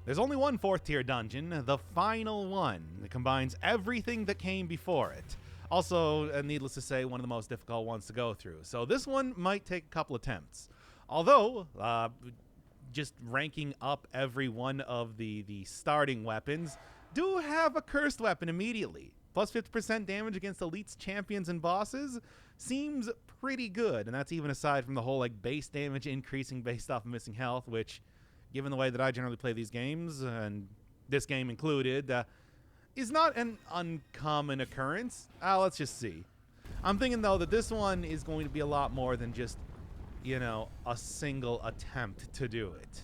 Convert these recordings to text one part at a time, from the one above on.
There's only one 4th tier dungeon, the final one, that combines everything that came before it. Also, needless to say, one of the most difficult ones to go through. So this one might take a couple attempts. Although, just ranking up every one of the starting weapons do have a cursed weapon immediately. Plus 50% damage against elites, champions, and bosses seems pretty good. And that's even aside from the whole like base damage increasing based off of missing health, which, given the way that I generally play these games, and this game included, is not an uncommon occurrence. Let's just see. I'm thinking, though, that this one is going to be a lot more than just, you know, a single attempt to do it.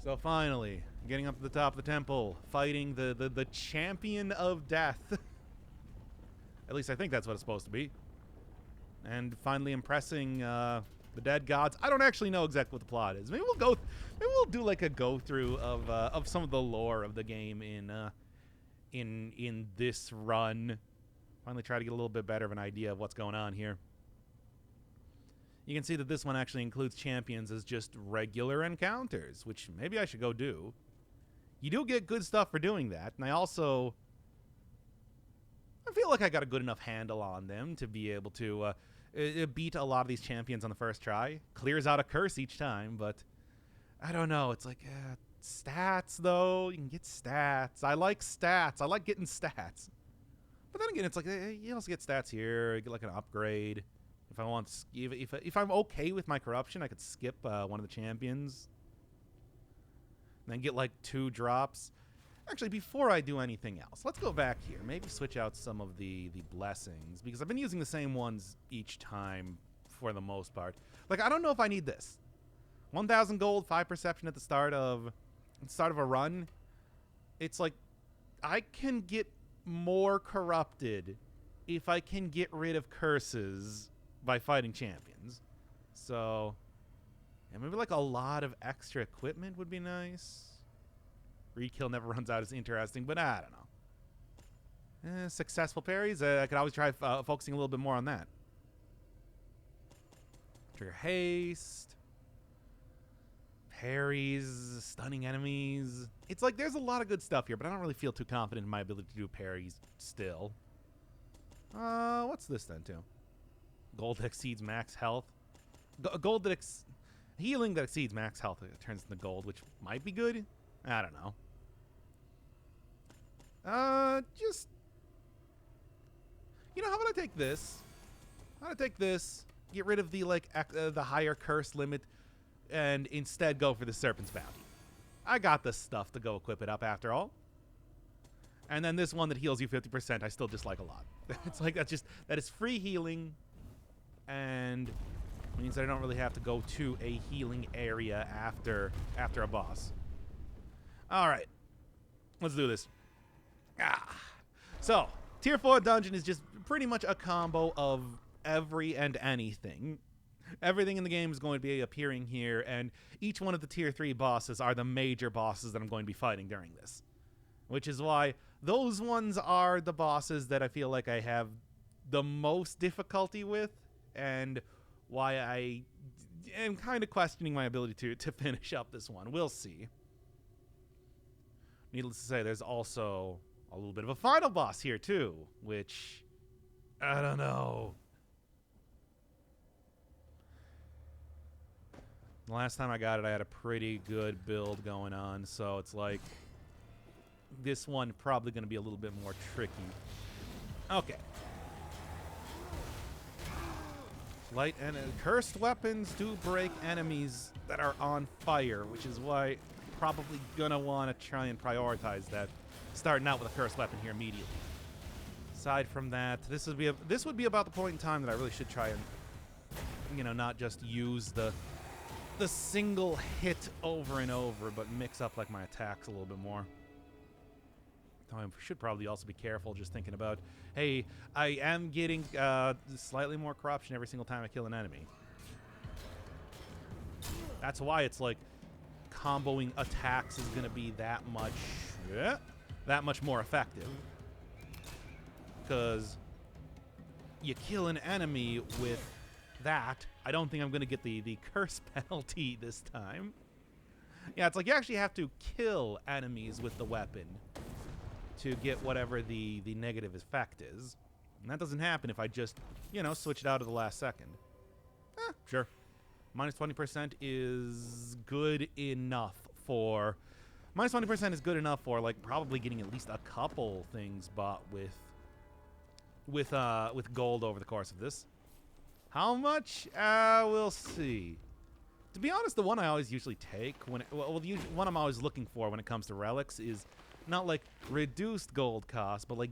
So finally, getting up to the top of the temple, fighting the champion of death. At least I think that's what it's supposed to be. And finally impressing the dead gods. I don't actually know exactly what the plot is. Maybe we'll do like a go through of some of the lore of the game in this run. Finally try to get a little bit better of an idea of what's going on here. You can see that this one actually includes champions as just regular encounters, which maybe I should go do. You do get good stuff for doing that, and I feel like I got a good enough handle on them to be able to beat a lot of these champions on the first try. Clears out a curse each time, but I don't know. It's like stats, though. You can get stats. I like stats. I like getting stats. But then again, it's like you also get stats here. You get like an upgrade. If I want, if I'm okay with my corruption, I could skip one of the champions, and then get like 2 drops. Actually, before I do anything else, let's go back here. Maybe switch out some of the blessings, because I've been using the same ones each time for the most part. Like, I don't know if I need this. 1,000 gold, 5 perception at the start of a run. It's like I can get more corrupted if I can get rid of curses by fighting champions. So, yeah, maybe like a lot of extra equipment would be nice. Rekill never runs out is interesting, but I don't know. Successful parries, I could always try focusing a little bit more on that. Trigger haste. Parries, stunning enemies. It's like there's a lot of good stuff here, but I don't really feel too confident in my ability to do parries still. What's this then, too? Gold that exceeds max health. Gold that healing that exceeds max health turns into gold, which might be good. I don't know. Just, you know, how about I take this? How about I take this? Get rid of the the higher curse limit, and instead go for the Serpent's Bounty. I got the stuff to go equip it up after all. And then this one that heals you 50%, I still dislike a lot. It's like that is free healing, and means that I don't really have to go to a healing area after a boss. All right, let's do this. So tier 4 dungeon is just pretty much a combo of every and anything. Everything in the game is going to be appearing here, and each one of the tier 3 bosses are the major bosses that I'm going to be fighting during this. Which is why those ones are the bosses that I feel like I have the most difficulty with, and why I am kind of questioning my ability to finish up this one. We'll see. Needless to say, there's also a little bit of a final boss here, too, which, I don't know. The last time I got it, I had a pretty good build going on, so it's like this one probably going to be a little bit more tricky. Okay. Light and cursed weapons do break enemies that are on fire, which is why I'm probably going to want to try and prioritize that, starting out with a cursed weapon here immediately. Aside from that, this would be about the point in time that I really should try and, you know, not just use the single hit over and over, but mix up like my attacks a little bit more. I should probably also be careful just thinking about, hey, I am getting slightly more corruption every single time I kill an enemy. That's why it's like comboing attacks is going to be that much more effective. Because you kill an enemy with that, I don't think I'm going to get the curse penalty this time. Yeah, it's like you actually have to kill enemies with the weapon to get whatever the negative effect is. And that doesn't happen if I just, switch it out at the last second. Sure. Minus 20% is good enough for... Minus 20% is good enough for, like, probably getting at least a couple things bought with gold over the course of this. How much? We'll see. To be honest, the one I always usually take the one I'm always looking for when it comes to relics is not like reduced gold cost, but like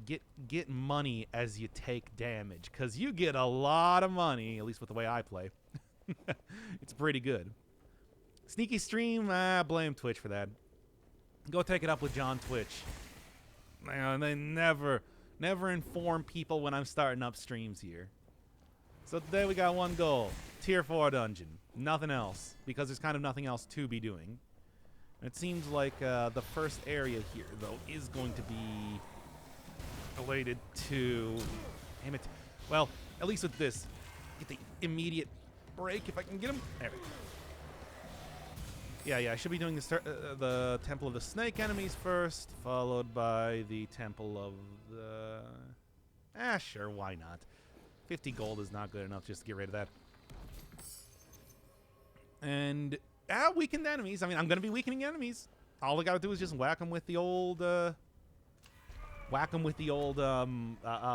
get money as you take damage, because you get a lot of money, at least with the way I play. It's pretty good. Sneaky stream, blame Twitch for that. Go take it up with John Twitch. Man, they never inform people when I'm starting up streams here. So today we got one goal. Tier 4 dungeon. Nothing else. Because there's kind of nothing else to be doing. And it seems like the first area here, though, is going to be related to... Damn it. Well, at least with this, get the immediate break if I can get him. There we go. Yeah, I should be doing the Temple of the Snake enemies first, followed by the Temple of the... sure, why not? 50 gold is not good enough just to get rid of that. And, weakened enemies. I mean, I'm going to be weakening enemies. All I got to do is just whack them with the old...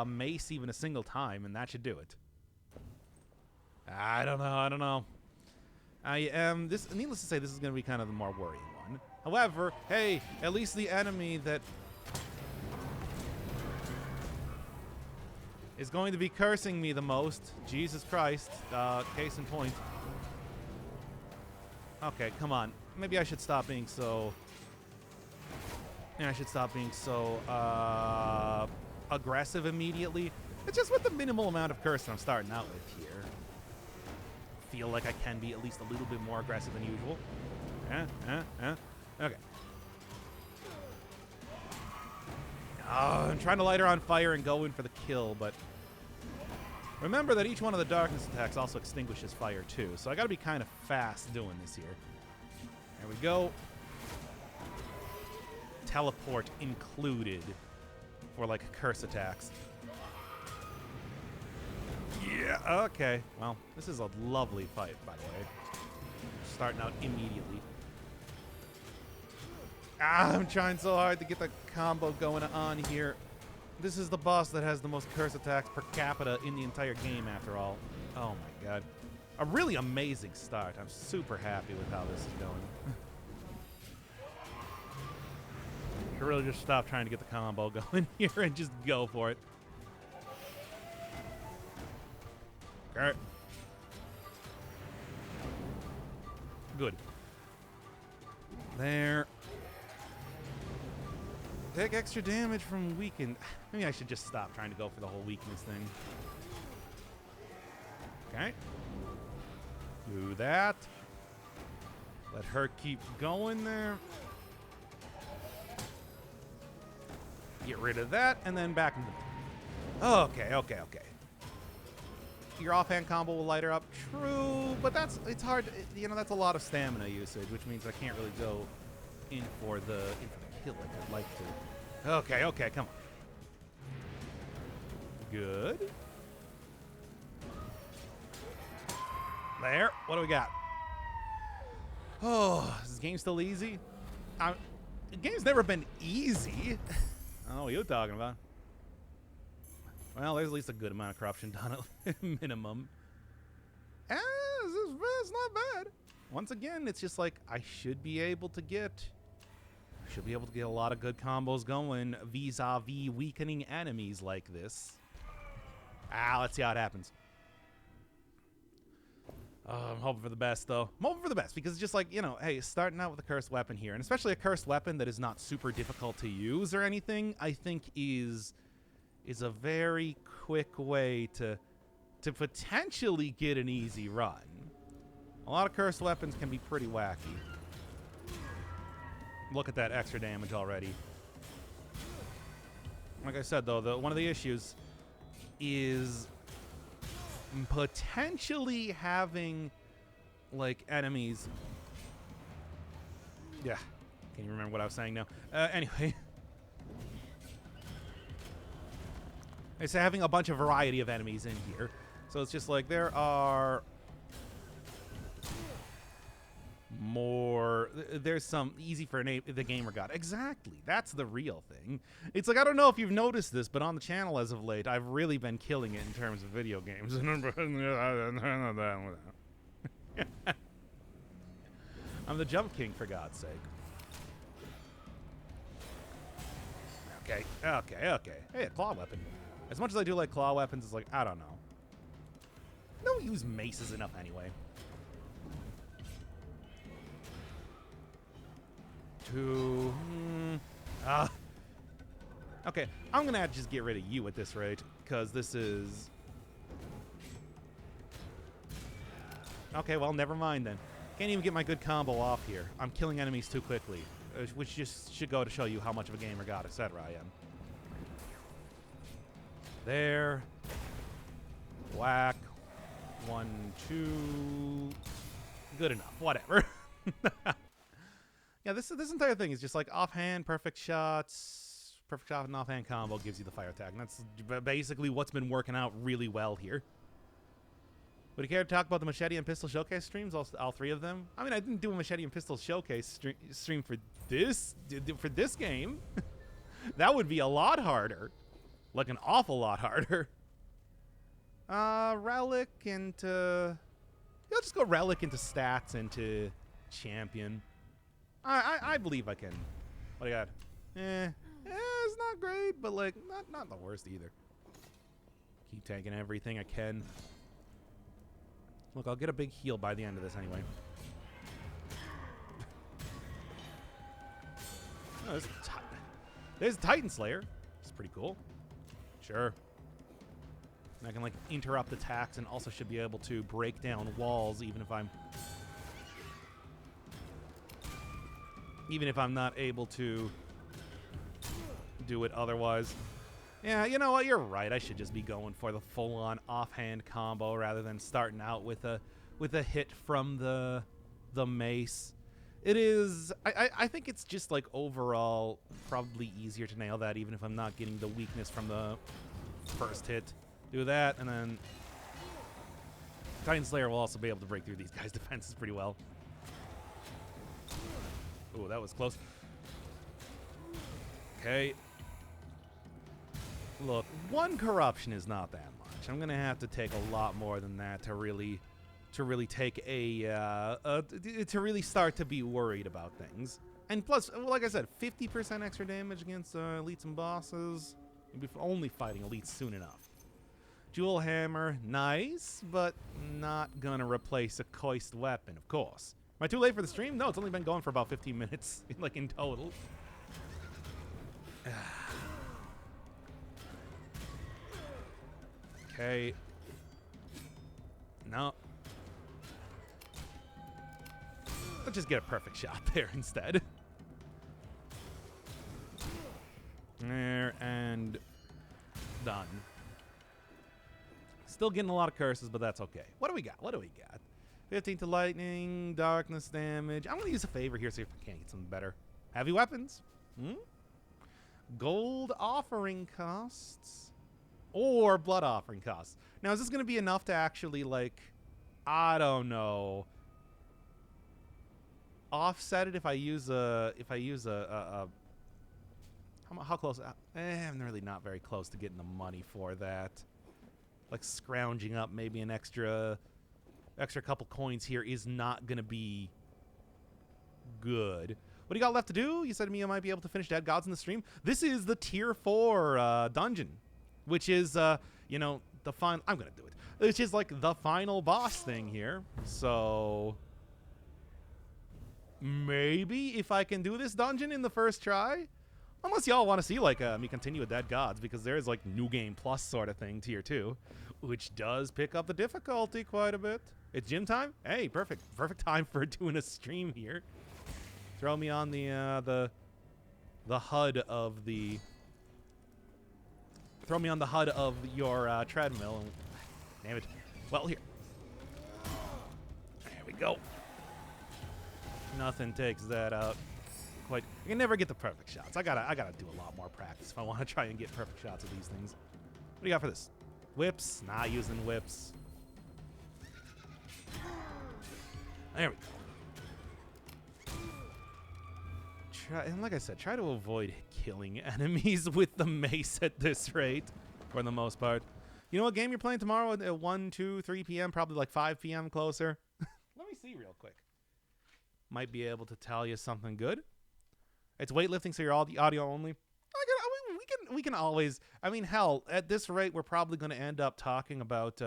mace even a single time, and that should do it. I don't know. Needless to say, this is going to be kind of the more worrying one. However, hey, at least the enemy that is going to be cursing me the most, Jesus Christ, case in point. Okay, come on. Maybe I should stop being so... aggressive immediately. It's just with the minimal amount of curse that I'm starting out with here. Feel like I can be at least a little bit more aggressive than usual. Okay. I'm trying to light her on fire and go in for the kill, but remember that each one of the darkness attacks also extinguishes fire too, so I gotta be kind of fast doing this here. There we go. Teleport included for like curse attacks. Yeah, okay. Well, this is a lovely fight, by the way. Starting out immediately. I'm trying so hard to get the combo going on here. This is the boss that has the most curse attacks per capita in the entire game, after all. Oh my god. A really amazing start. I'm super happy with how this is going. I should really just stop trying to get the combo going here and just go for it. Okay. Good. There. Take extra damage from weakened. Maybe I should just stop trying to go for the whole weakness thing. Okay. Do that. Let her keep going there. Get rid of that, and then back into the... Okay. Your offhand combo will light her up. True, but it's hard. That's a lot of stamina usage, which means I can't really go in for the kill like I'd like to. Okay, come on. Good. There. What do we got? Oh, is this game still easy? The game's never been easy. Oh, what are you talking about? Well, there's at least a good amount of corruption done at minimum. It's not bad. Once again, it's just like I should be able to get a lot of good combos going vis-a-vis weakening enemies like this. Let's see how it happens. I'm hoping for the best, though. I'm hoping for the best because it's just like, hey, starting out with a cursed weapon here, and especially a cursed weapon that is not super difficult to use or anything, I think is a very quick way to potentially get an easy run. A lot of cursed weapons can be pretty wacky. Look at that extra damage already. Like I said, though, one of the issues is potentially having, like, enemies Yeah. Can't even remember what I was saying now. Anyway. It's having a bunch of variety of enemies in here. So it's just like there are more. There's some easy for the gamer god. Exactly. That's the real thing. It's like, I don't know if you've noticed this, but on the channel as of late, I've really been killing it in terms of video games. I'm the jump king, for God's sake. Okay. Hey, a claw weapon. As much as I do like claw weapons, it's like, I don't know. Don't use maces enough anyway. Okay, I'm gonna have to just get rid of you at this rate, because this is... Okay, well, never mind then. Can't even get my good combo off here. I'm killing enemies too quickly, which just should go to show you how much of a gamer god, etc. I am. There. Whack. 1, 2. Good enough. Whatever. Yeah, this entire thing is just like offhand, perfect shots. Perfect shot and offhand combo gives you the fire attack. And that's basically what's been working out really well here. Would you care to talk about the machete and pistol showcase streams, all three of them? I mean, I didn't do a machete and pistol showcase stream for this game. That would be a lot harder. Like an awful lot harder. Relic into... Yeah, just go relic into stats into champion. I believe I can. What do I got? It's not great, but like not the worst either. Keep taking everything I can. Look, I'll get a big heal by the end of this anyway. Oh, there's Titan Slayer. It's pretty cool. Sure. And I can like interrupt attacks and also should be able to break down walls even if I'm not able to do it otherwise. Yeah, you know what? You're right. I should just be going for the full-on offhand combo rather than starting out with a hit from the mace. It is. I think it's just like overall probably easier to nail that even if I'm not getting the weakness from the first hit. Do that, and then Titan Slayer will also be able to break through these guys' defenses pretty well. Ooh, that was close. Okay. Look, one corruption is not that much. I'm gonna have to take a lot more than that to really take to really start to be worried about things. And plus, like I said, 50% extra damage against elites and bosses. You'll be only fighting elites soon enough. Jewel hammer, nice, but not gonna replace a coist weapon, of course. Am I too late for the stream? No, it's only been going for about 15 minutes, like in total. Okay. No. Let's just get a perfect shot there instead. There, and done. Still getting a lot of curses, but that's okay. What do we got? 15 to lightning, darkness damage. I'm going to use a favor here, see if I can't get something better. Heavy weapons. Gold offering costs. Or blood offering costs. Now, is this going to be enough to actually, like, I don't know, offset it if I use how close? I'm really not very close to getting the money for that. Like scrounging up maybe an extra couple coins here is not gonna be good. What do you got left to do? You said to me I might be able to finish Dead Gods in the stream. This is the tier 4 dungeon, which is you know, the final. I'm gonna do it. Which is like the final boss thing here. So maybe if I can do this dungeon in the first try. Unless y'all want to see like me continue with Dead Gods, because there is like New Game Plus sort of thing, tier 2, which does pick up the difficulty quite a bit. It's gym time. Hey, perfect time for doing a stream here. Throw me on the HUD of the. Throw me on the HUD of your treadmill. Damn it. Well, here. There we go. Nothing takes that out. Quite. I can never get the perfect shots. I gotta do a lot more practice if I want to try and get perfect shots of these things. What do you got for this? Whips? Not using whips. There we go. And like I said, try to avoid killing enemies with the mace at this rate, for the most part. You know what game you're playing tomorrow at 1, 2, 3 p.m., probably like 5 p.m. closer? Let me see real quick. Might be able to tell you something good. It's weightlifting, so you're all the audio only. We can always. I mean, hell, at this rate, we're probably going to end up talking about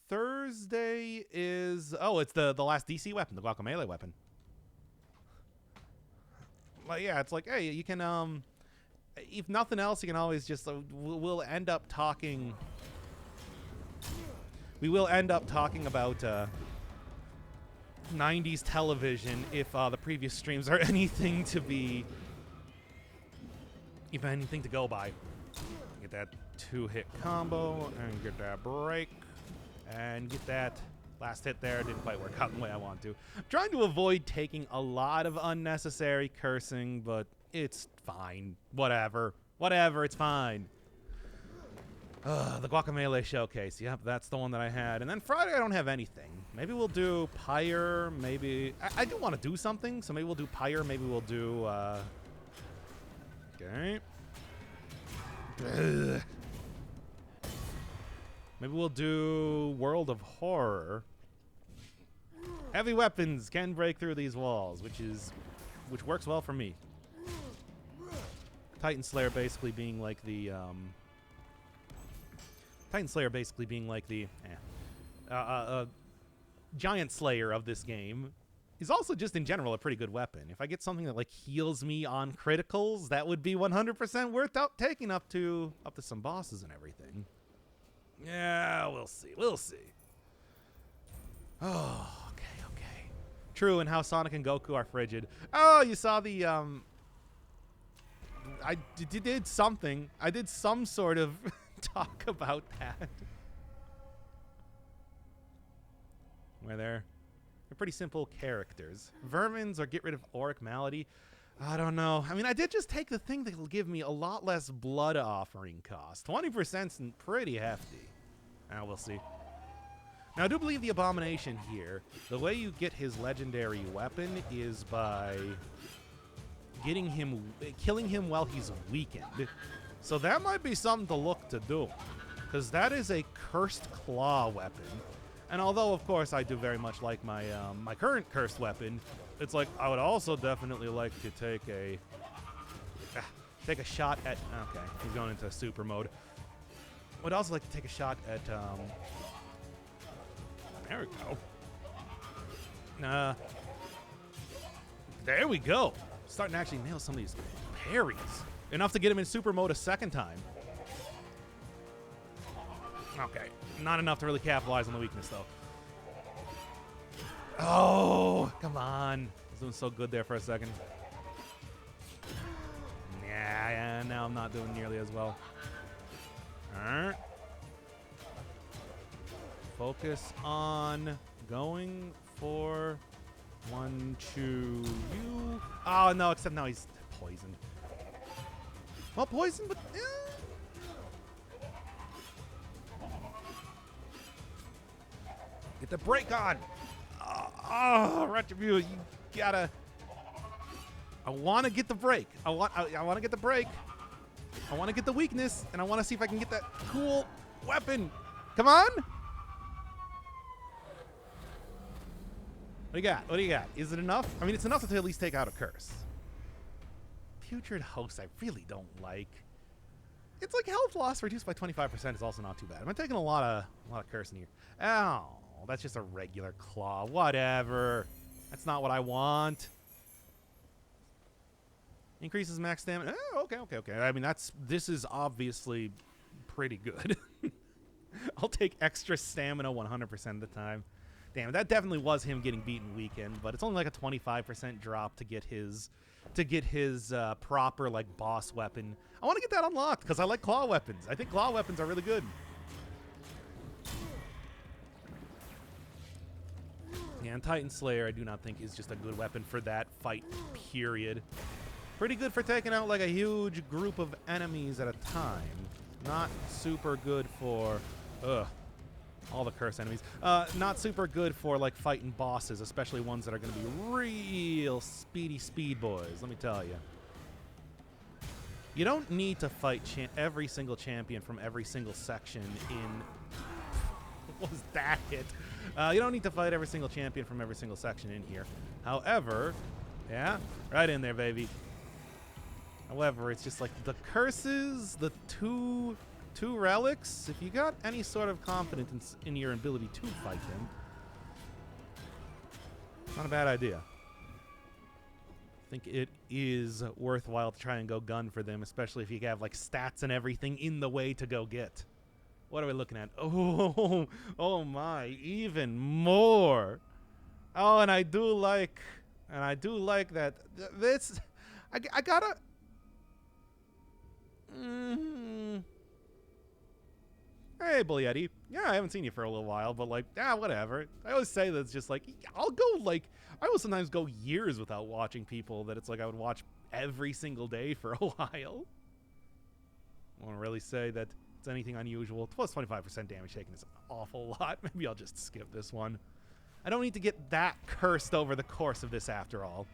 Thursday is it's the last DC weapon, the guacamole weapon. Well, yeah, it's like, hey, you can if nothing else, you can always just we'll end up talking. We will end up talking about 90s television if the previous streams are anything to be, if anything to go by. Get that 2-hit combo and get that break and get that last hit there. Didn't quite work out the way I want to. I'm trying to avoid taking a lot of unnecessary cursing, but it's fine. Whatever, it's fine. The Guacamole Showcase. Yep, that's the one that I had. And then Friday, I don't have anything. Maybe we'll do Pyre. Maybe... I do want to do something, so maybe we'll do Pyre. Maybe we'll do... Okay. Ugh. Maybe we'll do World of Horror. Heavy weapons can break through these walls, which works well for me. Titan Slayer basically being like the... Giant Slayer of this game. He's also just in general a pretty good weapon. If I get something that like heals me on criticals, that would be 100% worth taking up to some bosses and everything. Yeah, we'll see. Oh, okay. True, and how Sonic and Goku are frigid. Oh, you saw the I did something. I did some sort of talk about that. Where they're pretty simple characters. Vermins or get rid of Auric Malady. I don't know. I mean, I did just take the thing that will give me a lot less blood offering cost. 20%'s pretty hefty. Now we'll see. Now, I do believe the Abomination here, the way you get his legendary weapon is by killing him while he's weakened. So that might be something to look to do, because that is a cursed claw weapon. And although, of course, I do very much like my my current cursed weapon, it's like I would also definitely like to take a shot at. Okay, he's going into super mode. I would also like to take a shot at. There we go. There we go. Starting to actually nail some of these parries. Enough to get him in super mode a second time. Okay. Not enough to really capitalize on the weakness, though. Oh, come on. I was doing so good there for a second. Yeah, now I'm not doing nearly as well. All right. Focus on going for 1, 2, you. Oh, no, except now he's poisoned. Well, poisoned, but... Get the break on. Retribution, you gotta. I want to get the break. I want to get the break. I want to get the weakness, and I want to see if I can get that cool weapon. Come on. What do you got? What do you got? Is it enough? I mean, it's enough to at least take out a curse. Putrid Host, I really don't like. It's like health loss reduced by 25% is also not too bad. I'm taking a lot of curse in here. Ow. That's just a regular claw. Whatever. That's not what I want. Increases max stamina. Oh, okay. I mean, this is obviously pretty good. I'll take extra stamina 100% of the time. Damn, that definitely was him getting beaten weakened, but it's only like a 25% drop to get his proper like boss weapon. I want to get that unlocked because I like claw weapons. I think claw weapons are really good. Yeah, and Titan Slayer I do not think is just a good weapon for that fight, period. Pretty good for taking out like a huge group of enemies at a time. Not super good for, all the curse enemies. Not super good for like fighting bosses, especially ones that are going to be real speedy speed boys, let me tell you. You don't need to fight every single champion from every single section in... What was that hit? You don't need to fight every single champion from every single section in here. However, yeah, right in there, baby. However, it's just like the curses, the two relics, if you got any sort of confidence in your ability to fight them, not a bad idea. I think it is worthwhile to try and go gun for them, especially if you have like stats and everything in the way to go get. What are we looking at? Oh my, even more. Oh, and I do like that. This, I gotta. Hey, Bully Eddie. Yeah, I haven't seen you for a little while, but like, whatever. I always say that it's just like, I'll go like, I will sometimes go years without watching people that it's like I would watch every single day for a while. I won't really say that it's anything unusual. Plus 25% damage taken is an awful lot. Maybe I'll just skip this one. I don't need to get that cursed over the course of this after all.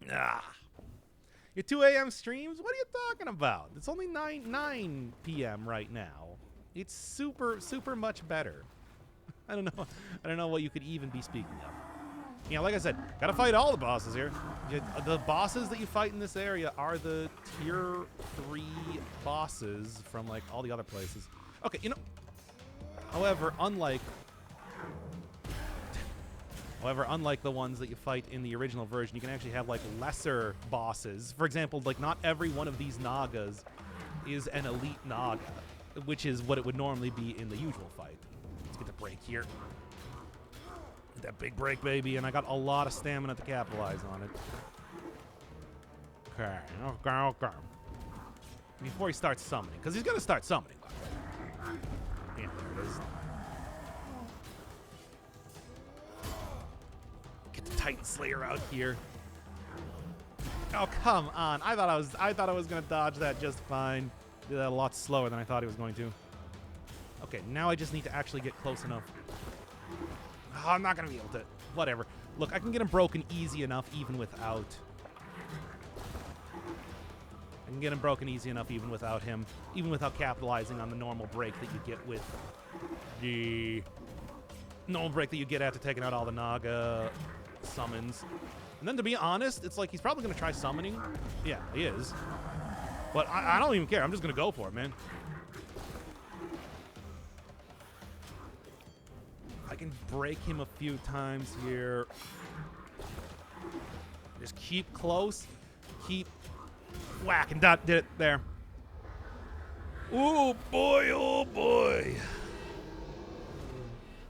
Your 2 a.m. streams? What are you talking about? It's only 9 p.m. right now. It's super much better. I don't know what you could even be speaking of. Yeah, like I said, gotta fight all the bosses here. The bosses that you fight in this area are the tier 3 bosses from like all the other places. Okay, you know. However, unlike the ones that you fight in the original version, you can actually have like lesser bosses. For example, like not every one of these Nagas is an elite Naga, which is what it would normally be in the usual fight. Let's get the break here. Get that big break, baby, and I got a lot of stamina to capitalize on it. Okay. Before he starts summoning, because he's gonna start summoning. Yeah, there it is. Get the Titan Slayer out here. Oh, come on. I thought I was gonna dodge that just fine. Did that a lot slower than I thought he was going to. Okay, now I just need to actually get close enough. Oh, I'm not gonna be able to. Whatever. Look, I can get him broken easy enough even without. I can get him broken easy enough even without him, even without capitalizing on the normal break that you get with the normal break that you get after taking out all the Naga summons. And then to be honest, it's like he's probably gonna try summoning. Yeah, he is. But I don't even care. I'm just gonna go for it, man. I can break him a few times here. Just keep close. Keep whacking. Did it there. Oh boy, oh boy.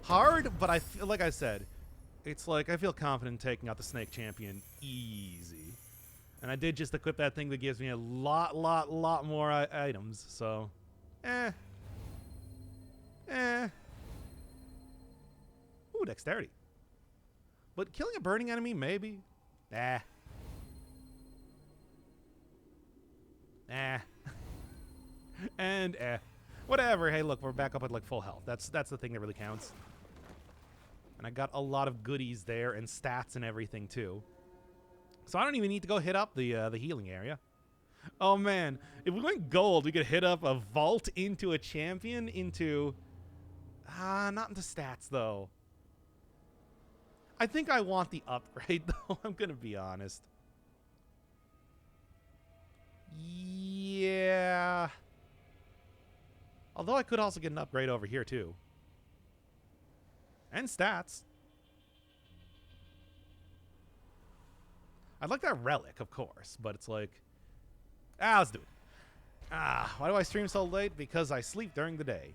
Hard, but I feel like I said, it's like I feel confident in taking out the Snake Champion easy. And I did just equip that thing that gives me a lot more items. So, Ooh, dexterity. But killing a burning enemy, maybe. And whatever. Hey, look, we're back up at like full health. That's the thing that really counts. And I got a lot of goodies there and stats and everything too. So I don't even need to go hit up the healing area. Oh man, if we went gold, we could hit up a vault into a champion into not into stats though. I think I want the upgrade though, I'm gonna be honest. Yeah. Although I could also get an upgrade over here too. And stats. I'd like that relic, of course, but it's like, let's do it. Why do I stream so late? Because I sleep during the day.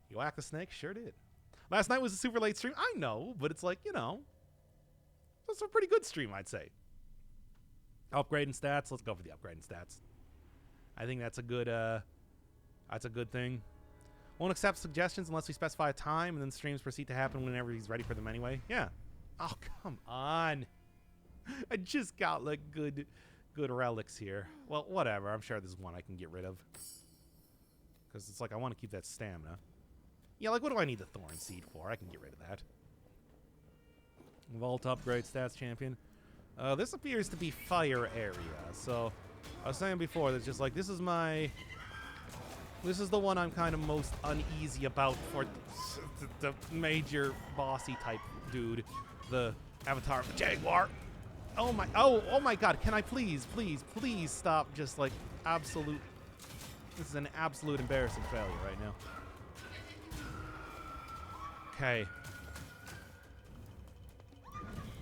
You whack the snake? Sure did. Last night was a super late stream. I know, but it's like, you know, that's a pretty good stream, I'd say. Upgrade and stats. Let's go for the upgrade and stats. I think that's a good thing. Won't accept suggestions unless we specify a time, and then streams proceed to happen whenever he's ready for them anyway. Yeah. Oh, come on. I just got, like, good relics here. Well, whatever. I'm sure there's one I can get rid of. Because it's like I want to keep that stamina. Yeah, like, what do I need the Thorn Seed for? I can get rid of that. Vault upgrade stats champion. This appears to be fire area. So, I was saying before, that's just like, this is the one I'm kind of most uneasy about for the major bossy type dude. The avatar of the Jaguar. Oh my god, can I please stop just like absolute... This is an absolute embarrassing failure right now. Okay.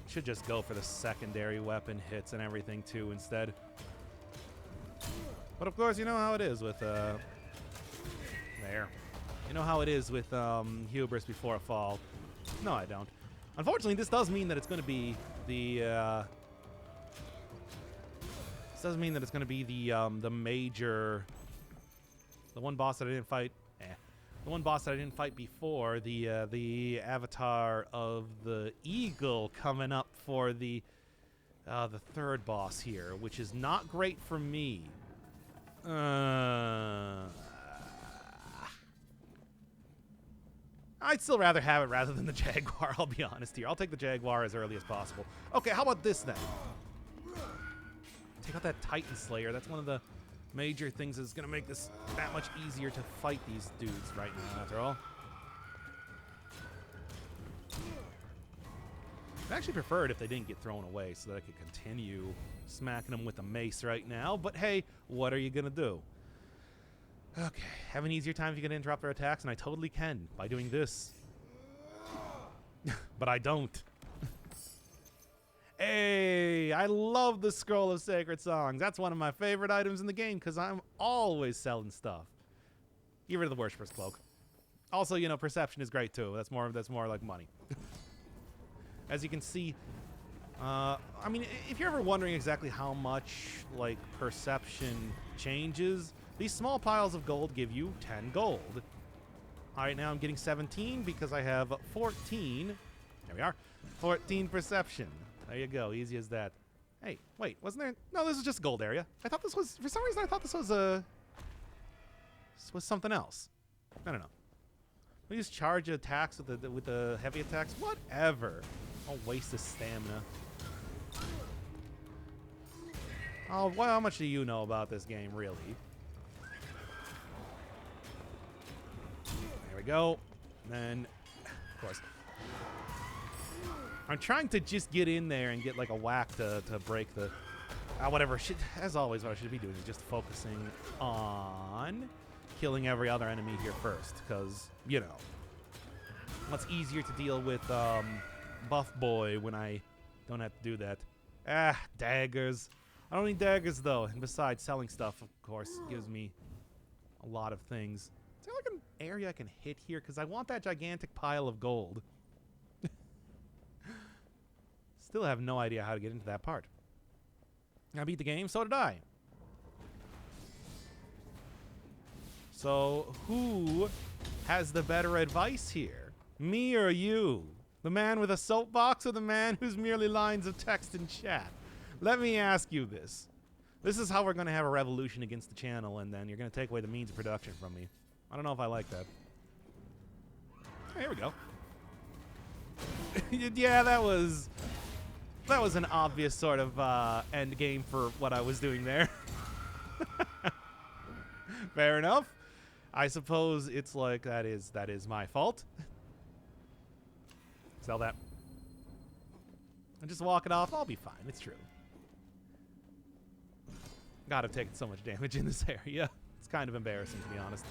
Should just go for the secondary weapon hits and everything too instead. But of course, you know how it is with there. You know how it is with hubris before a fall. No, I don't. Unfortunately, this does mean that it's going to be the this does mean that it's going to be the major, the one boss that I didn't fight. The one boss that I didn't fight before, the avatar of the eagle coming up for the third boss here, which is not great for me. I'd still rather have it rather than the Jaguar, I'll be honest here. I'll take the Jaguar as early as possible. Okay, how about this then? Take out that Titan Slayer. That's one of the major things that's going to make this that much easier to fight these dudes right now, after all. I'd actually prefer it if they didn't get thrown away so that I could continue smacking them with a mace right now. But hey, what are you going to do? Okay, have an easier time if you can interrupt their attacks, and I totally can by doing this. But I don't. Hey, I love the Scroll of Sacred Songs. That's one of my favorite items in the game because I'm always selling stuff. Get rid of the Worshipper's Cloak. Also, you know, perception is great too. That's more like money. As you can see, I mean, if you're ever wondering exactly how much like perception changes, these small piles of gold give you 10 gold. All right, now I'm getting 17 because I have 14. There we are. 14 perception. There you go. Easy as that. Hey, wait, wasn't there? No, this is just a gold area. I thought this was, for some reason, I thought this was something else. I don't know. We just charge attacks with the heavy attacks. Whatever. I'll waste the stamina. Oh, well, how much do you know about this game, really? There we go. And then, of course, I'm trying to just get in there and get like a whack to break the... whatever. As always, what I should be doing is just focusing on killing every other enemy here first. Because, you know, much easier to deal with Buff Boy when I don't have to do that. Daggers. I don't need daggers, though. And besides, selling stuff, of course, gives me a lot of things. Is there like an area I can hit here? Because I want that gigantic pile of gold. Still have no idea how to get into that part. I beat the game, so did I. So, who has the better advice here? Me or you? The man with a soapbox or the man who's merely lines of text in chat? Let me ask you this. This is how we're going to have a revolution against the channel, and then you're going to take away the means of production from me. I don't know if I like that. Oh, here we go. Yeah, that was an obvious sort of end game for what I was doing there. Fair enough. I suppose it's like that is my fault. Sell that. And just walk it off. I'll be fine. It's true. God, I've taken so much damage in this area. It's kind of embarrassing, to be honest.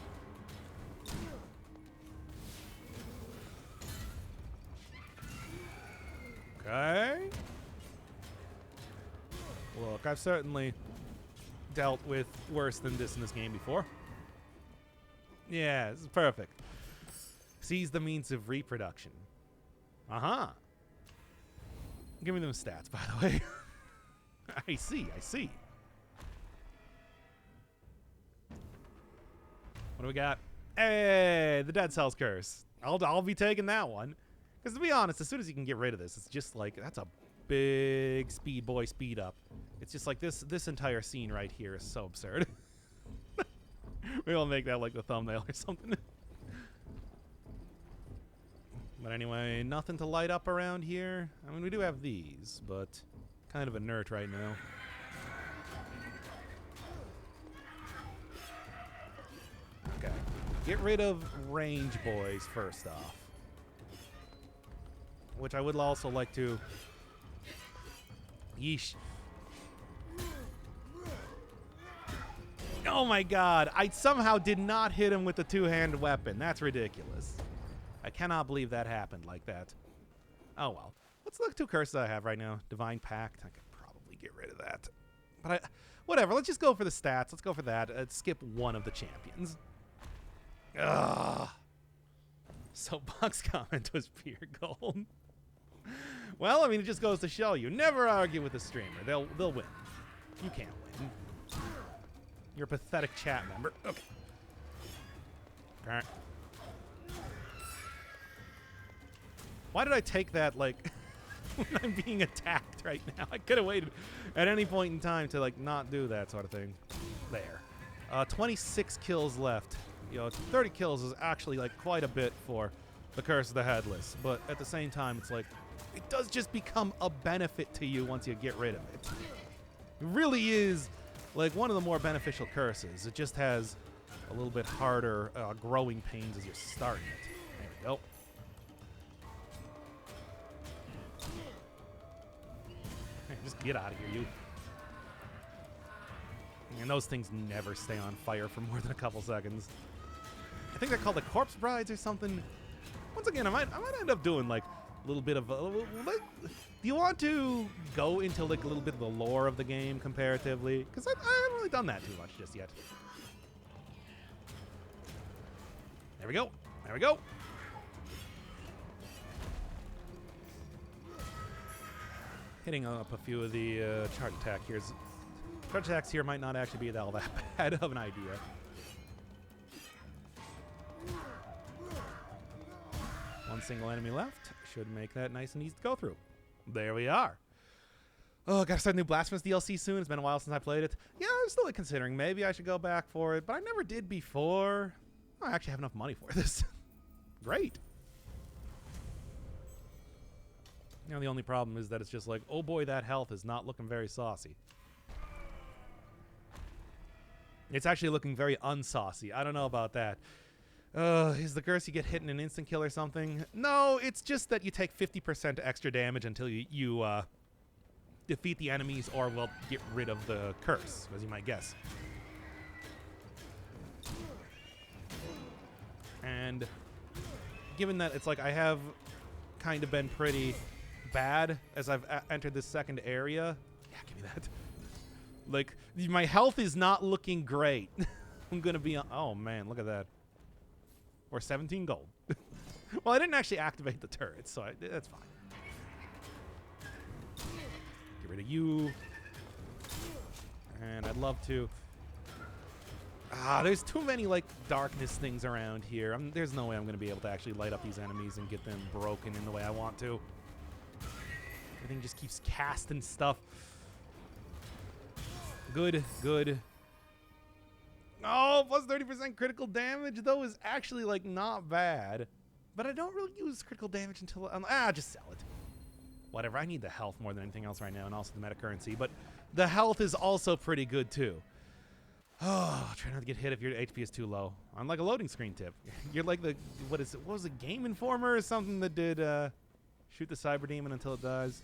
Okay. Look, I've certainly dealt with worse than this in this game before. Yeah, this is perfect. Seize the means of reproduction. Uh-huh. Give me them stats, by the way. I see. What do we got? Hey, the Dead Cells Curse. I'll be taking that one. Because to be honest, as soon as you can get rid of this, it's just like, that's a big speed boy speed up. It's just like this entire scene right here is so absurd. Maybe I'll make that like the thumbnail or something. But anyway, nothing to light up around here. I mean, we do have these, but kind of inert right now. Okay. Get rid of range boys first off. Which I would also like to... Yeesh. Oh my god, I somehow did not hit him with the two-handed weapon. That's ridiculous. I cannot believe that happened like that. Oh well. What's the two curses I have right now? Divine Pact. I could probably get rid of that. But whatever, let's just go for the stats. Let's go for that. Skip one of the champions. Ugh. So Buck's comment was pure gold. Well, I mean, it just goes to show you. Never argue with a streamer. They'll win. You can't win. You're a pathetic chat member. Okay. All right. Why did I take that, like, when I'm being attacked right now? I could have waited at any point in time to, like, not do that sort of thing. There. 26 kills left. You know, 30 kills is actually, like, quite a bit for the Curse of the Headless. But at the same time, it's like, it does just become a benefit to you once you get rid of it. It really is, like, one of the more beneficial curses. It just has a little bit harder growing pains as you're starting it. There we go. Just get out of here, you. And those things never stay on fire for more than a couple seconds. I think they're called the Corpse Brides or something. Once again, I might end up doing like a little bit of do you want to go into like a little bit of the lore of the game comparatively? Because I haven't really done that too much just yet. There we go. There we go. Hitting up a few of the charge attack here. Charge attacks here might not actually be all that bad of an idea. One single enemy left. Should make that nice and easy to go through. There we are. Oh, gotta start a new Blasphemous DLC soon. It's been a while since I played it. Yeah, I'm still considering maybe I should go back for it, but I never did before. Oh, I actually have enough money for this. Great. You know, the only problem is that it's just like, oh boy, that health is not looking very saucy. It's actually looking very unsaucy. I don't know about that. Is the curse you get hit in an instant kill or something? No, it's just that you take 50% extra damage until you defeat the enemies or, well, get rid of the curse, as you might guess. And given that it's like I have kind of been pretty bad as I've entered this second area. Yeah, give me that. Like, my health is not looking great. I'm going to be... Oh, man, look at that. Or 17 gold. Well, I didn't actually activate the turret, so that's fine. Get rid of you. And I'd love to... there's too many, like, darkness things around here. There's no way I'm going to be able to actually light up these enemies and get them broken in the way I want to. Everything just keeps casting stuff. Good, good. Oh, plus 30% critical damage, though, is actually, like, not bad. But I don't really use critical damage until... just sell it. Whatever, I need the health more than anything else right now, and also the meta currency. But the health is also pretty good, too. Oh, try not to get hit if your HP is too low. On, like, a loading screen tip. You're like the... What was it, Game Informer or something that did shoot the Cyber Demon until it dies?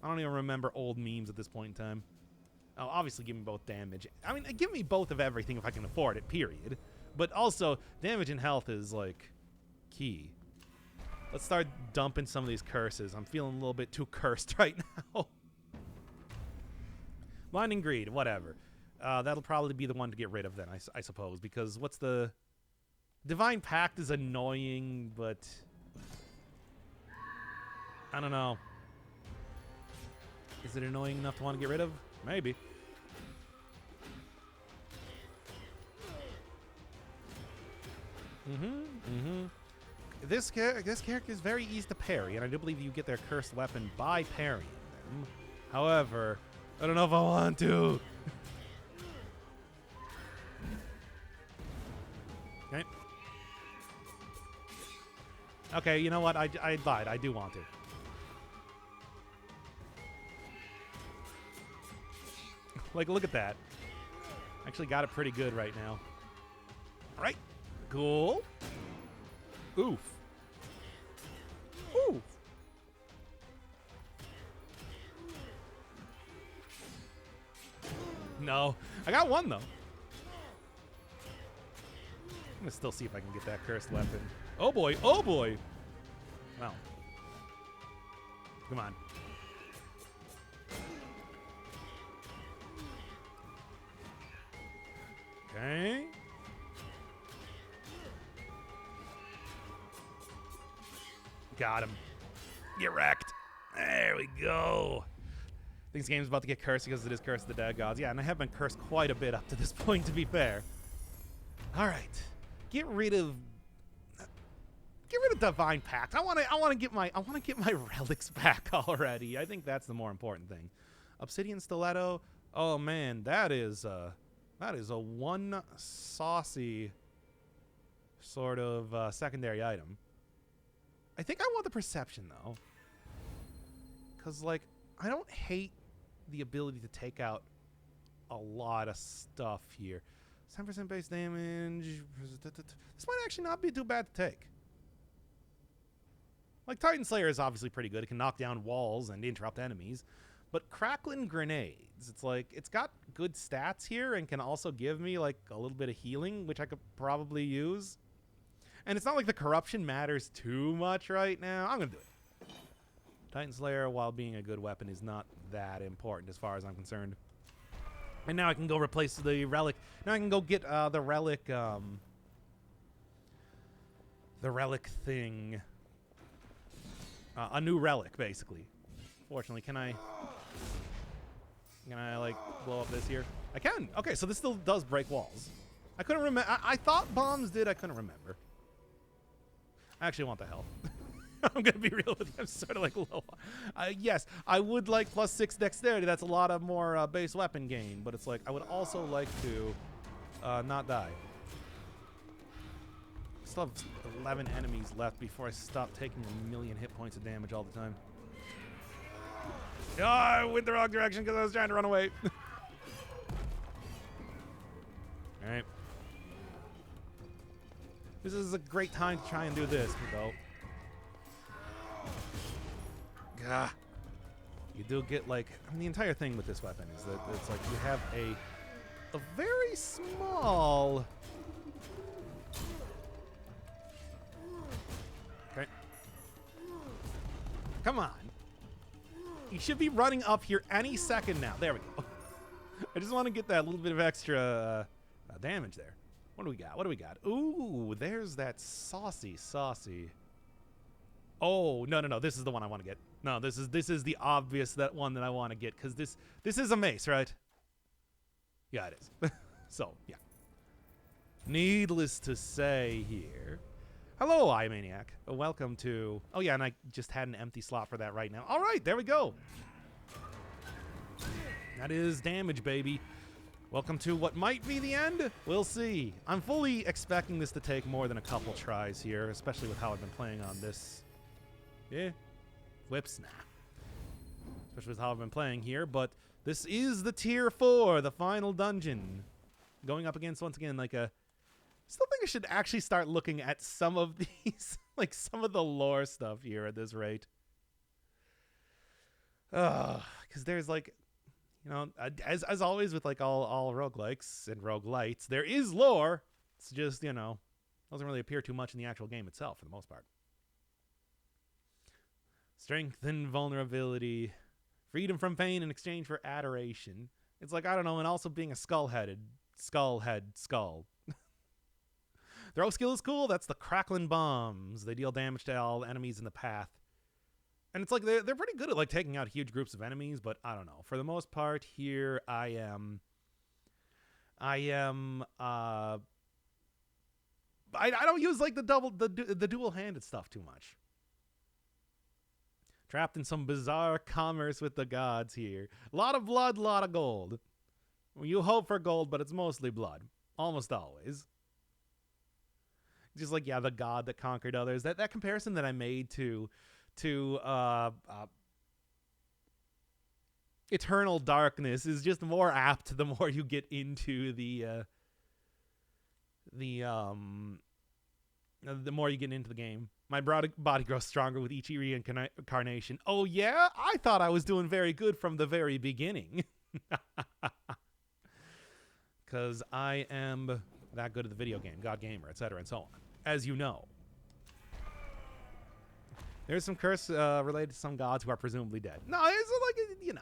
I don't even remember old memes at this point in time. Oh, obviously give me both damage. I mean, give me both of everything if I can afford it, period. But also, damage and health is, like, key. Let's start dumping some of these curses. I'm feeling a little bit too cursed right now. Blinding Greed, whatever. That'll probably be the one to get rid of then, I suppose. Because what's the... Divine Pact is annoying, but... I don't know. Is it annoying enough to want to get rid of? Maybe. this character is very easy to parry, and I do believe you get their cursed weapon by parrying them. However, I don't know if I want to. Okay. Okay, you know what? I lied. I do want to. Like, look at that. Actually got it pretty good right now. All right. Cool. Oof. Oof. No. I got one, though. I'm going to still see if I can get that cursed weapon. Oh, boy. Oh, boy. Well. Come on. Okay. Got him. Get wrecked. There we go. I think this game's about to get cursed because it is Curse of the Dead Gods. Yeah, and I have been cursed quite a bit up to this point, to be fair. All right. Get rid of Divine Pact. I want to get my relics back already. I think that's the more important thing. Obsidian Stiletto. Oh man, that is a one saucy sort of secondary item. I think I want the perception though, because like I don't hate the ability to take out a lot of stuff here. 10% base damage. This might actually not be too bad to take. Like, Titan Slayer is obviously pretty good. It can knock down walls and interrupt enemies. But Crackling Grenades, it's like, it's got good stats here and can also give me, like, a little bit of healing, which I could probably use. And it's not like the corruption matters too much right now. I'm going to do it. Titan Slayer, while being a good weapon, is not that important as far as I'm concerned. And now I can go replace the relic. Now I can go get the relic thing. A new relic, basically. Fortunately, can I like blow up this here? I can. Okay, so this still does break walls. I couldn't remember. I thought bombs did. I couldn't remember. I actually want the health. I'm gonna be real with you. I'm sort of like low. Yes, I would like +6 dexterity. That's a lot of more base weapon gain. But it's like I would also like to not die. Still have 11 enemies left before I stop taking 1,000,000 hit points of damage all the time. Oh, I went the wrong direction because I was trying to run away. All right. This is a great time to try and do this, though. Gah. You do get, like, I mean, the entire thing with this weapon is that it's like you have a very small... Okay. Come on. You should be running up here any second now. There we go. I just want to get that little bit of extra damage there. What do we got? What do we got? Ooh, there's that saucy. Oh, no. This is the one I want to get. No, this is the obvious one that I want to get because this is a mace, right? Yeah, it is. So, yeah. Needless to say here. Hello, iManiac. Welcome to... Oh, yeah, and I just had an empty slot for that right now. All right, there we go. That is damage, baby. Welcome to what might be the end. We'll see. I'm fully expecting this to take more than a couple tries here, especially with how I've been playing on this. Yeah. Whip snap. Especially with how I've been playing here, but this is the tier 4, the final dungeon. Going up against, once again, like a... I still think I should actually start looking at some of these, like some of the lore stuff here at this rate. Because there's like, you know, as always with like all roguelikes and roguelites, there is lore. It's just, you know, doesn't really appear too much in the actual game itself for the most part. Strength and vulnerability, freedom from pain in exchange for adoration. It's like, I don't know, and also being a skull. Throw skill is cool. That's the crackling bombs. They deal damage to all enemies in the path. And it's like they're pretty good at like taking out huge groups of enemies, but I don't know. For the most part here, I am I don't use like the dual-handed stuff too much. Trapped in some bizarre commerce with the gods here. A lot of blood, a lot of gold. You hope for gold, but it's mostly blood. Almost always. Just like, yeah, the god that conquered others. That comparison that I made to Eternal Darkness is just more apt the more you get into the more you get into the game. My body grows stronger with each reincarnation. Oh yeah? I thought I was doing very good from the very beginning. Because I am that good at the video game, God Gamer, etc., and so on. As you know. There's some curse related to some gods who are presumably dead. No, it's like, you know.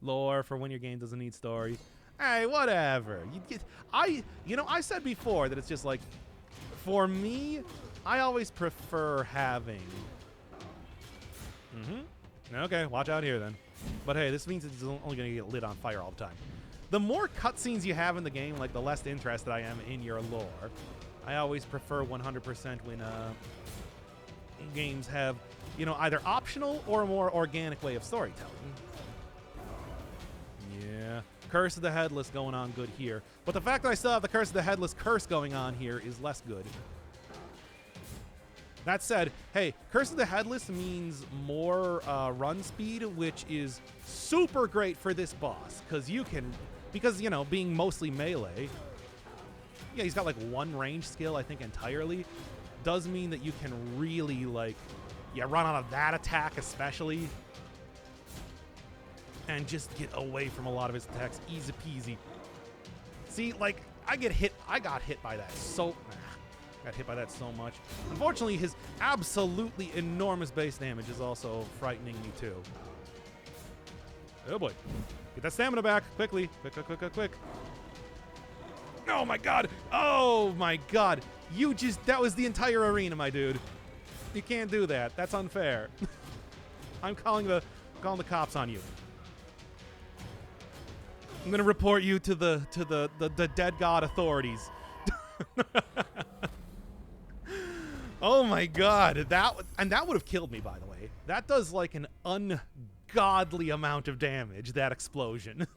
Lore for when your game doesn't need story. Hey, whatever. I said before that it's just like, for me, I always prefer having... Okay, watch out here then. But hey, this means it's only going to get lit on fire all the time. The more cutscenes you have in the game, like the less interested I am in your lore. I always prefer 100% when games have, you know, either optional or a more organic way of storytelling. Yeah. Curse of the Headless going on good here. But the fact that I still have the Curse of the Headless curse going on here is less good. That said, hey, Curse of the Headless means more run speed, which is super great for this boss. Because you know, being mostly melee, yeah, he's got like one range skill, I think, entirely. Does mean that you can really, like, yeah, run out of that attack especially. And just get away from a lot of his attacks. Easy peasy. See, like, I got hit by that so... Got hit by that so much. Unfortunately, his absolutely enormous base damage is also frightening me too. Oh boy. Get that stamina back. Quickly. Quick. Oh my god. Oh my god. That was the entire arena, my dude. You can't do that. That's unfair. I'm calling the cops on you. I'm gonna report you to the dead god authorities. Oh my god, that would have killed me, by the way. That does like an ungodly amount of damage, that explosion.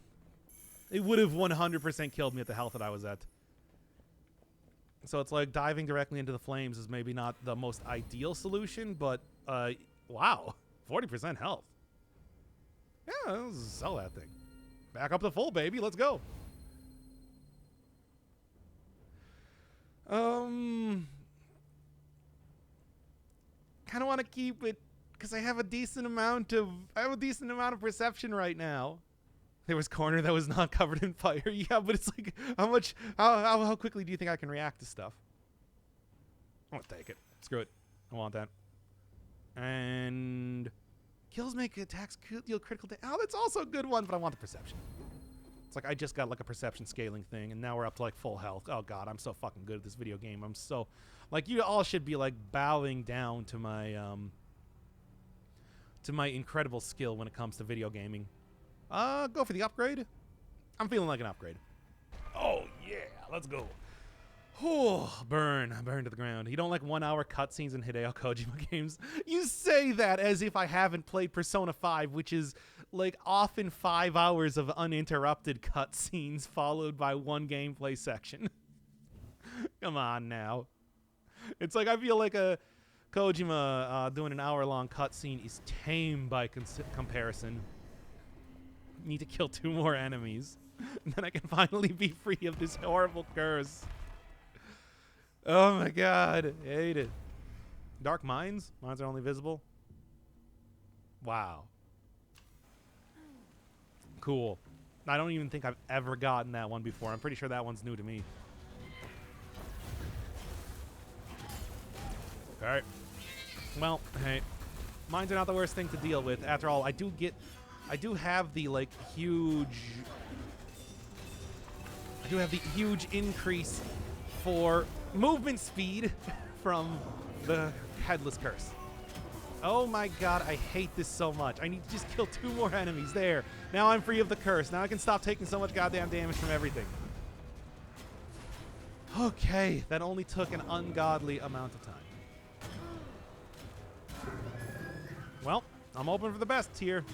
It would have 100% killed me at the health that I was at. So it's like diving directly into the flames is maybe not the most ideal solution, but wow, 40% health. Yeah, let's sell that thing. Back up to full, baby. Let's go. Kind of want to keep it because I have a decent amount of perception right now. There was corner that was not covered in fire. Yeah, but it's like how quickly do you think I can react to stuff? I'm gonna take it. Screw it. I want that. And kills make attacks deal critical damage. Oh, that's also a good one, but I want the perception. It's like I just got like a perception scaling thing, and now we're up to like full health. Oh god, I'm so fucking good at this video game. I'm so like, you all should be like bowing down to my incredible skill when it comes to video gaming. Go for the upgrade. I'm feeling like an upgrade. Oh yeah, let's go. Oh, burn to the ground. You don't like 1 hour cutscenes in Hideo Kojima games? You say that as if I haven't played Persona 5, which is like often 5 hours of uninterrupted cutscenes followed by one gameplay section. Come on now. It's like I feel like a Kojima doing an hour-long cutscene is tame by comparison. Need to kill 2 more enemies, and then I can finally be free of this horrible curse. Oh my god, I hate it. Dark mines? Mines are only visible? Wow. Cool. I don't even think I've ever gotten that one before. I'm pretty sure that one's new to me. Alright. Well, hey. Mines are not the worst thing to deal with. After all, I do have the, like, huge... I do have the huge increase for movement speed from the Headless Curse. Oh my god, I hate this so much. I need to just kill 2 more enemies. There. Now I'm free of the curse. Now I can stop taking so much goddamn damage from everything. Okay, that only took an ungodly amount of time. Well, I'm hoping for the best here.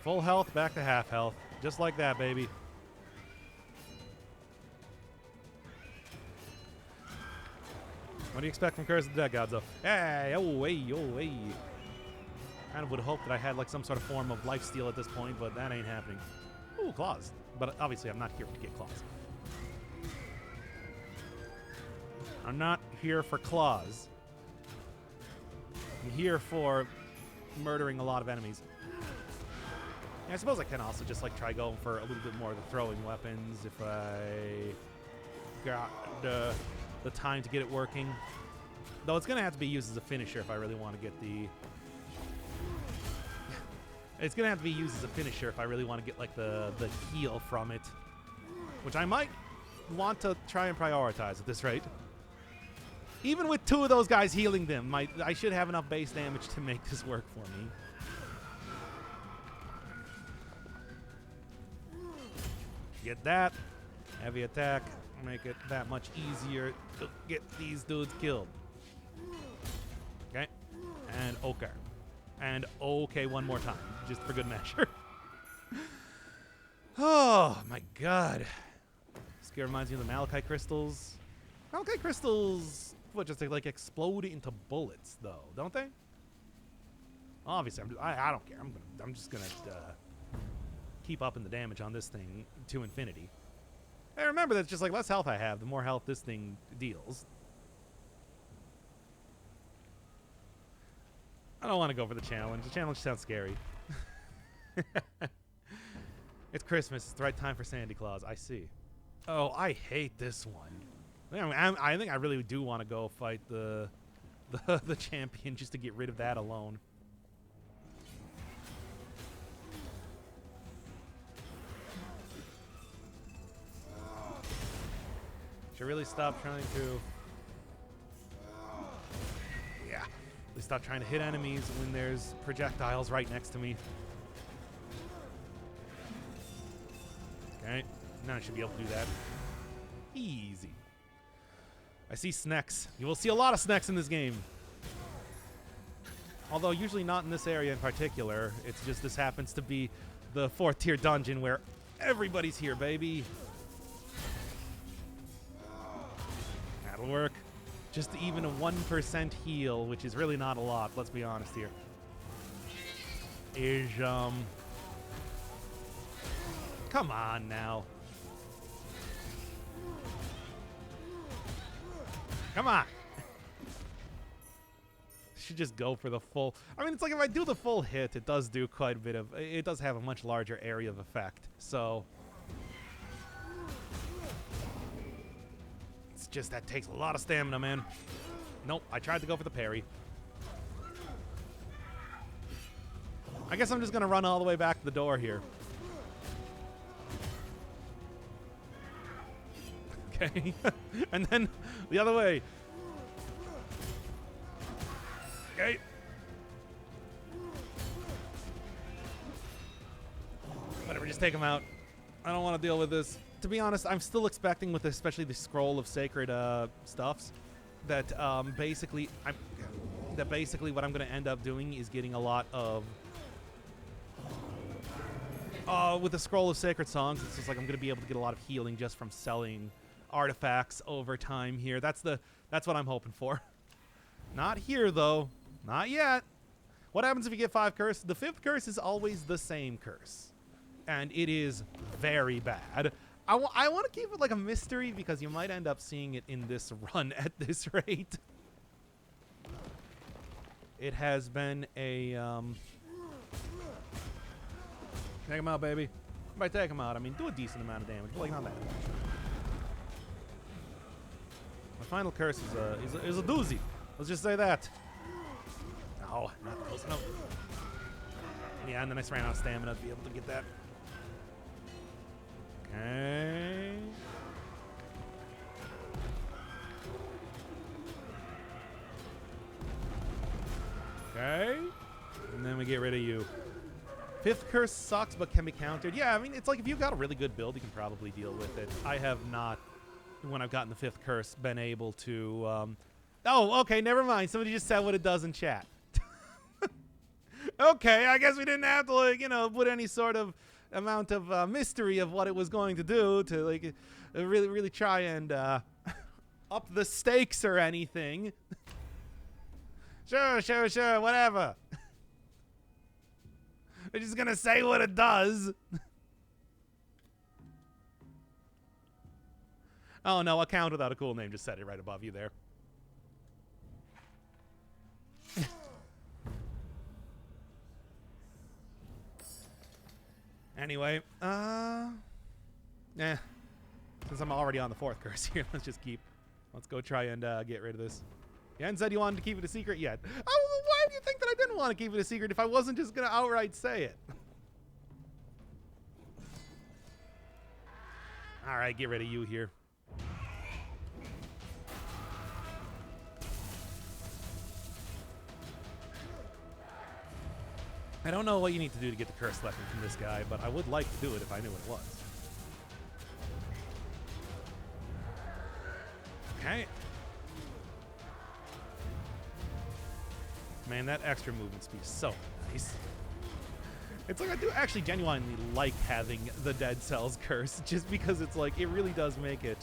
Full health, back to half health. Just like that, baby. What do you expect from Curse of the Dead Gods, though? Hey, oh, hey, oh, hey. Kind of would hope that I had like some sort of form of lifesteal at this point, but that ain't happening. Ooh, claws. But obviously I'm not here to get claws. I'm not here for claws. I'm here for murdering a lot of enemies. Yeah, I suppose I can also just like try going for a little bit more of the throwing weapons if I got the time to get it working. Though it's going to have to be used as a finisher if I really want to get the... It's going to have to be used as a finisher if I really want to get like the heal from it. Which I might want to try and prioritize at this rate. Even with 2 of those guys healing them, I should have enough base damage to make this work for me. Get that. Heavy attack. Make it that much easier to get these dudes killed. Okay. And okay. And okay one more time, just for good measure. Oh, my God. This game reminds me of the Malachite crystals. Malachite crystals, what, just like explode into bullets, though, don't they? Obviously, I don't care. I'm just gonna keep upping the damage on this thing to infinity. Hey, remember that's just like less health I have, the more health this thing deals. I don't want to go for the challenge. The challenge sounds scary. It's Christmas. It's the right time for Sandy Claus. I see. Oh, I hate this one. I think I really do want to go fight the champion just to get rid of that alone. Should really stop trying to... Yeah. Really stop trying to hit enemies when there's projectiles right next to me. Okay. Now I should be able to do that. Easy. I see snacks. You will see a lot of snacks in this game. Although usually not in this area in particular. It's just this happens to be the 4th tier dungeon where everybody's here, baby. That'll work. Just even a 1% heal, which is really not a lot, let's be honest here, is, come on now. Come on. Should just go for the full... I mean, it's like if I do the full hit, it does do quite a bit of... It does have a much larger area of effect, so... It's just that takes a lot of stamina, man. Nope, I tried to go for the parry. I guess I'm just going to run all the way back to the door here. Okay. And then the other way. Okay. Whatever, just take him out. I don't want to deal with this. To be honest, I'm still expecting with especially the scroll of sacred stuffs that basically what I'm going to end up doing is getting a lot of with the scroll of sacred songs. It's just like I'm going to be able to get a lot of healing just from selling artifacts over time here. That's what I'm hoping for. Not here though. Not yet. What happens if you get 5 curses? The 5th curse is always the same curse, and it is very bad. I want to keep it like a mystery because you might end up seeing it in this run at this rate. It has been a take him out, baby. By take him out, I mean do a decent amount of damage, but like not that much. My final curse is a doozy. Let's just say that. No, not close enough. Yeah, and then I just ran out of stamina to be able to get that. Okay. Okay. And then we get rid of you. Fifth curse sucks, but can be countered. Yeah, I mean, it's like if you've got a really good build, you can probably deal with it. I have not, when I've gotten the fifth curse, been able to... Oh, okay, never mind. Somebody just said what it does in chat. Okay, I guess we didn't have to, like, you know, put any sort of amount of mystery of what it was going to do to, like, really try and up the stakes or anything. Sure, whatever. They're just gonna say what it does. Oh no, account without a cool name just said it right above you there. Anyway, since I'm already on the fourth curse here, let's go try and get rid of this. You hadn't said you wanted to keep it a secret yet. Oh, why do you think that I didn't want to keep it a secret if I wasn't just going to outright say it? All right, get rid of you here. I don't know what you need to do to get the cursed weapon from this guy, but I would like to do it if I knew what it was. Okay. Man, that extra movement speed is so nice. It's like I do actually genuinely like having the Dead Cells curse, just because it's like it really does make it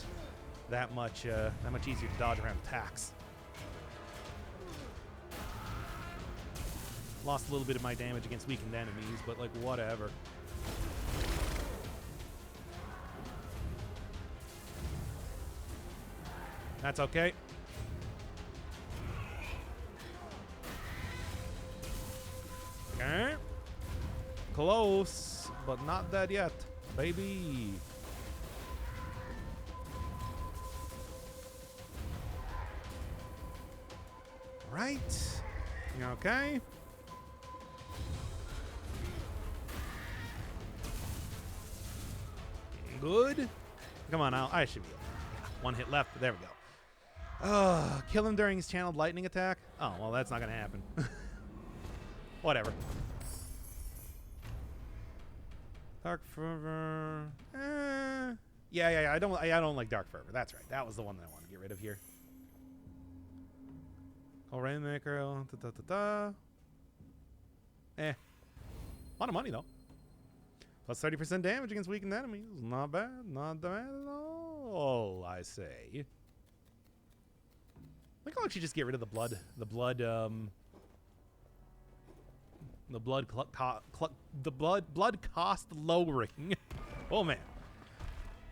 that much easier to dodge around attacks. Lost a little bit of my damage against weakened enemies, but like whatever. That's okay. Okay. Close, but not dead yet, baby. Right. Okay. Good. Come on now. I should be able to. One hit left. There we go. Kill him during his channeled lightning attack? Oh, well, that's not going to happen. Whatever. Dark Fervor. Yeah. I don't like Dark Fervor. That's right. That was the one that I want to get rid of here. Call Rainmaker. A lot of money, though. Plus 30% damage against weakened enemies. Not bad. Not bad at all, I say. I think I'll actually just get rid of the blood. The blood cost lowering. Oh man.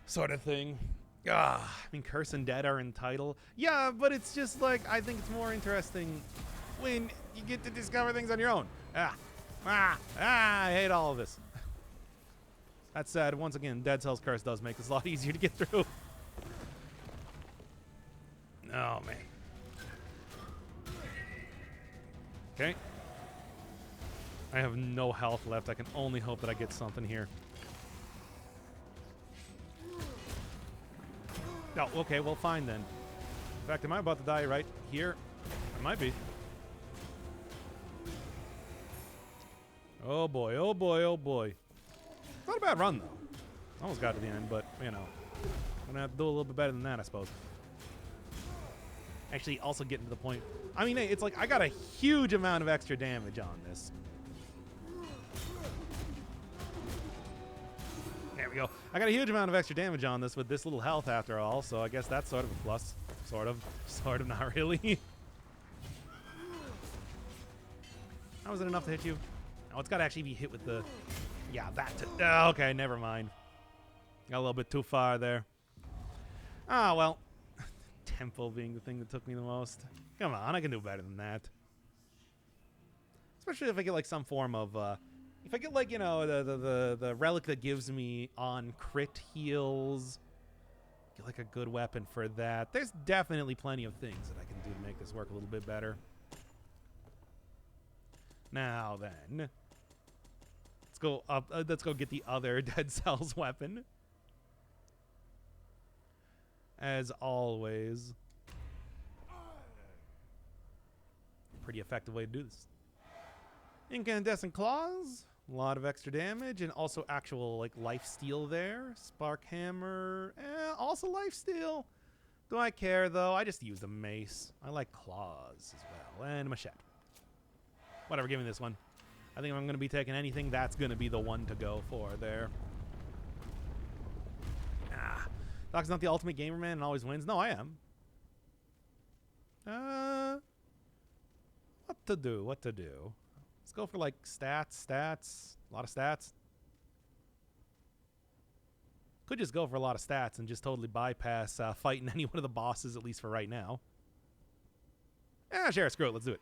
Sort of thing. I mean, Curse and Dead are in title. Yeah, but it's just like, I think it's more interesting when you get to discover things on your own. I hate all of this. That said, once again, Dead Cells Curse does make this a lot easier to get through. Oh, man. Okay. I have no health left. I can only hope that I get something here. Oh, okay, well, fine then. In fact, am I about to die right here? I might be. Oh, boy, oh, boy, oh, boy. Not a bad run, though. Almost got to the end, but, you know. I'm going to have to do a little bit better than that, I suppose. Actually, also getting to the point. I mean, it's like I got a huge amount of extra damage on this. There we go. I got a huge amount of extra damage on this with this little health after all, so I guess that's sort of a plus. Sort of, not really. How was it enough to hit you? Oh, it's got to actually be hit with the... Yeah, that... okay, never mind. Got a little bit too far there. Ah, well. Temple being the thing that took me the most. Come on, I can do better than that. Especially if I get, like, some form of... if I get, like, you know, the relic that gives me on crit heals... Get, like, a good weapon for that. There's definitely plenty of things that I can do to make this work a little bit better. Now, then... Let's go up. Let's go get the other Dead Cells weapon. As always. Pretty effective way to do this. Incandescent Claws. A lot of extra damage and also actual like life steal there. Spark hammer, also life steal. Do I care though? I just use the mace. I like claws as well and machete. Whatever, give me this one. I think if I'm going to be taking anything, that's going to be the one to go for there. Doc's not the ultimate gamer man and always wins. No, I am. What to do? What to do? Let's go for like stats. A lot of stats. Could just go for a lot of stats and just totally bypass fighting any one of the bosses, at least for right now. Sure, screw it. Let's do it.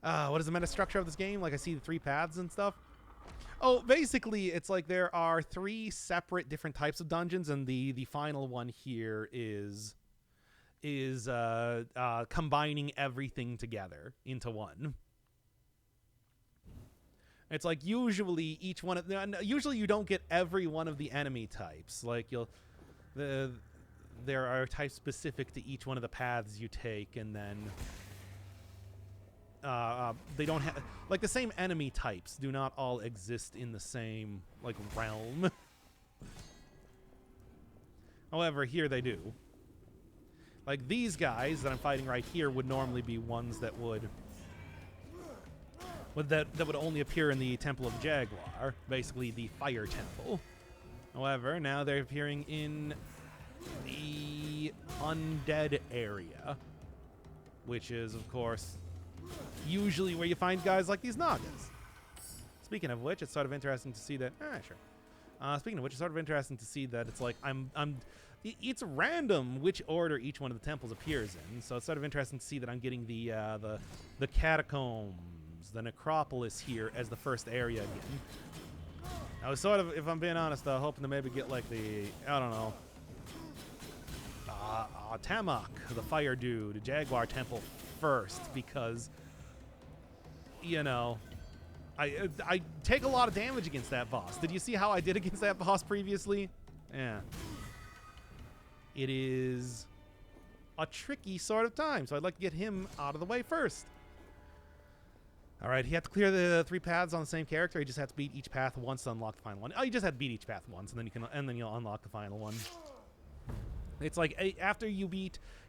What is the meta structure of this game? Like, I see the 3 paths and stuff. Oh, basically, it's like there are 3 separate different types of dungeons, and the final one here is combining everything together into one. It's like usually each one of usually you don't get every one of the enemy types. Like there are types specific to each one of the paths you take, and then they don't have like the same enemy types do not all exist in the same like realm. However, here they do. Like these guys that I'm fighting right here would normally be ones that would only appear in the Temple of Jaguar, basically the Fire Temple. However, now they're appearing in the Undead area, which is, of course, usually where you find guys like these Nagas. Speaking of which, it's sort of interesting to see that. Sure. Speaking of which, it's sort of interesting to see that it's like it's random which order each one of the temples appears in. So it's sort of interesting to see that I'm getting the catacombs, the necropolis here as the first area again. I was sort of, if I'm being honest, hoping to maybe get like the, I don't know, Tamok, the fire dude, Jaguar Temple first, because, you know, I take a lot of damage against that boss. Did you see how I did against that boss previously? Yeah. It is a tricky sort of time, so I'd like to get him out of the way first. All right, he had to clear the 3 paths on the same character. He just had to beat each path once to unlock the final one. Oh, you just had to beat each path once, and then you'll unlock the final one. It's like after you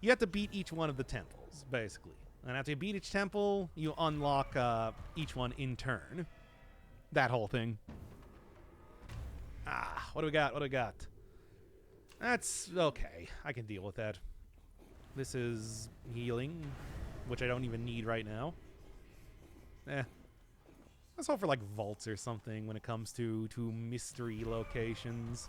have to beat each one of the temples, basically. And after you beat each temple, you unlock each one in turn. That whole thing. What do we got? What do we got? That's okay. I can deal with that. This is healing, which I don't even need right now. Let's hope for like vaults or something when it comes to mystery locations.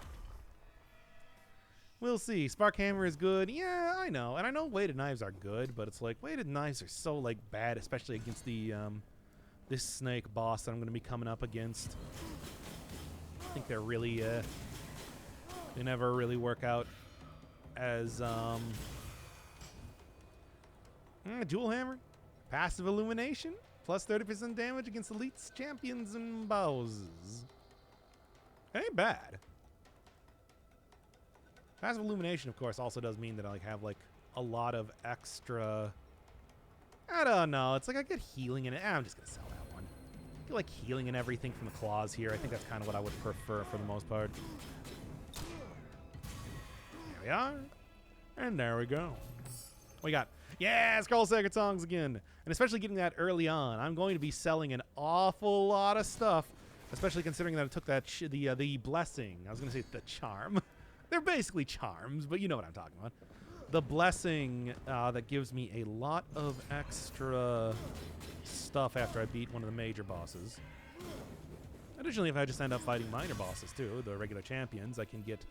We'll see. Spark hammer is good. Yeah, I know. And I know weighted knives are good, but it's like weighted knives are so like bad, especially against the this snake boss that I'm going to be coming up against. I think they're really they never really work out as dual hammer, passive illumination, plus 30% damage against elites, champions, and bosses. Ain't bad. Passive illumination, of course, also does mean that I like have like a lot of extra. I don't know. It's like I get healing in it. I'm just gonna sell that one. I feel like healing and everything from the claws here. I think that's kind of what I would prefer for the most part. There we are, and there we go. What we got? Yeah, Scroll Sacred Songs again, and especially getting that early on. I'm going to be selling an awful lot of stuff, especially considering that I took that the blessing. I was gonna say the charm. They're basically charms, but you know what I'm talking about. The blessing that gives me a lot of extra stuff after I beat one of the major bosses. Additionally, if I just end up fighting minor bosses too, the regular champions, I can get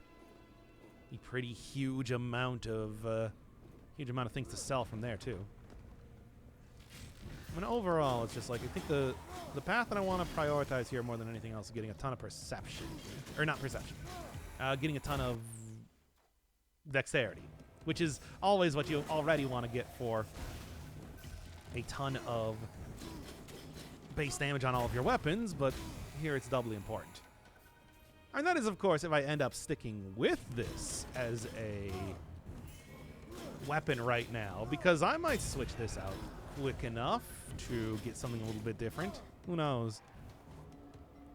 a pretty huge amount of things to sell from there too. I mean, overall, it's just like I think the path that I want to prioritize here more than anything else is getting a ton of perception, or not perception. Getting a ton of dexterity, which is always what you already want to get for a ton of base damage on all of your weapons, but here it's doubly important. And that is, of course, if I end up sticking with this as a weapon right now, because I might switch this out quick enough to get something a little bit different. Who knows?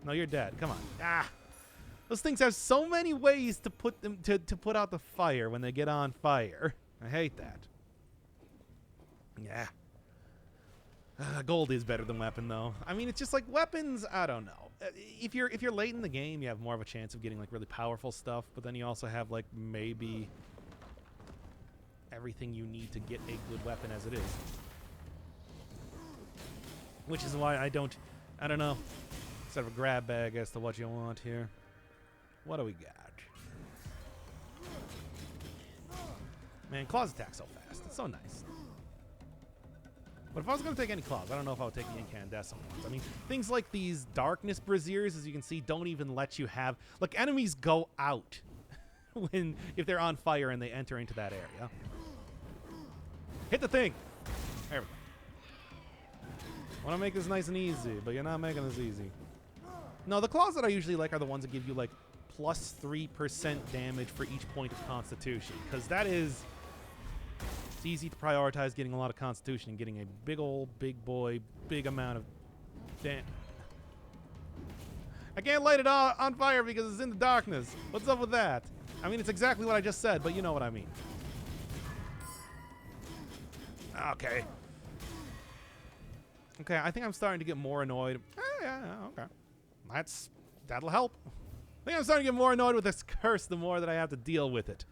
No, you're dead. Come on. Ah! Those things have so many ways to put them to put out the fire when they get on fire. I hate that. Yeah. Gold is better than weapon, though. I mean, it's just like weapons. I don't know. If you're late in the game, you have more of a chance of getting like really powerful stuff. But then you also have like maybe everything you need to get a good weapon as it is. Which is why I don't know. Instead of a grab bag as to what you want here. What do we got? Man, claws attack so fast. It's so nice. But if I was going to take any claws, I don't know if I would take the incandescent ones. I mean, things like these darkness braziers, as you can see, don't even let you have... Like, enemies go out if they're on fire and they enter into that area. Hit the thing! There we go. I want to make this nice and easy, but you're not making this easy. No, the claws that I usually like are the ones that give you, like, plus 3% damage for each point of constitution. Because that is... It's easy to prioritize getting a lot of constitution and getting a big old, big boy, big amount of damage. I can't light it on fire because it's in the darkness. What's up with that? I mean, it's exactly what I just said, but you know what I mean. Okay. Okay, I think I'm starting to get more annoyed. Yeah, okay. That'll help. I think I'm starting to get more annoyed with this curse the more that I have to deal with it.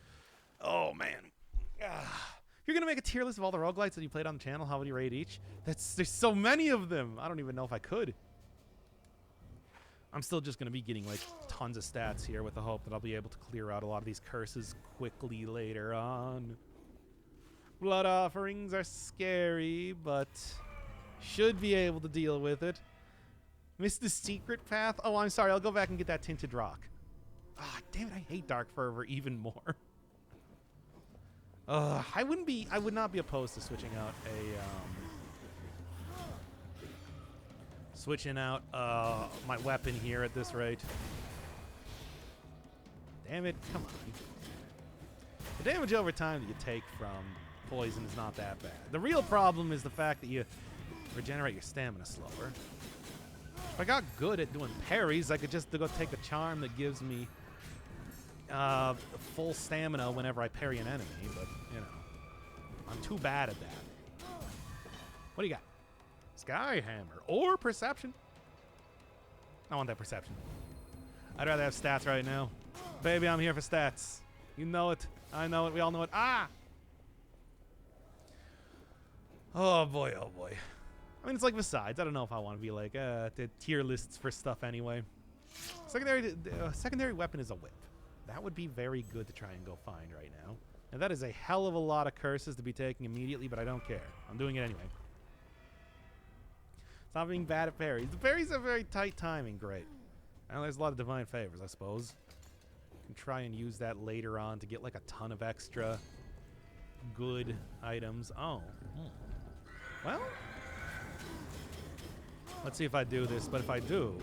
Oh, man. If you're going to make a tier list of all the roguelites that you played on the channel, how would you rate each? There's so many of them. I don't even know if I could. I'm still just going to be getting like tons of stats here with the hope that I'll be able to clear out a lot of these curses quickly later on. Blood offerings are scary, but should be able to deal with it. Missed the secret path. Oh, I'm sorry. I'll go back and get that tinted rock. Ah, damn it. I hate Dark Fervor even more. I would not be opposed to switching out my weapon here at this rate. Damn it, come on. The damage over time that you take from poison is not that bad. The real problem is the fact that you regenerate your stamina slower. If I got good at doing parries, I could just go take a charm that gives me full stamina whenever I parry an enemy, but, you know, I'm too bad at that. What do you got? Skyhammer or perception? I want that perception. I'd rather have stats right now. Baby, I'm here for stats. You know it. I know it. We all know it. Ah! Oh, boy. Oh, boy. I mean, it's like besides. I don't know if I want to be like, the tier lists for stuff anyway. Secondary weapon is a whip. That would be very good to try and go find right now. And that is a hell of a lot of curses to be taking immediately, but I don't care. I'm doing it anyway. Stop being bad at parries. The parries have very tight timing. Great. And there's a lot of divine favors, I suppose. You can try and use that later on to get like a ton of extra good items. Oh. Well. Let's see if I do this, but if I do...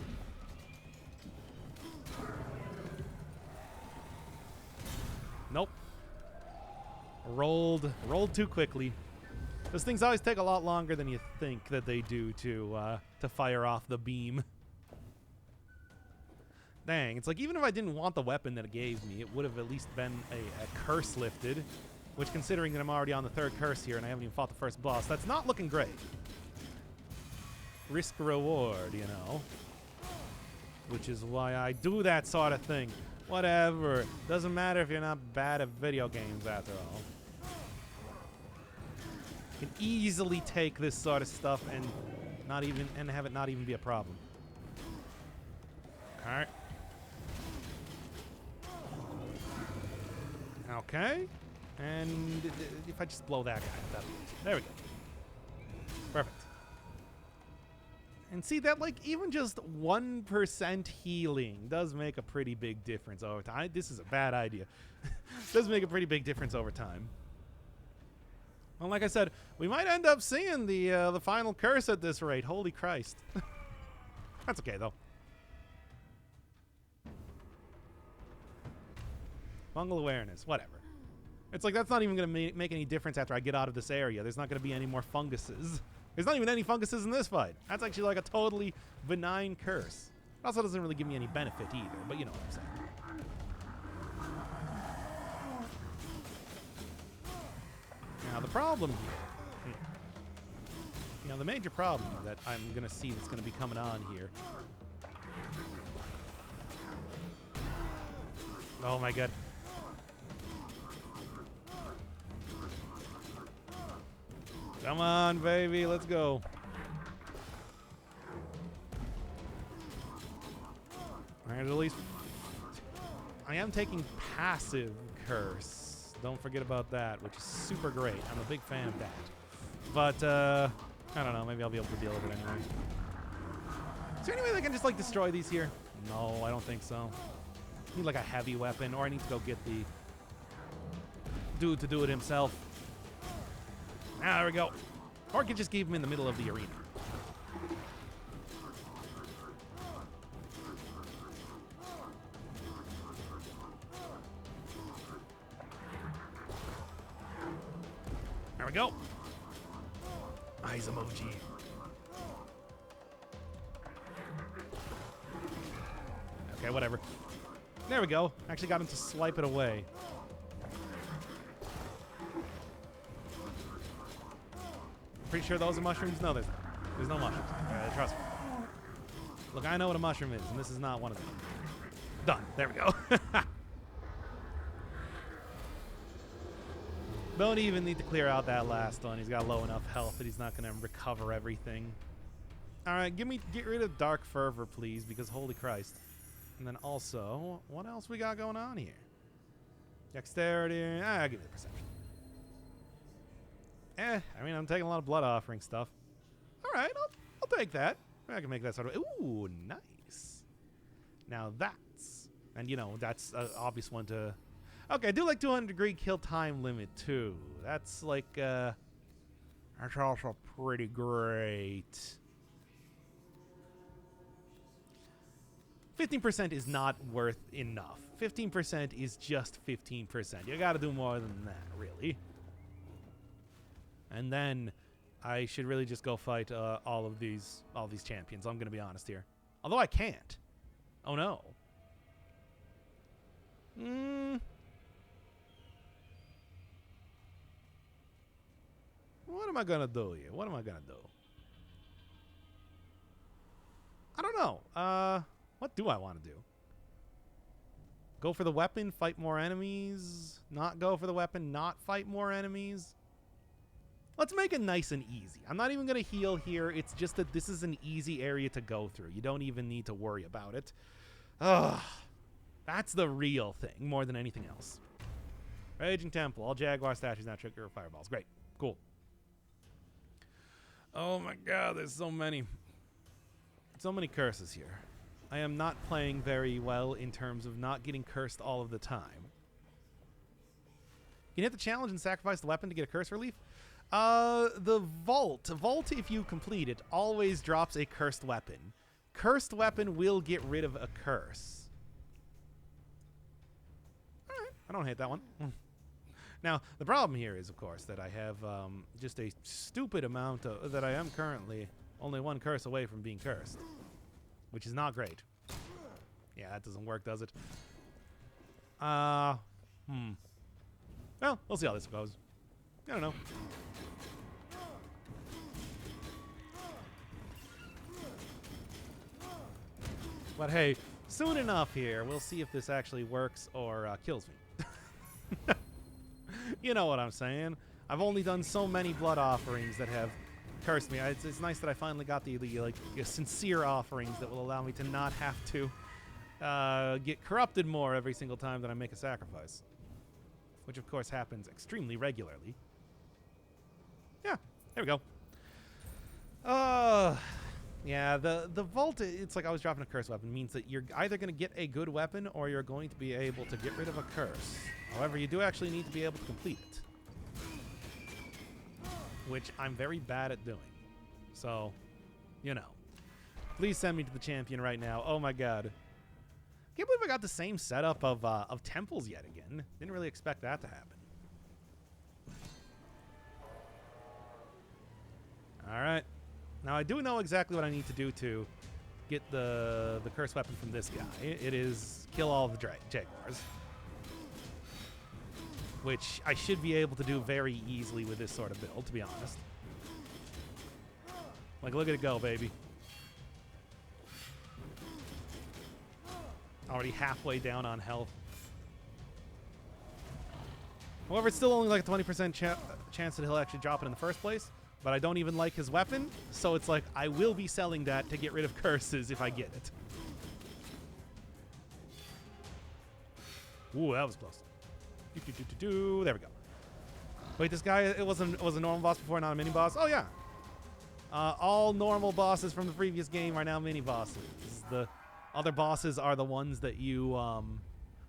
Nope. Rolled too quickly. Those things always take a lot longer than you think that they do to fire off the beam. Dang, it's like even if I didn't want the weapon that it gave me, it would have at least been a curse lifted. Which, considering that I'm already on the third curse here and I haven't even fought the first boss, that's not looking great. Risk reward, you know. Which is why I do that sort of thing. Whatever. Doesn't matter if you're not bad at video games after all. You can easily take this sort of stuff and have it not even be a problem. Alright. Okay. And if I just blow that guy, that'll be easy. There we go. Perfect. And see that, like, even just 1% healing does make a pretty big difference over time. This is a bad idea. Does make a pretty big difference over time. Well, like I said, we might end up seeing the final curse at this rate. Holy Christ. That's okay, though. Fungal awareness. Whatever. It's like that's not even going to make any difference after I get out of this area. There's not going to be any more funguses. There's not even any funguses in this fight. That's actually like a totally benign curse. It also doesn't really give me any benefit either, but you know what I'm saying. Now, the problem here, you know, the major problem that I'm going to see that's going to be coming on here. Oh, my God. Come on, baby. Let's go. All right, at least I am taking passive curse. Don't forget about that, which is super great. I'm a big fan of that. But, I don't know. Maybe I'll be able to deal with it anyway. Is there any way I can just, like, destroy these here? No, I don't think so. I need, like, a heavy weapon, or I need to go get the dude to do it himself. Ah, there we go. Or I could just keep him in the middle of the arena. There we go. Eyes emoji. Okay, whatever. There we go. Actually got him to swipe it away. Pretty sure those are mushrooms? No, there's no mushrooms. Trust me. Look, I know what a mushroom is, and this is not one of them. Done. There we go. Don't even need to clear out that last one. He's got low enough health that he's not going to recover everything. All right, get rid of Dark Fervor, please, because holy Christ. And then also, what else we got going on here? Dexterity. I'll give it a perception. I mean, I'm taking a lot of blood offering stuff. All right, I'll take that. I can make that sort of. Ooh, nice. Now that's, and you know, that's an obvious one to. Okay, I do like 200-degree kill time limit too. That's like, that's also pretty great. 15% is not worth enough. 15% is just 15%. You got to do more than that, really. And then I should really just go fight all these champions. I'm going to be honest here. Although I can't. Oh no. What am I going to do here? What am I going to do? I don't know. What do I want to do? Go for the weapon, fight more enemies. Not go for the weapon, not fight more enemies. Let's make it nice and easy. I'm not even going to heal here. It's just that this is an easy area to go through. You don't even need to worry about it. Ugh. That's the real thing, more than anything else. Raging Temple. All Jaguar statues now trigger fireballs. Great. Cool. Oh my god, there's so many. So many curses here. I am not playing very well in terms of not getting cursed all of the time. You can hit the challenge and sacrifice the weapon to get a curse relief. The Vault, if you complete it, always drops a cursed weapon. Cursed weapon will get rid of a curse. Alright, I don't hate that one. Now, the problem here is, of course, that I have just a stupid amount of, that I am currently only one curse away from being cursed. Which is not great. Yeah, that doesn't work, does it? Well, we'll see how this goes. I don't know. But hey, soon enough here, we'll see if this actually works or kills me. You know what I'm saying. I've only done so many blood offerings that have cursed me. It's nice that I finally got the like sincere offerings that will allow me to not have to get corrupted more every single time that I make a sacrifice. Which, of course, happens extremely regularly. Yeah, there we go. Yeah, the Vault, it's like I was dropping a curse weapon, means that you're either going to get a good weapon or you're going to be able to get rid of a curse. However, you do actually need to be able to complete it. Which I'm very bad at doing. So, you know. Please send me to the champion right now. Oh my god. Can't believe I got the same setup of temples yet again. Didn't really expect that to happen. Alright. Now I do know exactly what I need to do to get the curse weapon from this guy. It is kill all the jaguars, which I should be able to do very easily with this sort of build, to be honest. Like, look at it go, baby. Already halfway down on health. However, it's still only like a 20% chance that he'll actually drop it in the first place. But I don't even like his weapon, so it's like I will be selling that to get rid of curses if I get it. Ooh, that was close. There we go. Wait, this guy, it was a normal boss before, not a mini boss? Oh, yeah. All normal bosses from the previous game are now mini bosses. The other bosses are the ones that you...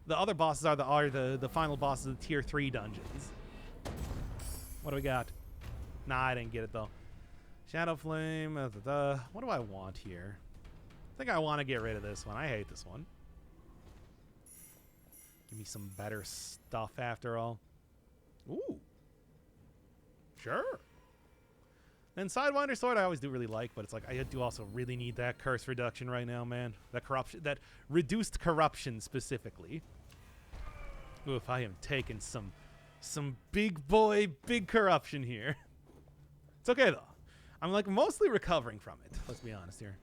the other bosses are the final bosses of the tier 3 dungeons. What do we got? Nah, I didn't get it, though. Shadow Flame. What do I want here? I think I want to get rid of this one. I hate this one. Give me some better stuff after all. Ooh. Sure. And Sidewinder Sword I always do really like, but it's like I do also really need that curse reduction right now, man. That corruption, that reduced corruption specifically. Ooh, if I am taking some big corruption here. It's okay though. I'm like mostly recovering from it. Let's be honest here.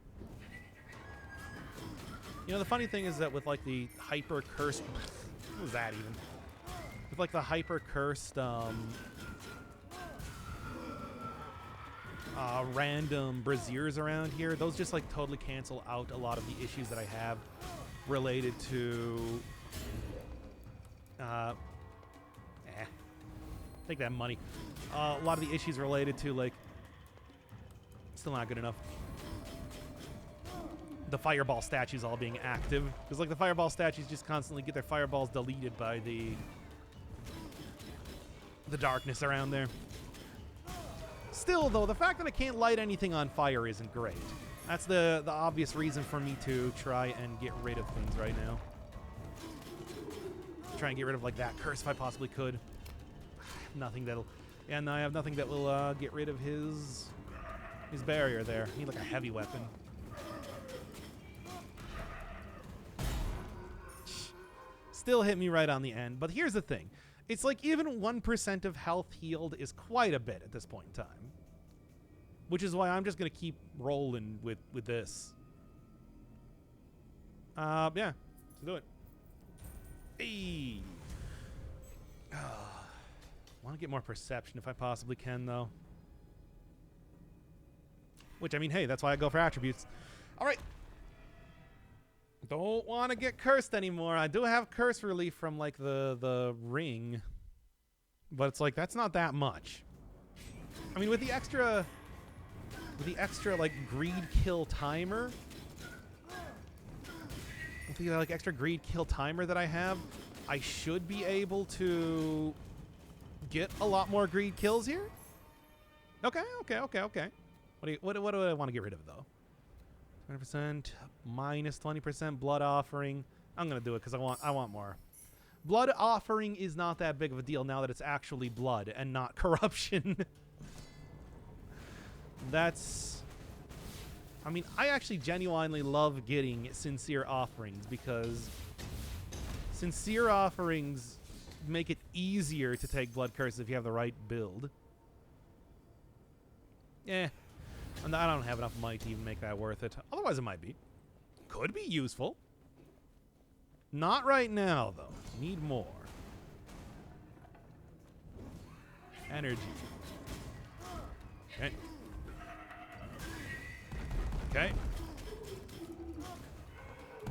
You know, the funny thing is that with like the hyper cursed, what was that even? With like the hyper cursed random braziers around here, those just like totally cancel out a lot of the issues that I have related to take that money. A lot of the issues related to like still not good enough. The fireball statues all being active, because like the fireball statues just constantly get their fireballs deleted by the darkness around there. Still, though, the fact that I can't light anything on fire isn't great. That's the obvious reason for me to try and get rid of things right now. Try and get rid of like that curse if I possibly could. I have nothing that'll, and I have nothing that will get rid of his barrier there. I need like a heavy weapon. Still hit me right on the end, but here's the thing. It's like even 1% of health healed is quite a bit at this point in time. Which is why I'm just going to keep rolling with this. Yeah, let's do it. Hey! Want to get more perception if I possibly can, though. Which, I mean, hey, that's why I go for attributes. All right. Don't want to get cursed anymore. I do have curse relief from like the ring, but it's like that's not that much. I mean, with the extra like greed kill timer, with the like extra greed kill timer that I have, I should be able to get a lot more greed kills here. Okay. What do I want to get rid of though? 20% minus 20% blood offering. I'm gonna do it because I want more. Blood offering is not that big of a deal now that it's actually blood and not corruption. That's. I mean, I actually genuinely love getting sincere offerings because sincere offerings make it easier to take blood curses if you have the right build. Yeah. And I don't have enough money to even make that worth it. Otherwise, it might be. Could be useful. Not right now, though. Need more. Energy. Okay. Okay.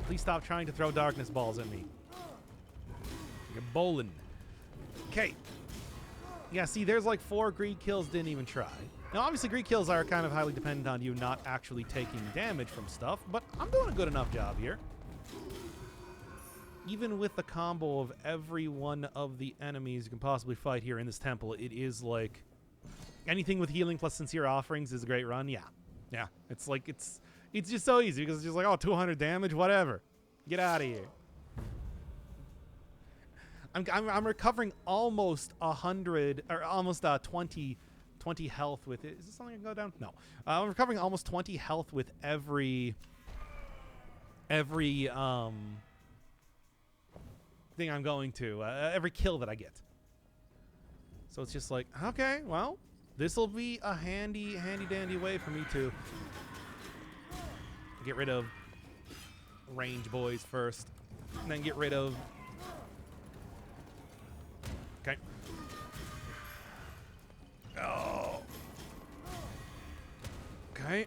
Please stop trying to throw darkness balls at me. You're bowling. Okay. Yeah, see, there's like 4 greed kills, didn't even try. Now, obviously, greed kills are kind of highly dependent on you not actually taking damage from stuff, but I'm doing a good enough job here. Even with the combo of every one of the enemies you can possibly fight here in this temple, it is like anything with healing plus sincere offerings is a great run. Yeah. Yeah. It's like it's just so easy because it's just like, oh, 200 damage, whatever. Get out of here. I'm recovering almost 100 or almost 20 health with it. Is this something I can go down? No. I'm recovering almost 20 health with every every thing I'm going to, every kill that I get. So it's just like, okay, well, this will be a handy dandy way for me to get rid of range boys first, and then get rid of. Okay. Oh. Okay.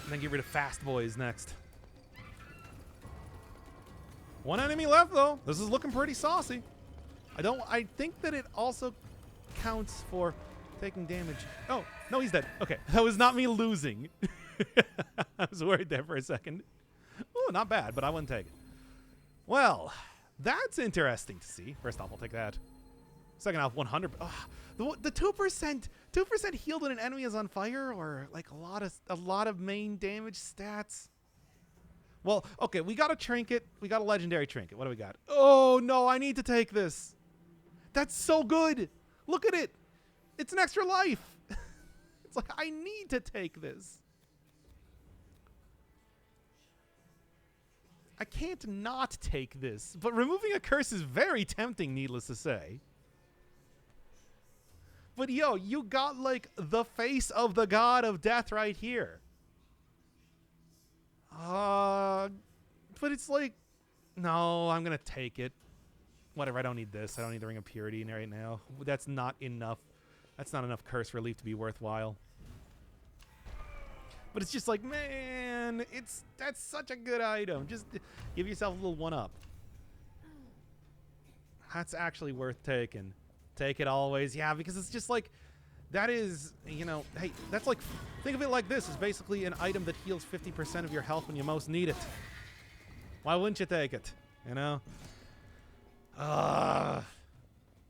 And then get rid of fast boys next. One enemy left though. This is looking pretty saucy. I think that it also counts for taking damage. Oh, no, he's dead. Okay. That was not me losing. I was worried there for a second. Oh, not bad, but I wouldn't take it. Well, that's interesting to see. First off, I'll take that. Second off, 100. The 2% healed when an enemy is on fire, or like a lot of main damage stats. Well, okay, we got a trinket. We got a legendary trinket. What do we got? Oh no, I need to take this. That's so good. Look at it. It's an extra life. It's like I need to take this. I can't not take this, but removing a curse is very tempting, needless to say. But yo, you got like the face of the god of death right here. But it's like, no, I'm gonna take it. Whatever, I don't need this. I don't need the Ring of Purity right now. That's not enough. That's not enough curse relief to be worthwhile. But it's just like, man, that's such a good item. Just give yourself a little one-up. That's actually worth taking. Take it always. Yeah, because it's just like, that is, you know, hey, that's like, think of it like this. It's basically an item that heals 50% of your health when you most need it. Why wouldn't you take it? You know?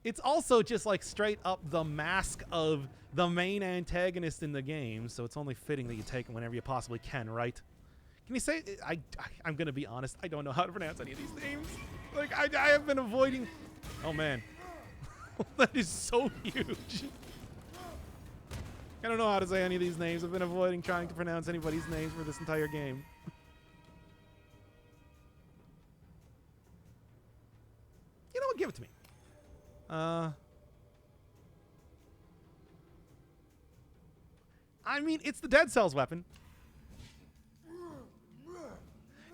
It's also just like straight up the mask of the main antagonist in the game, so it's only fitting that you take it whenever you possibly can, right? Can you say, I'm going to be honest, I don't know how to pronounce any of these names. Like, I have been avoiding, oh man. That is so huge. I don't know how to say any of these names. I've been avoiding trying to pronounce anybody's names for this entire game. You know what? Give it to me. I mean, it's the Dead Cells weapon.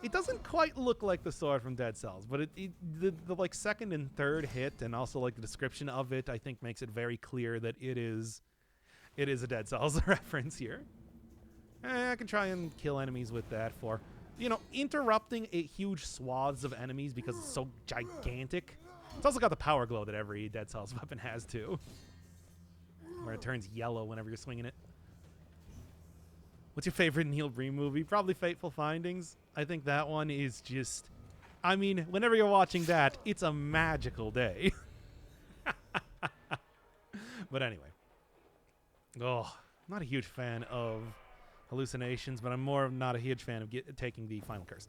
It doesn't quite look like the sword from Dead Cells, but the like second and third hit, and also like the description of it, I think makes it very clear that it is a Dead Cells reference here. I can try and kill enemies with that for, you know, interrupting a huge swaths of enemies because it's so gigantic. It's also got the power glow that every Dead Cells weapon has too, where it turns yellow whenever you're swinging it. What's your favorite Neil Breen movie? Probably Fateful Findings. I think that one is just, I mean, whenever you're watching that, it's a magical day. But anyway. Oh, I'm not a huge fan of hallucinations, but I'm more not a huge fan of taking the final curse.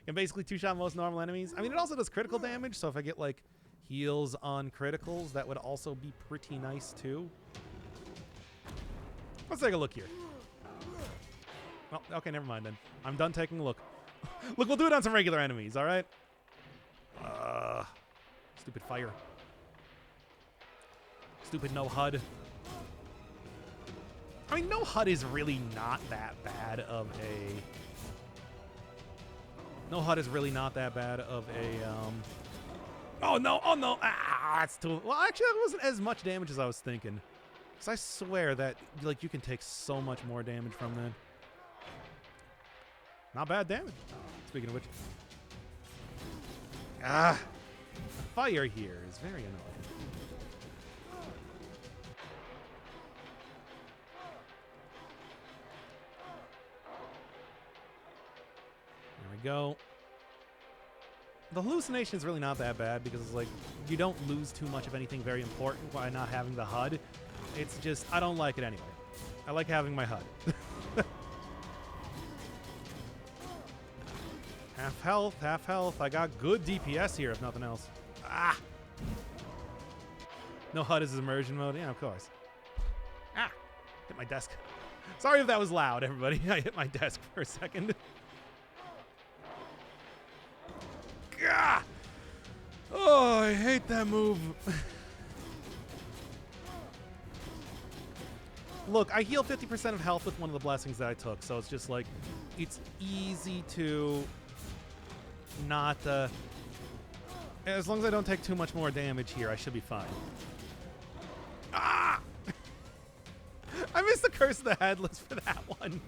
And basically two-shot most normal enemies. I mean, it also does critical damage, so if I get, like, heals on criticals, that would also be pretty nice, too. Let's take a look here. Well, okay, never mind then. I'm done taking a look. Look, we'll do it on some regular enemies, all right? Stupid fire. Stupid no HUD. I mean, no HUD is really not that bad of a... No HUD is really not that bad of a... Oh, no! Oh, no! Ah, that's too... Well, actually, that wasn't as much damage as I was thinking. Because I swear that, like, you can take so much more damage from that. Not bad damage. Speaking of which. Ah! Fire here is very annoying. There we go. The hallucination is really not that bad because it's like, you don't lose too much of anything very important by not having the HUD. It's just, I don't like it anyway. I like having my HUD. Half health, half health. I got good DPS here, if nothing else. Ah! No HUD is immersion mode. Yeah, of course. Ah! Hit my desk. Sorry if that was loud, everybody. I hit my desk for a second. Gah! Oh, I hate that move. Look, I heal 50% of health with one of the blessings that I took, so it's just like, it's easy to not, as long as I don't take too much more damage here, I should be fine. Ah! I missed the Curse of the Headless for that one.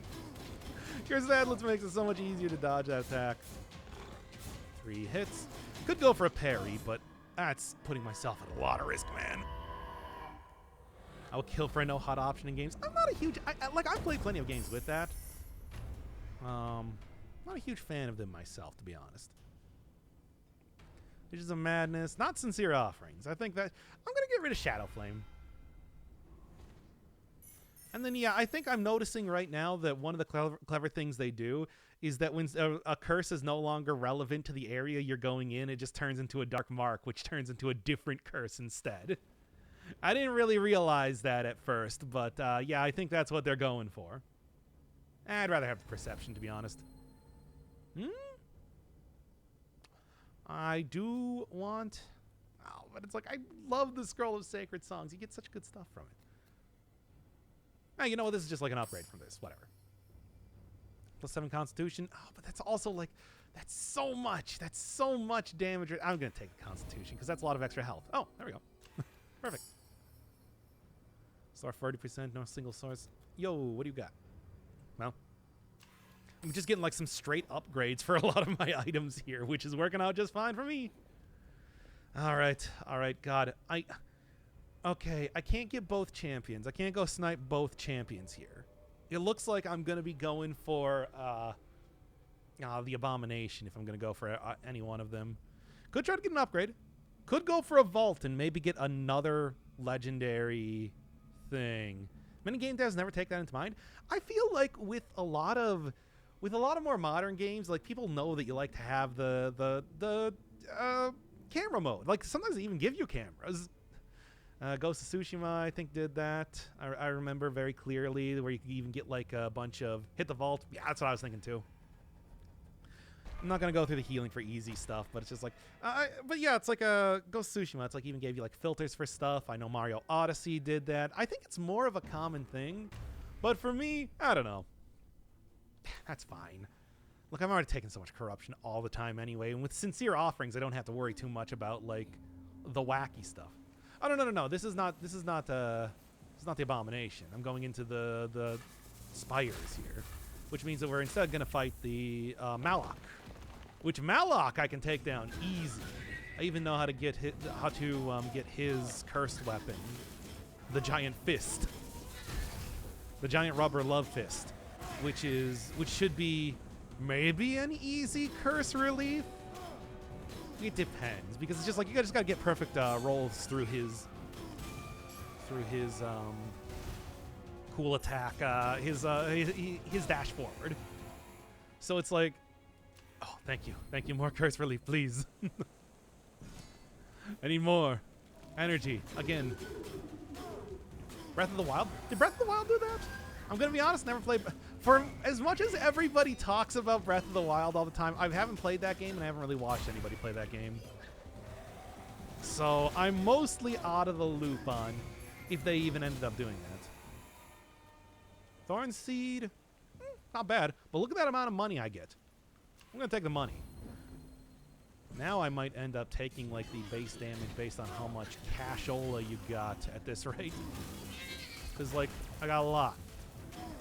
Curse of the Headless makes it so much easier to dodge that attack. 3 hits. Could go for a parry, but that's putting myself at a lot of risk, man. I will kill for a no hot option in games. I'm not a huge... I've played plenty of games with that. Not a huge fan of them myself, to be honest. Visions of Madness. Not Sincere Offerings. I think that... I'm going to get rid of Shadow Flame. And then, yeah, I think I'm noticing right now that one of the clever things they do is that when a curse is no longer relevant to the area you're going in, it just turns into a Dark Mark, which turns into a different curse instead. I didn't really realize that at first, but yeah, I think that's what they're going for. I'd rather have the Perception, to be honest. I do want... Oh, but it's like, I love the Scroll of Sacred Songs. You get such good stuff from it. Oh, you know what? This is just like an upgrade from this. Whatever. +7 Constitution. Oh, but that's also like... That's so much. That's so much damage. I'm going to take the Constitution, because that's a lot of extra health. Oh, there we go. Perfect. Star 30%, no single source. Yo, what do you got? Well, I'm just getting like some straight upgrades for a lot of my items here, which is working out just fine for me. All right, God. Okay, I can't get both champions. I can't go snipe both champions here. It looks like I'm going to be going for the Abomination if I'm going to go for any one of them. Could try to get an upgrade. Could go for a Vault and maybe get another legendary thing. Many game devs never take that into mind. I feel like with a lot of more modern games, like people know that you like to have the camera mode. Like sometimes they even give you cameras. Ghost of Tsushima, I think, did that. I remember very clearly where you could even get like a bunch of hit the vault. Yeah, that's what I was thinking too. I'm not going to go through the healing for easy stuff, but it's just like... but yeah, it's like a Ghost of Tsushima. It's like even gave you like filters for stuff. I know Mario Odyssey did that. I think it's more of a common thing. But for me, I don't know. That's fine. Look, I'm already taking so much corruption all the time anyway. And with Sincere Offerings, I don't have to worry too much about like the wacky stuff. Oh, no. This is not the Abomination. I'm going into the Spires here. Which means that we're instead going to fight the Malok. Which Malok I can take down easy. I even know how to get his cursed weapon, the Giant Fist, the Giant Rubber Love Fist, which should be maybe an easy curse relief. It depends, because it's just like you just gotta get perfect rolls through his cool attack, his dash forward. So it's like, oh, thank you, more curse relief, please. I need more energy again. Breath of the Wild. Did Breath of the Wild do that? I'm gonna be honest, never played. For as much as everybody talks about Breath of the Wild all the time, I haven't played that game and I haven't really watched anybody play that game. So I'm mostly out of the loop on if they even ended up doing that. Thorn Seed, not bad, but look at that amount of money I get. I'm gonna take the money. Now I might end up taking like the base damage based on how much cashola you got at this rate. Because like I got a lot,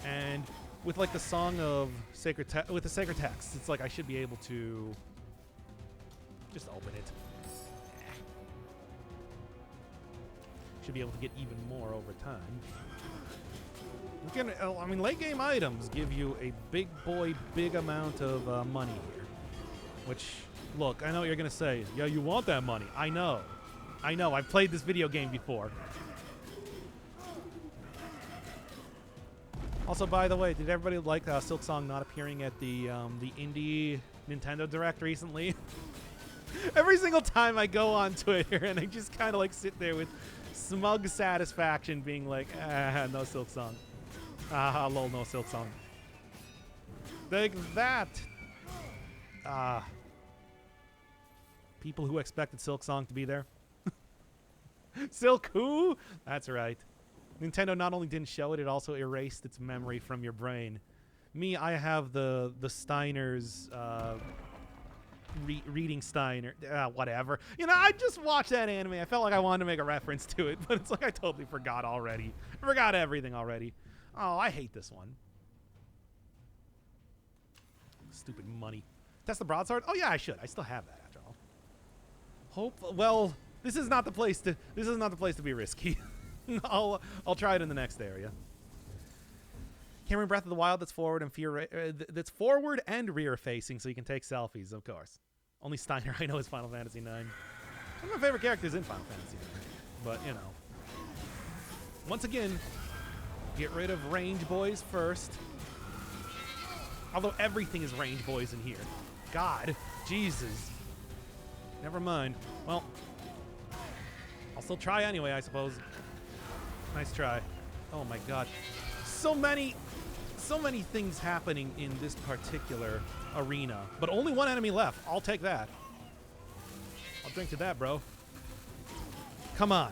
and with like the Song of Sacred with the Sacred Text, it's like I should be able to just open it. Should be able to get even more over time. Again, I mean, late game items give you a big amount of money here. Which, look, I know what you're gonna say. Yeah, you want that money. I know. I've played this video game before. Also, by the way, did everybody like Silksong not appearing at the indie Nintendo Direct recently? Every single time I go on Twitter and I just kind of like sit there with smug satisfaction being like, no Silksong. Ah, lol, no Silk Song. Take that. Ah. People who expected Silk Song to be there. Silk who? That's right. Nintendo not only didn't show it, it also erased its memory from your brain. Me, I have the Steiner's reading Steiner. Whatever. You know, I just watched that anime. I felt like I wanted to make a reference to it, but it's like I totally forgot already. I forgot everything already. Oh, I hate this one. Stupid money. Test the broadsword? Oh yeah, I should. I still have that after all. Well, this is not the place to be risky. I'll try it in the next area. Cameron Breath of the Wild that's forward and rear facing, so you can take selfies, of course. Only Steiner I know is Final Fantasy IX. One of my favorite characters in Final Fantasy IX, but you know. Once again, get rid of range boys first. Although everything is range boys in here. God, Jesus. Never mind. Well, I'll still try anyway, I suppose. Nice try. Oh my God. So many things happening in this particular arena, but only one enemy left. I'll take that. I'll drink to that, bro. Come on.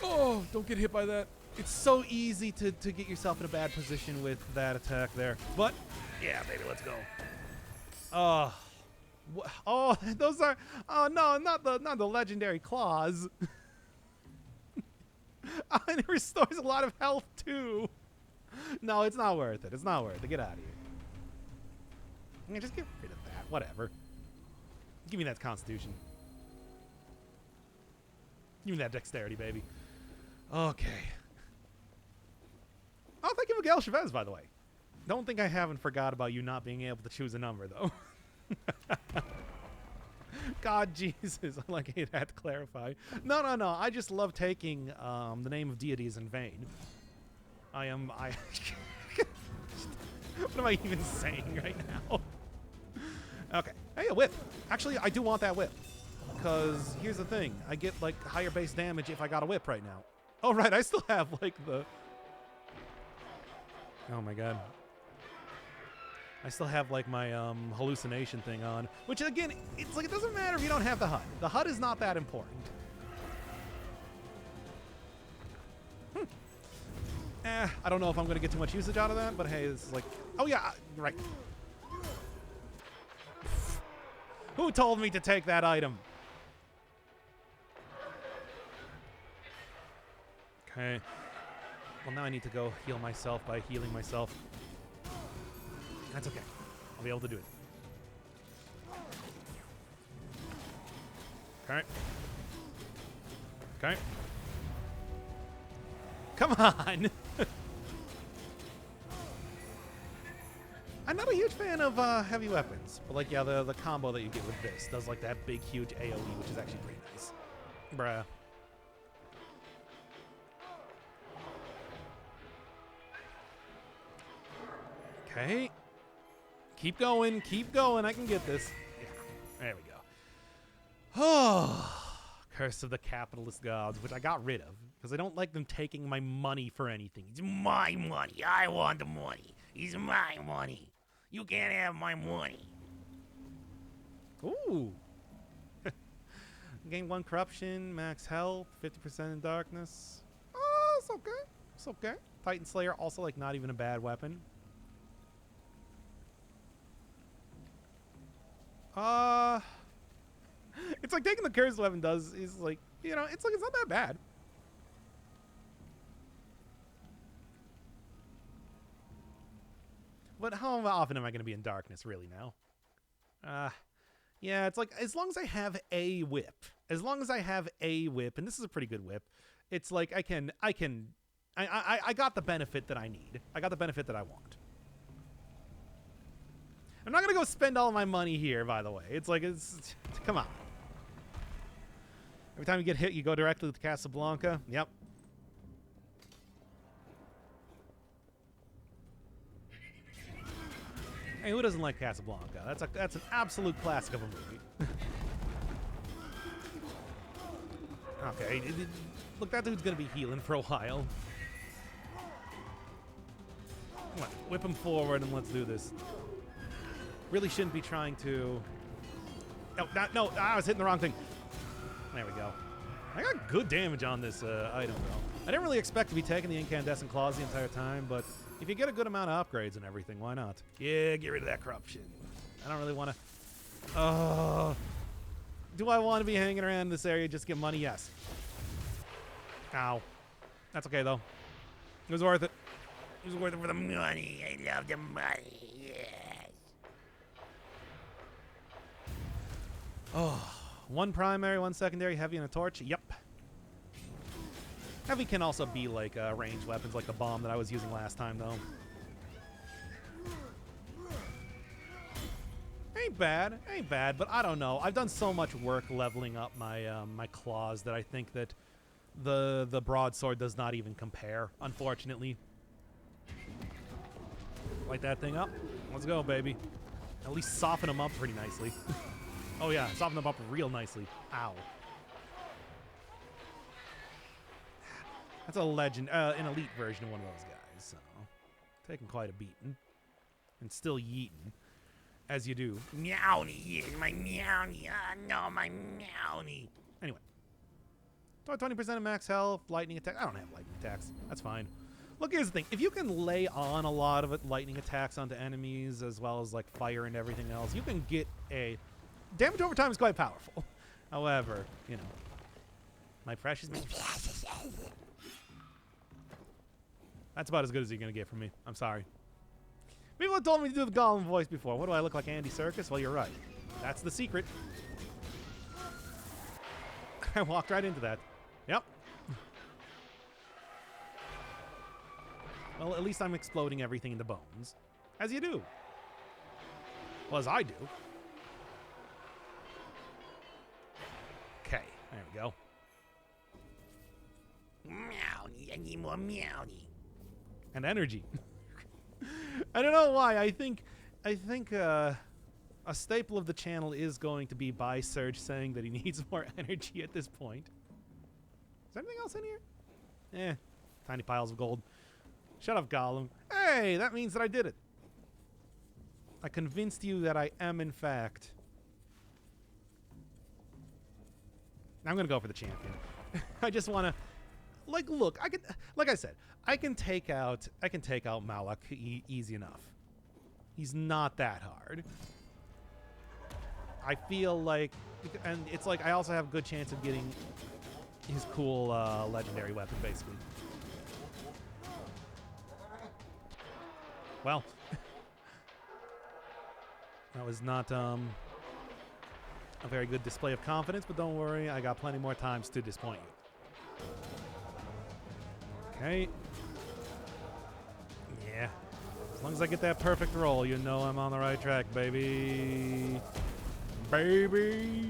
Oh, don't get hit by that. It's so easy to get yourself in a bad position with that attack there. But, yeah, baby, let's go. Oh, those are... Oh, no, not the legendary claws. And it restores a lot of health, too. No, it's not worth it. It's not worth it. Get out of here. Yeah, just get rid of that. Whatever. Give me that constitution. Give me that dexterity, baby. Okay. Oh, thank you, Miguel Chavez, by the way. Don't think I haven't forgot about you not being able to choose a number, though. God, Jesus. Like, I had to clarify. No. I just love taking the name of deities in vain. What am I even saying right now? Okay. Hey, a whip. Actually, I do want that whip. Because here's the thing. I get, like, higher base damage if I got a whip right now. Oh, right. I still have, like, the... Oh, my God. I still have, like, my hallucination thing on. Which, again, it's like it doesn't matter if you don't have the HUD. The HUD is not that important. I don't know if I'm going to get too much usage out of that, but hey, this is like... Oh, yeah, right. Who told me to take that item? Okay. Well, now I need to go heal myself by healing myself. That's okay. I'll be able to do it. Okay. Okay. Come on! I'm not a huge fan of heavy weapons, but like, yeah, the combo that you get with this does like that big, huge AoE, which is actually pretty nice. Bruh. Okay. Keep going, keep going. I can get this. Yeah, there we go. Oh, Curse of the Capitalist Gods, which I got rid of because I don't like them taking my money for anything. It's my money. I want the money. It's my money. You can't have my money. Ooh. Gain 1 corruption, max health, 50% in darkness. Oh, it's okay. It's okay. Titan Slayer, also like not even a bad weapon. It's like taking the cursed weapon does is like, you know, it's like it's not that bad. But how often am I going to be in darkness really now? Yeah, it's like as long as I have a whip. As long as I have a whip, and this is a pretty good whip, it's like I got the benefit that I need. I got the benefit that I want. I'm not going to go spend all of my money here, by the way. It's like, come on. Every time you get hit, you go directly to Casablanca. Yep. Hey, who doesn't like Casablanca? That's an absolute classic of a movie. Okay, look, that dude's gonna be healing for a while. Come on, whip him forward and let's do this. Really shouldn't be trying to... Oh, no, I was hitting the wrong thing. There we go. I got good damage on this item, though. I didn't really expect to be taking the incandescent claws the entire time, but if you get a good amount of upgrades and everything, why not? Yeah, get rid of that corruption. I don't really want to... do I want to be hanging around this area just to get money? Yes. Ow. That's okay, though. It was worth it. It was worth it for the money. I love the money. Yes. Oh, one primary, one secondary, heavy, and a torch. Yep. Heavy can also be like ranged weapons, like the bomb that I was using last time, though. Ain't bad, but I don't know. I've done so much work leveling up my my claws that I think that the broadsword does not even compare, unfortunately. Light that thing up. Let's go, baby. At least soften them up pretty nicely. Oh yeah, soften them up real nicely. Ow. That's a legend, an elite version of one of those guys, so taking quite a beating. And still yeeting. As you do. Meowny, my meowny. No, my meowny. Anyway. Do I have 20% of max health, lightning attack? I don't have lightning attacks. That's fine. Look, here's the thing. If you can lay on a lot of lightning attacks onto enemies, as well as like fire and everything else, you can get a... Damage over time is quite powerful. However, you know. My precious... That's about as good as you're going to get from me. I'm sorry. People have told me to do the Gollum voice before. What do I look like, Andy Serkis? Well, you're right. That's the secret. I walked right into that. Yep. Well, at least I'm exploding everything into bones. As you do. Well, as I do. Okay, there we go. Meowny, I need more meowny. And energy. I don't know why. I think a staple of the channel is going to be by Surge saying that he needs more energy at this point. Is there anything else in here? Eh, tiny piles of gold. Shut up, Gollum. Hey, that means that I did it. I convinced you that I am, in fact. I'm going to go for the champion. I just want to... Like, look, I can... Like I said, I can take out Malak easy enough. He's not that hard. I feel like... And it's like I also have a good chance of getting his cool legendary weapon, basically. Well, that was not a very good display of confidence, but don't worry, I got plenty more times to disappoint you. Okay. Yeah. As long as I get that perfect roll, you know I'm on the right track, baby. Baby!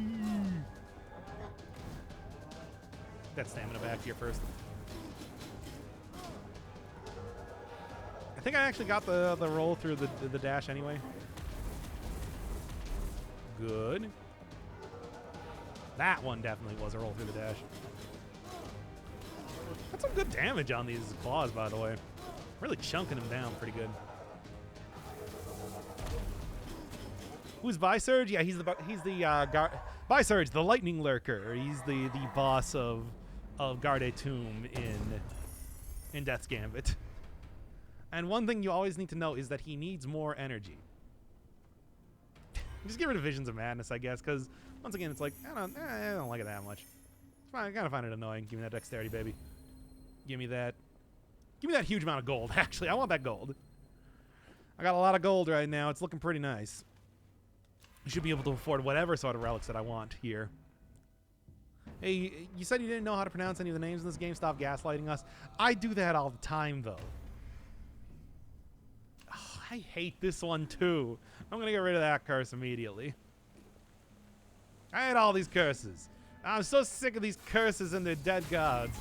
That stamina back here first. I think I actually got the roll through the dash anyway. Good. That one definitely was a roll through the dash. That's some good damage on these claws, by the way. Really chunking them down pretty good. Who's Visurge? Yeah, he's the Visurge, the Lightning Lurker. He's the boss of Garde Tomb in Death's Gambit. And one thing you always need to know is that he needs more energy. Just get rid of Visions of Madness, I guess, because once again, it's like I don't like it that much. It's fine. I kind of find it annoying. Give me that dexterity, baby. Give me that huge amount of gold. Actually, I want that gold. I got a lot of gold right now. It's looking pretty nice. I should be able to afford whatever sort of relics that I want here. Hey, you said you didn't know how to pronounce any of the names in this game. Stop gaslighting us. I do that all the time, though. Oh, I hate this one, too. I'm going to get rid of that curse immediately. I hate all these curses. I'm so sick of these curses and their dead gods.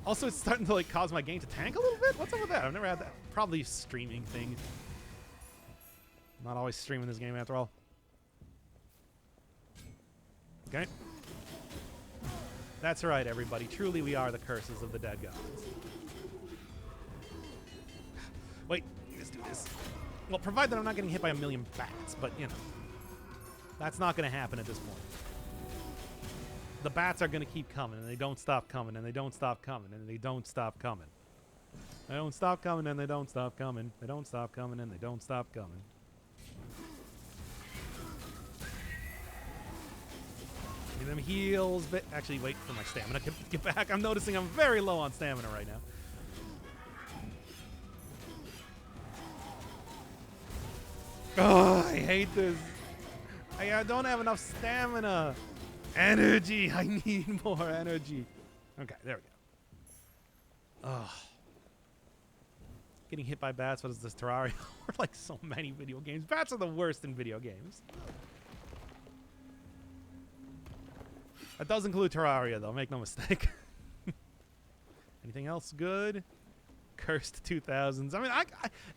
Also, it's starting to like cause my game to tank a little bit. What's up with that? I've never had that. Probably a streaming thing. I'm not always streaming this game after all. Okay. That's right, everybody. Truly, we are the curses of the dead gods. Wait, let's do this. Well, provided I'm not getting hit by a million bats, but, you know. That's not going to happen at this point. The bats are going to keep coming, and they don't stop coming, and they don't stop coming, and they don't stop coming. They don't stop coming, and they don't stop coming. They don't stop coming, and they don't stop coming. Give them heals, but actually wait for my stamina to get back. I'm noticing I'm very low on stamina right now. Oh, I hate this. I don't have enough stamina. Energy. I need more energy. Okay, there we go. Ugh. Getting hit by bats. What is this, Terraria? Or like so many video games. Bats are the worst in video games. That does include Terraria, though. Make no mistake. Anything else good? Cursed 2000s. I mean,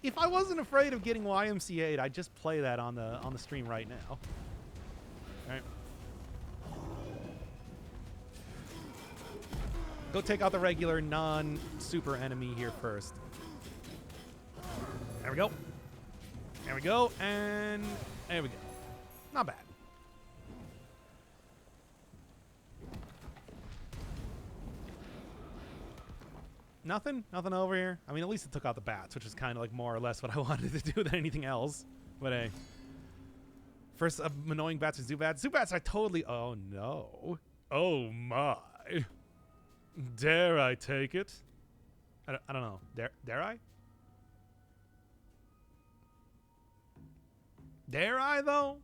if I wasn't afraid of getting YMCA'd, I'd just play that on the stream right now. All right. Go take out the regular non-super enemy here first. There we go. There we go. And there we go. Not bad. Nothing? Nothing over here? I mean, at least it took out the bats, which is kind of like more or less what I wanted to do than anything else. But hey. First, annoying bats or Zubats. Zubats are totally... Oh, no. Oh, my. Dare I take it? I don't know. Dare I? Dare I, though?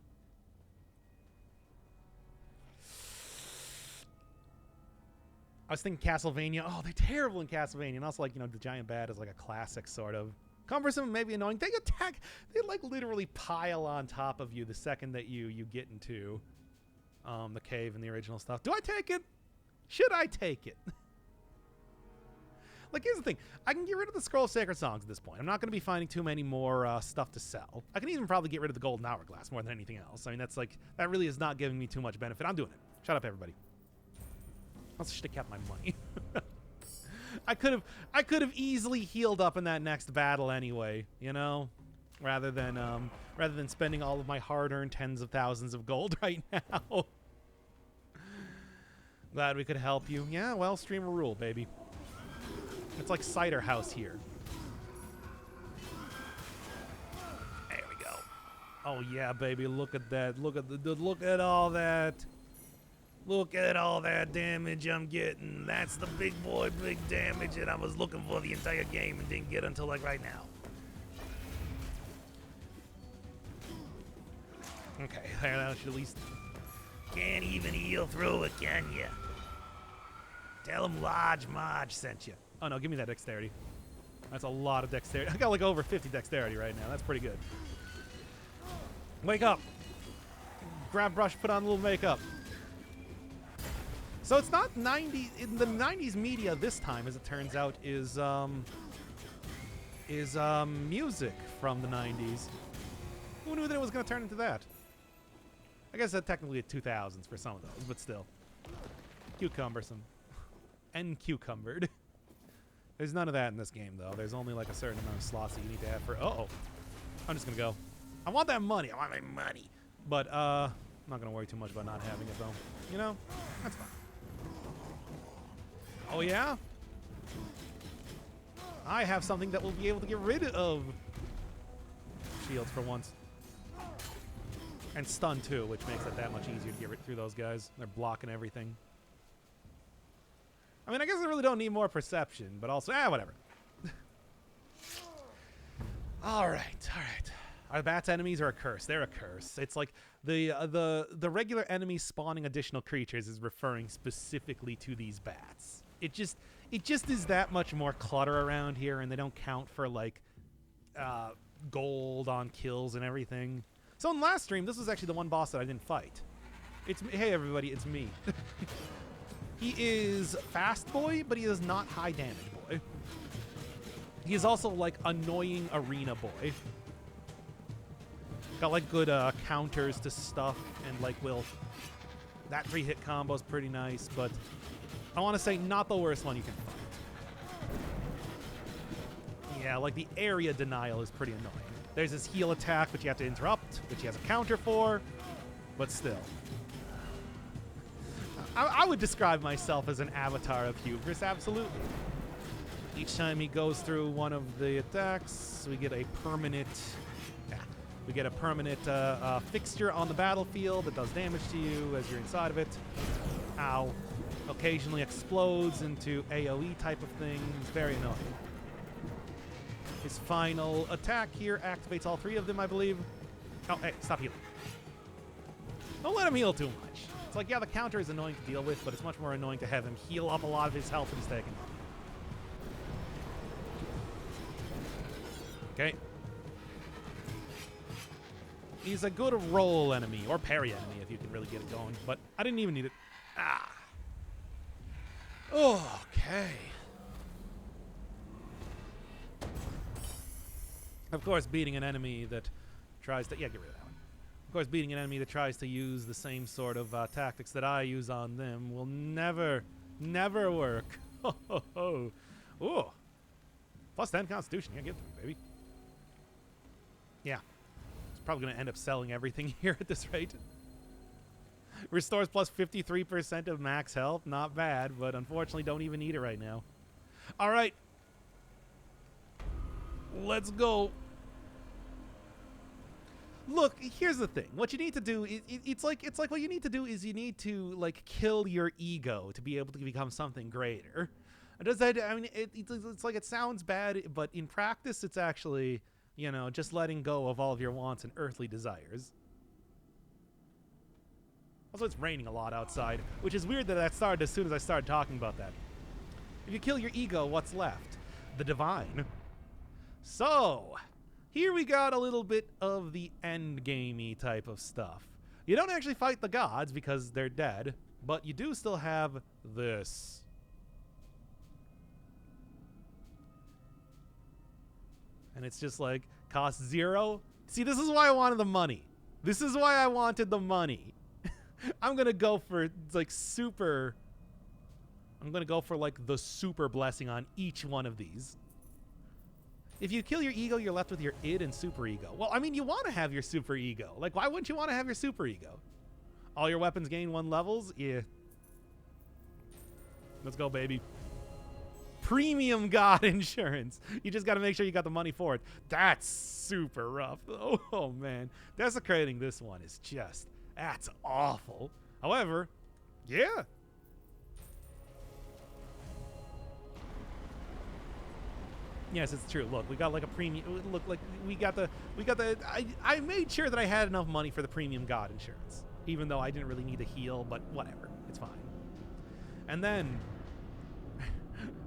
I was thinking Castlevania. Oh, they're terrible in Castlevania. And also, like, you know, the giant bat is like a classic, sort of. Cumbersome, maybe annoying. They attack. They, like, literally pile on top of you the second that you get into the cave and the original stuff. Do I take it? Should I take it? Like, here's the thing. I can get rid of the Scroll of Sacred Songs at this point. I'm not going to be finding too many more stuff to sell. I can even probably get rid of the Golden Hourglass more than anything else. I mean, that's like, that really is not giving me too much benefit. I'm doing it. Shut up, everybody. I should have kept my money. I could have easily healed up in that next battle anyway, you know, rather than spending all of my hard-earned tens of thousands of gold right now. Glad we could help you. Yeah, well, streamer rule, baby. It's like Cider House here. There we go. Oh yeah, baby, look at that. Look at all that. Look at all that damage I'm getting. That's the big boy, big damage that I was looking for the entire game and didn't get until like right now. Okay, that should at least... Can't even heal through it, can ya? Tell him Lodge Marge sent you. Oh no, give me that dexterity. That's a lot of dexterity. I got like over 50 dexterity right now. That's pretty good. Wake up. Grab brush, put on a little makeup. So it's not 90 in the 90s media this time, as it turns out, is music from the 90s. Who knew that it was going to turn into that? I guess that technically 2000s for some of those, but still. Cucumbersome. And cucumbered. There's none of that in this game, though. There's only like a certain amount of slots that you need to have for... Uh-oh. I'm just going to go. I want that money. I want my money. But, I'm not going to worry too much about not having it, though. You know? That's fine. Oh, yeah? I have something that will be able to get rid of shields for once. And stun, too, which makes it that much easier to get through those guys. They're blocking everything. I mean, I guess I really don't need more perception, but also, whatever. All right. Are bats enemies or a curse? They're a curse. It's like the regular enemies spawning additional creatures is referring specifically to these bats. It just is that much more clutter around here, and they don't count for like gold on kills and everything. So in last stream, this was actually the one boss that I didn't fight. Hey everybody, it's me. He is fast boy, but he is not high damage boy. He is also like annoying arena boy. Got like good counters to stuff, and like that 3-hit combo is pretty nice, but I want to say not the worst one you can fight. Yeah, like the area denial is pretty annoying. There's this heal attack, which you have to interrupt, which he has a counter for, but still. I would describe myself as an avatar of hubris, absolutely. Each time he goes through one of the attacks, we get a permanent... Yeah, we get a permanent fixture on the battlefield that does damage to you as you're inside of it. Ow. Occasionally explodes into AoE type of things. Very annoying. His final attack here activates all three of them, I believe. Oh, hey, stop healing. Don't let him heal too much. It's like, yeah, the counter is annoying to deal with, but it's much more annoying to have him heal up a lot of his health that he's taking. Okay. He's a good roll enemy, or parry enemy if you can really get it going, but I didn't even need it. Ah. Okay. Of course, beating an enemy that tries to... Yeah, get rid of that one. Of course, beating an enemy that tries to use the same sort of tactics that I use on them will never, never work. Ho, ho, ho. Ooh. Plus 10 Constitution. Yeah, give it to me, baby. Yeah. It's probably going to end up selling everything here at this rate. Restores plus 53% of max health. Not bad, but unfortunately don't even need it right now. All right. Let's go. Look, here's the thing. What you need to do is it's like what you need to do is you need to like kill your ego to be able to become something greater. Does that? I mean, it's like it sounds bad, but in practice, it's actually, you know, just letting go of all of your wants and earthly desires. Also, it's raining a lot outside, which is weird that that started as soon as I started talking about that. If you kill your ego, what's left? The divine. So, here we got a little bit of the endgame-y type of stuff. You don't actually fight the gods because they're dead, but you do still have this. And it's just like, cost 0. See, this is why I wanted the money. This is why I wanted the money. I'm going to go for, like, super... I'm going to go for, like, the super blessing on each one of these. If you kill your ego, you're left with your id and super ego. Well, I mean, you want to have your super ego. Like, why wouldn't you want to have your super ego? All your weapons gain 1 levels? Yeah. Let's go, baby. Premium god insurance. You just got to make sure you got the money for it. That's super rough, though. Oh, man. Desecrating this one is just... That's awful. However, yeah. Yes, it's true. Look, we got like a premium. Look, like we got the. I made sure that I had enough money for the premium god insurance, even though I didn't really need the heal. But whatever, it's fine. And then,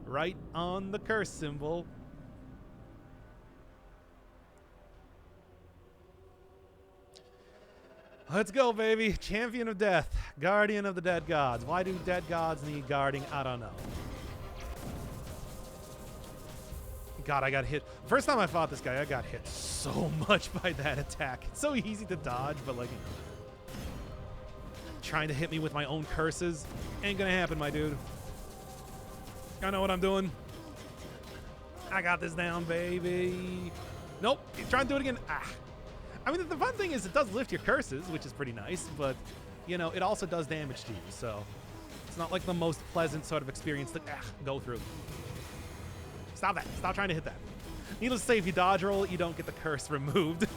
right on the curse symbol. Let's go, baby. Champion of Death. Guardian of the Dead Gods. Why do dead gods need guarding? I don't know. God, I got hit. First time I fought this guy, I got hit so much by that attack. It's so easy to dodge, but like, trying to hit me with my own curses ain't gonna happen, my dude. I know what I'm doing. I got this down, baby. Nope. Trying to do it again. Ah. I mean, the fun thing is it does lift your curses, which is pretty nice, but, you know, it also does damage to you, so it's not like the most pleasant sort of experience to go through. Stop that. Stop trying to hit that. Needless to say, if you dodge roll, you don't get the curse removed.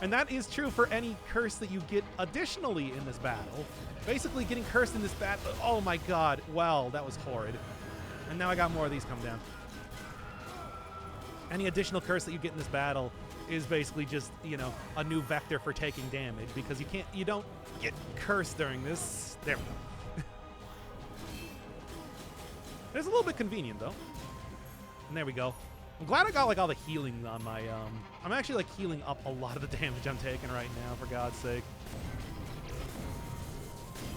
And that is true for any curse that you get additionally in this battle. Basically, getting cursed in this battle... Oh, my God. Well, that was horrid. And now I got more of these come down. Any additional curse that you get in this battle is basically just, you know, a new vector for taking damage, because you don't get cursed during this. There we go. It's a little bit convenient, though. And there we go. I'm glad I got, like, all the healing on my, I'm actually, like, healing up a lot of the damage I'm taking right now, for God's sake.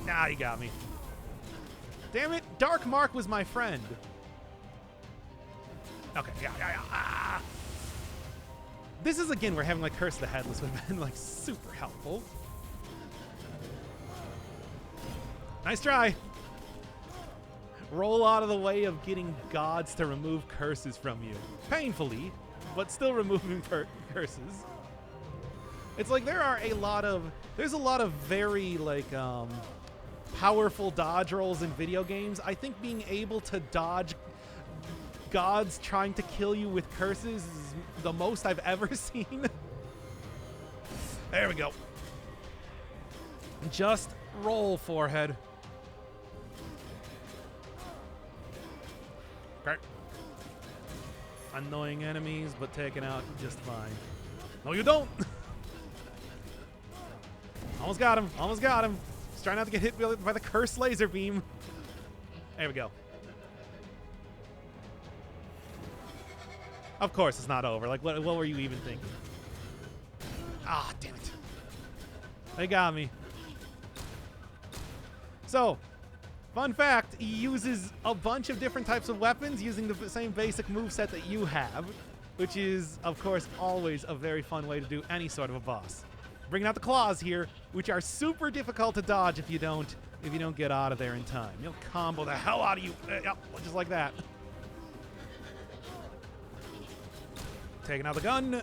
Nah, you got me. Damn it, Dark Mark was my friend. Okay, yeah. Ah. This is, again, where having, like, Curse of the Headless would have been, like, super helpful. Nice try. roll out of the way of getting gods to remove curses from you. Painfully, but still removing curses. It's like there's a lot of very like powerful dodge rolls in video games. I think being able to dodge gods trying to kill you with curses is the most I've ever seen. There we go. Just roll, forehead. Okay. Annoying enemies, but taken out just fine. No, you don't! Almost got him. Almost got him. Just trying not to get hit by the cursed laser beam. There we go. Of course it's not over. Like, what were you even thinking? Ah, damn it. They got me. So, fun fact, he uses a bunch of different types of weapons using the same basic moveset that you have, which is, of course, always a very fun way to do any sort of a boss. Bringing out the claws here, which are super difficult to dodge if you don't get out of there in time. You'll combo the hell out of you. Yep, just like that. Taking out the gun.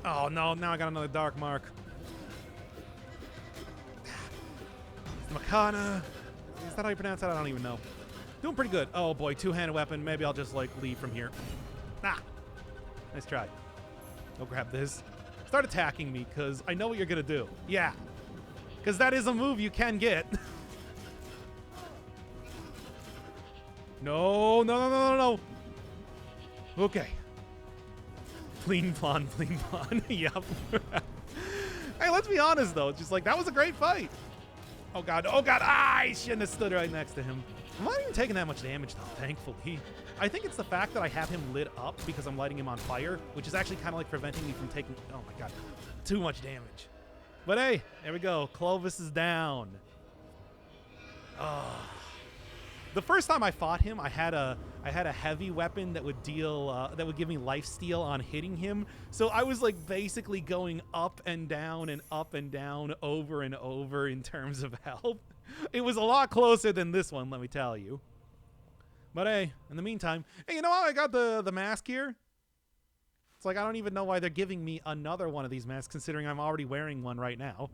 Oh no, now I got another dark mark. Makana. Is that how you pronounce that? I don't even know. Doing pretty good. Oh boy, two-handed weapon. Maybe I'll just like leave from here. Ah, nice try. Go grab this. Start attacking me, because I know what you're going to do. Yeah, because that is a move you can get. No, no, no, no, no, no. Okay. Pleen plon, pleen plon. Yep. Hey, let's be honest, though. It's just like, that was a great fight. Oh, God. Oh, God. Ah, I shouldn't have stood right next to him. I'm not even taking that much damage, though, thankfully. I think it's the fact that I have him lit up because I'm lighting him on fire, which is actually kind of like preventing me from taking, oh my God, too much damage. But hey, there we go. Clovis is down. The first time I fought him, I had a heavy weapon that would deal that would give me lifesteal on hitting him. So I was like basically going up and down over and over in terms of health. It was a lot closer than this one, let me tell you. But hey, in the meantime, hey, you know what? I got the mask here. It's like I don't even know why they're giving me another one of these masks, considering I'm already wearing one right now.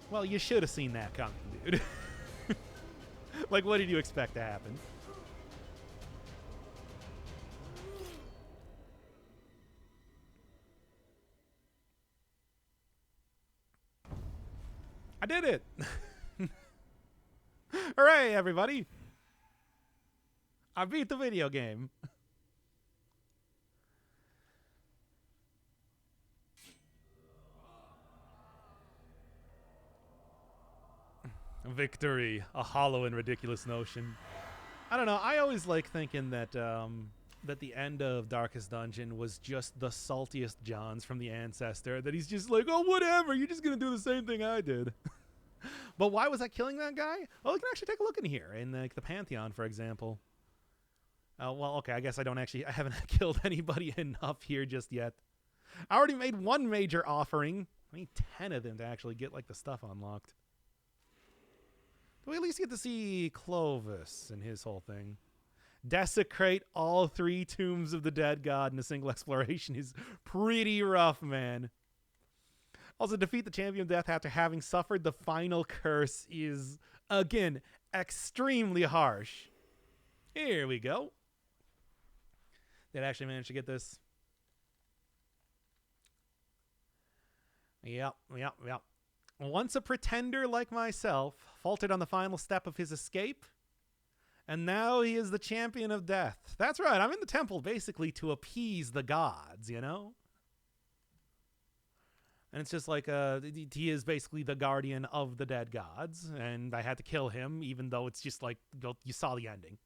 Well, you should have seen that coming, dude. Like, what did you expect to happen? I did it! Hooray, everybody! I beat the video game. Victory, a hollow and ridiculous notion. I don't know, I always like thinking that that the end of Darkest Dungeon was just the saltiest Johns from the Ancestor, that he's just like, oh, whatever, you're just gonna do the same thing I did. But why was I killing that guy? Well, we can actually take a look in here, in like the Pantheon, for example. Well, okay, I guess I haven't killed anybody enough here just yet. I already made one major offering. I need 10 of them to actually get like the stuff unlocked. Do we at least get to see Clovis and his whole thing? Desecrate all 3 tombs of the dead god in a single exploration is pretty rough, man. Also, defeat the champion of death after having suffered the final curse is, again, extremely harsh. Here we go. Did I actually manage to get this? Yep. Once a pretender like myself faltered on the final step of his escape, and now he is the champion of death. That's right, I'm in the temple basically to appease the gods, you know? And it's just like, he is basically the guardian of the dead gods, and I had to kill him, even though it's just like, you saw the ending.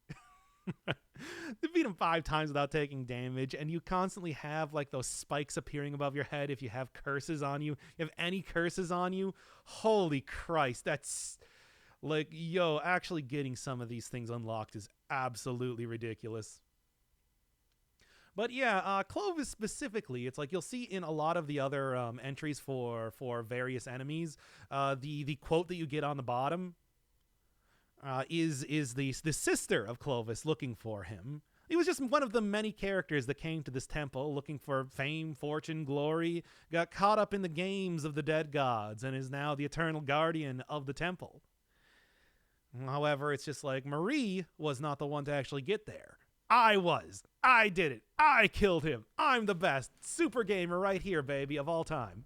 Defeat him 5 times without taking damage, and you constantly have like those spikes appearing above your head if you have curses on you. You have any curses on you, holy Christ, that's like, yo, actually getting some of these things unlocked is absolutely ridiculous. But yeah, Clovis specifically, it's like you'll see in a lot of the other entries for various enemies, the quote that you get on the bottom is the sister of Clovis looking for him. He was just one of the many characters that came to this temple looking for fame, fortune, glory, got caught up in the games of the dead gods, and is now the eternal guardian of the temple. However, it's just like Marie was not the one to actually get there. I was. I did it. I killed him. I'm the best. Super gamer right here, baby, of all time.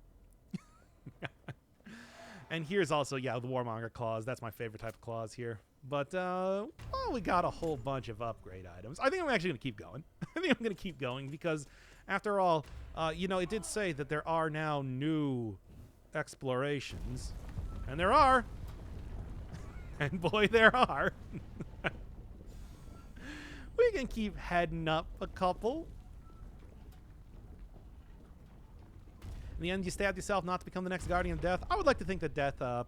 And here's also, yeah, the Warmonger claws. That's my favorite type of claws here. But, well, we got a whole bunch of upgrade items. I think I'm actually going to keep going. I think I'm going to keep going because, after all, you know, it did say that there are now new explorations. And there are. And boy, there are. We can keep heading up a couple. In the end, you stabbed yourself not to become the next guardian of death. I would like to think that death, the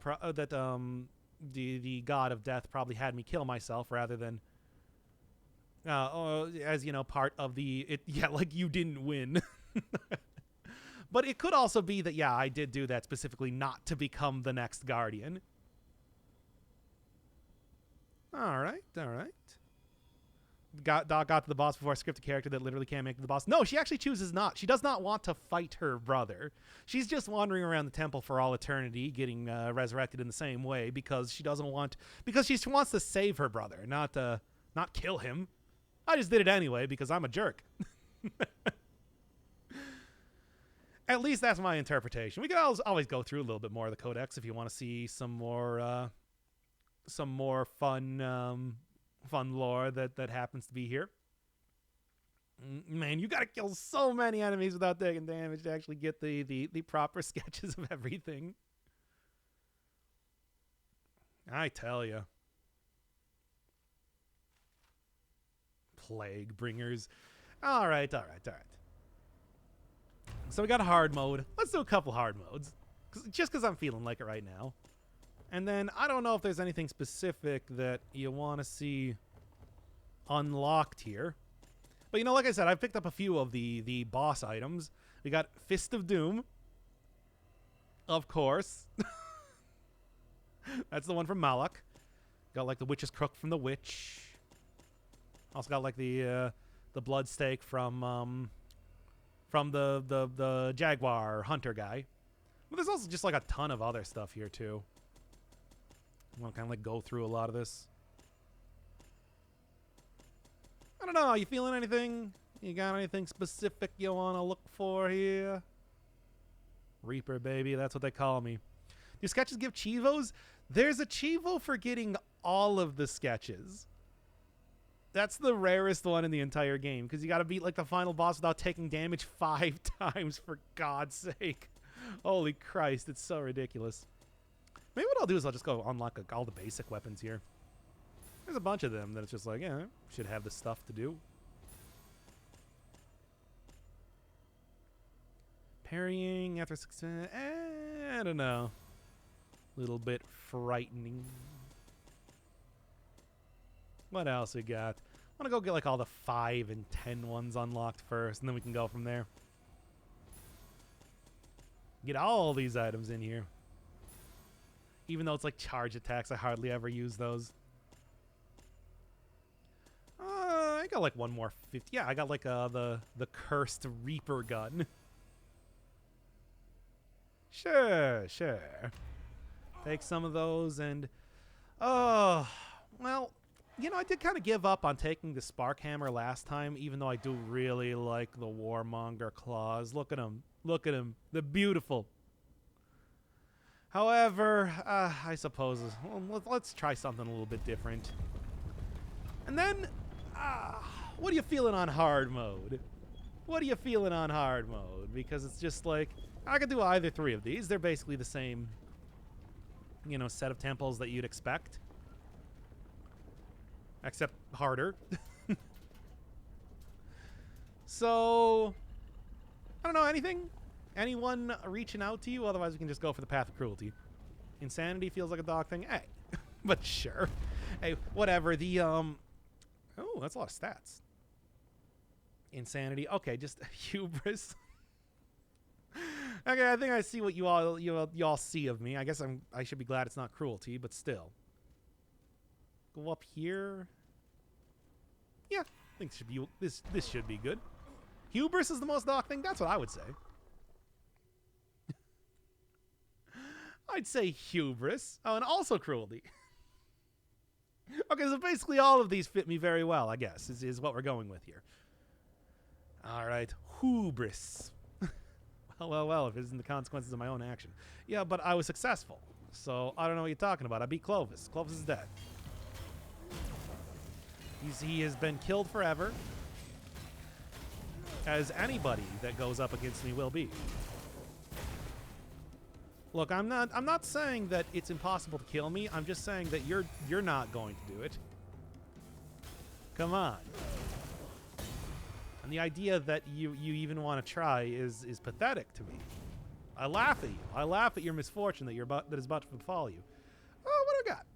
god of death probably had me kill myself rather than, as you know, part of the yeah, like you didn't win. But it could also be that, yeah, I did do that specifically not to become the next guardian. All right. Got to the boss before I script a character that literally can't make it to the boss. No, she actually chooses not. She does not want to fight her brother. She's just wandering around the temple for all eternity, getting resurrected in the same way because she wants to save her brother, not kill him. I just did it anyway because I'm a jerk. At least that's my interpretation. We can always go through a little bit more of the codex if you want to see some more fun lore that happens to be here. Man, you gotta kill so many enemies without taking damage to actually get the proper sketches of everything. I tell you. Plague bringers. All right. So we got a hard mode. Let's do a couple hard modes. Just because I'm feeling like it right now. And then I don't know if there's anything specific that you want to see unlocked here. But, you know, like I said, I've picked up a few of the boss items. We got Fist of Doom. Of course. That's the one from Malak. Got, like, the Witch's Crook from the Witch. Also got, like, the Blood Stake from the Jaguar Hunter guy. But there's also just, like, a ton of other stuff here, too. I want to kind of like go through a lot of this. I don't know. You feeling anything? You got anything specific you want to look for here? Reaper, baby. That's what they call me. Do sketches give Chivos? There's a Chivo for getting all of the sketches. That's the rarest one in the entire game because you got to beat like the final boss without taking damage 5 times, for God's sake. Holy Christ. It's so ridiculous. Maybe what I'll do is I'll just go unlock all the basic weapons here. There's a bunch of them that it's just like, yeah, should have the stuff to do. Parrying after 6 minutes. I don't know. Little bit frightening. What else we got? I want to go get like all the 5 and 10 ones unlocked first, and then we can go from there. Get all these items in here. Even though it's like charge attacks, I hardly ever use those. I got like one more 50. Yeah, I got like the cursed Reaper gun. Sure. Take some of those and... Oh, well, you know, I did kind of give up on taking the Spark Hammer last time, even though I do really like the Warmonger claws. Look at them. They're beautiful. However, I suppose let's try something a little bit different. And then, what are you feeling on hard mode? Because it's just like, I could do either 3 of these. They're basically the same, you know, set of temples that you'd expect. Except harder. So, I don't know, anything? Anyone reaching out to you? Otherwise, we can just go for the path of cruelty. Insanity feels like a dog thing. Hey, but sure. Hey, whatever. The, oh, that's a lot of stats. Insanity. Okay, just hubris. Okay, I think I see what you all see of me. I guess I should be glad it's not cruelty, but still. Go up here. Yeah, I think this should be good. Hubris is the most dark thing. That's what I would say. I'd say hubris. Oh, and also cruelty. Okay, so basically all of these fit me very well, I guess, is what we're going with here. All right, hubris. Well, if it isn't the consequences of my own action. Yeah, but I was successful, so I don't know what you're talking about. I beat Clovis. Clovis is dead. He has been killed forever, as anybody that goes up against me will be. Look, I'm not saying that it's impossible to kill me. I'm just saying that you're not going to do it. Come on. And the idea that you even want to try is pathetic to me. I laugh at you. I laugh at your misfortune that is about to befall you. Oh, what do I got?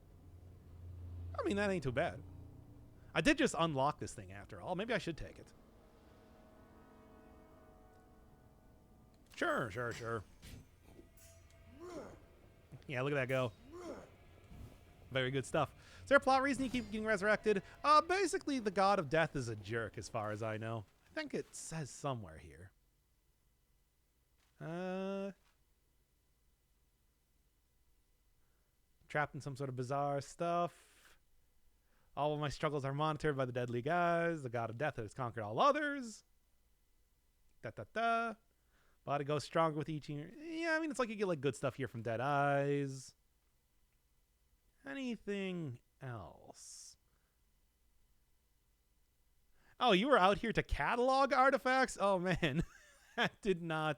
I mean, that ain't too bad. I did just unlock this thing after all. Maybe I should take it. Sure. Yeah, look at that go. Very good stuff. Is there a plot reason you keep getting resurrected? Basically, the god of death is a jerk, as far as I know. I think it says somewhere here. Trapped in some sort of bizarre stuff. All of my struggles are monitored by the deadly guys. The god of death has conquered all others. Body goes stronger with each year. Yeah, I mean, it's like you get like good stuff here from Dead Eyes. Anything else? Oh, you were out here to catalog artifacts? Oh man, that did not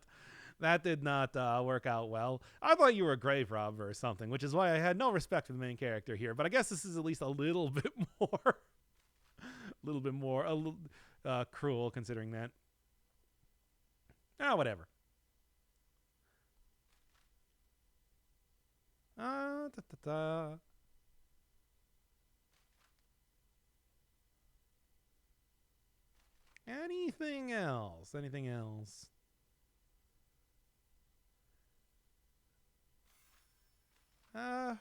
work out well. I thought you were a grave robber or something, which is why I had no respect for the main character here. But I guess this is at least a little bit more, cruel considering that. Whatever. Anything else? Anything else? Yeah,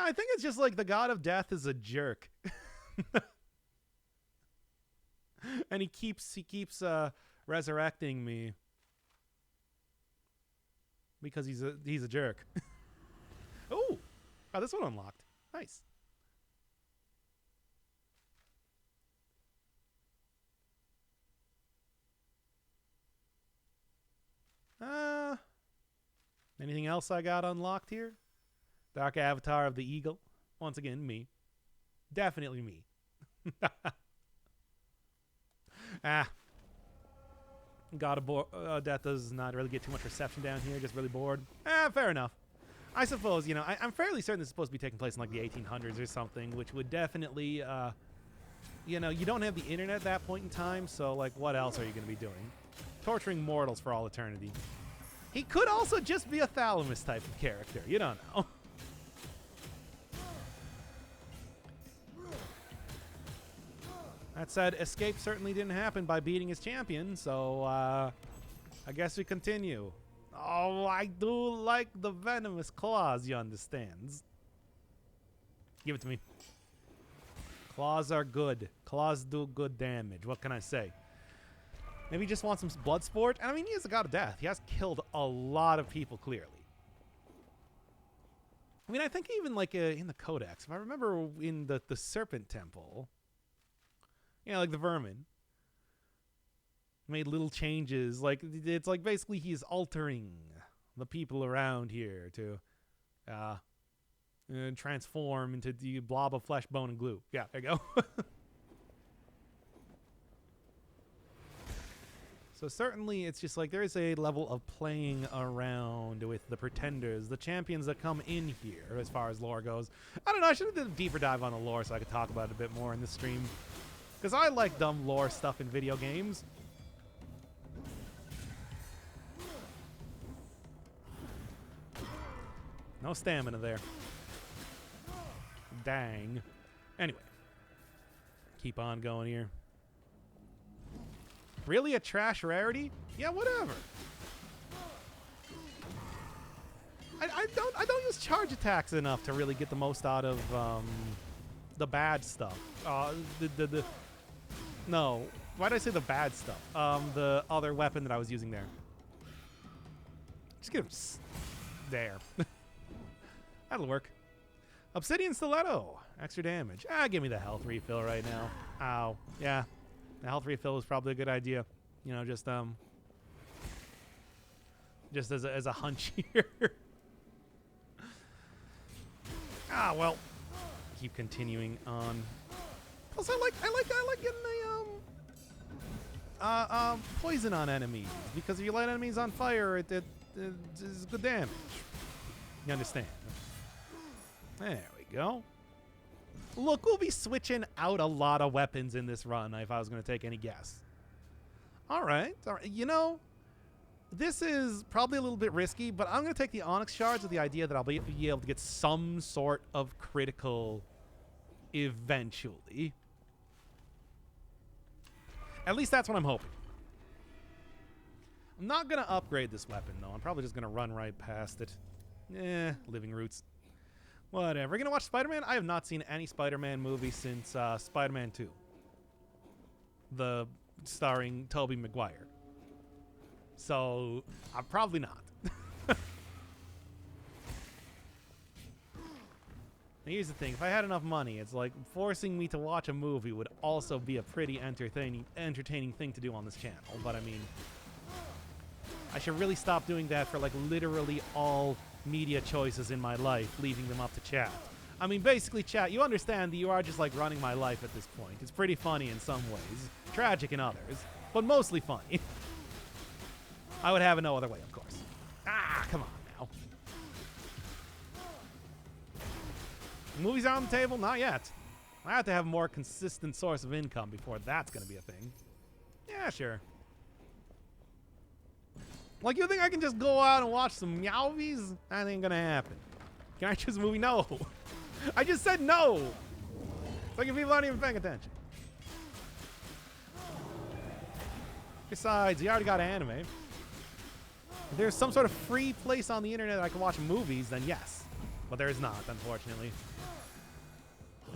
I think it's just like the god of death is a jerk. And he keeps resurrecting me because he's a jerk. Oh, this one unlocked. Nice. Anything else I got unlocked here? Dark Avatar of the Eagle. Once again, me. Definitely me. God of Death does not really get too much reception down here. Just really bored. Fair enough. I suppose, I'm fairly certain this is supposed to be taking place in like the 1800s or something, which would definitely, you don't have the internet at that point in time, so like what else are you going to be doing? Torturing mortals for all eternity. He could also just be a Thalamus type of character. You don't know. That said, escape certainly didn't happen by beating his champion, so I guess we continue. Oh, I do like the venomous claws, you understands. Give it to me. Claws are good. Claws do good damage. What can I say? Maybe he just wants some blood sport. And I mean, he is a god of death. He has killed a lot of people, clearly. I mean, I think even like in the Codex, if I remember in the Serpent Temple, like the vermin made little changes. Like it's like basically he's altering the people around here to transform into the blob of flesh, bone, and glue. Yeah, there you go. So certainly it's just like there is a level of playing around with the pretenders, the champions that come in here as far as lore goes. I don't know, I should have done a deeper dive on the lore so I could talk about it a bit more in this stream. Because I like dumb lore stuff in video games. No stamina there. Dang. Anyway. Keep on going here. Really a trash rarity? Yeah, whatever. I don't use charge attacks enough to really get the most out of the bad stuff. No. Why did I say the bad stuff? The other weapon that I was using there. Just get him there. That'll work. Obsidian Stiletto. Extra damage. Give me the health refill right now. Ow. Yeah. The health refill was probably a good idea. You know, just as a hunch here. Well. Keep continuing on. Plus, I like getting a poison on enemies, because if you light enemies on fire, it is good damage. You understand? There we go. Look, we'll be switching out a lot of weapons in this run if I was going to take any guess. All right. You know, this is probably a little bit risky, but I'm going to take the Onyx Shards with the idea that I'll be able to get some sort of critical eventually. At least that's what I'm hoping. I'm not going to upgrade this weapon, though. I'm probably just going to run right past it. Living Roots. Whatever. We're going to watch Spider-Man? I have not seen any Spider-Man movie since Spider-Man 2. The starring Tobey Maguire. So, I'm probably not. Here's the thing. If I had enough money, it's like forcing me to watch a movie would also be a pretty entertaining thing to do on this channel. But, I mean, I should really stop doing that for, like, literally all media choices in my life, leaving them up to chat. I mean, basically, chat, you understand that you are just, like, running my life at this point. It's pretty funny in some ways, tragic in others, but mostly funny. I would have it no other way, of course. Come on now. Movies are on the table? Not yet. I have to have a more consistent source of income before that's going to be a thing. Yeah, sure. Like, you think I can just go out and watch some meowies? That ain't going to happen. Can I choose a movie? No. I just said no. It's like if people aren't even paying attention. Besides, you already got anime. If there's some sort of free place on the internet that I can watch movies, then yes. But there is not, unfortunately.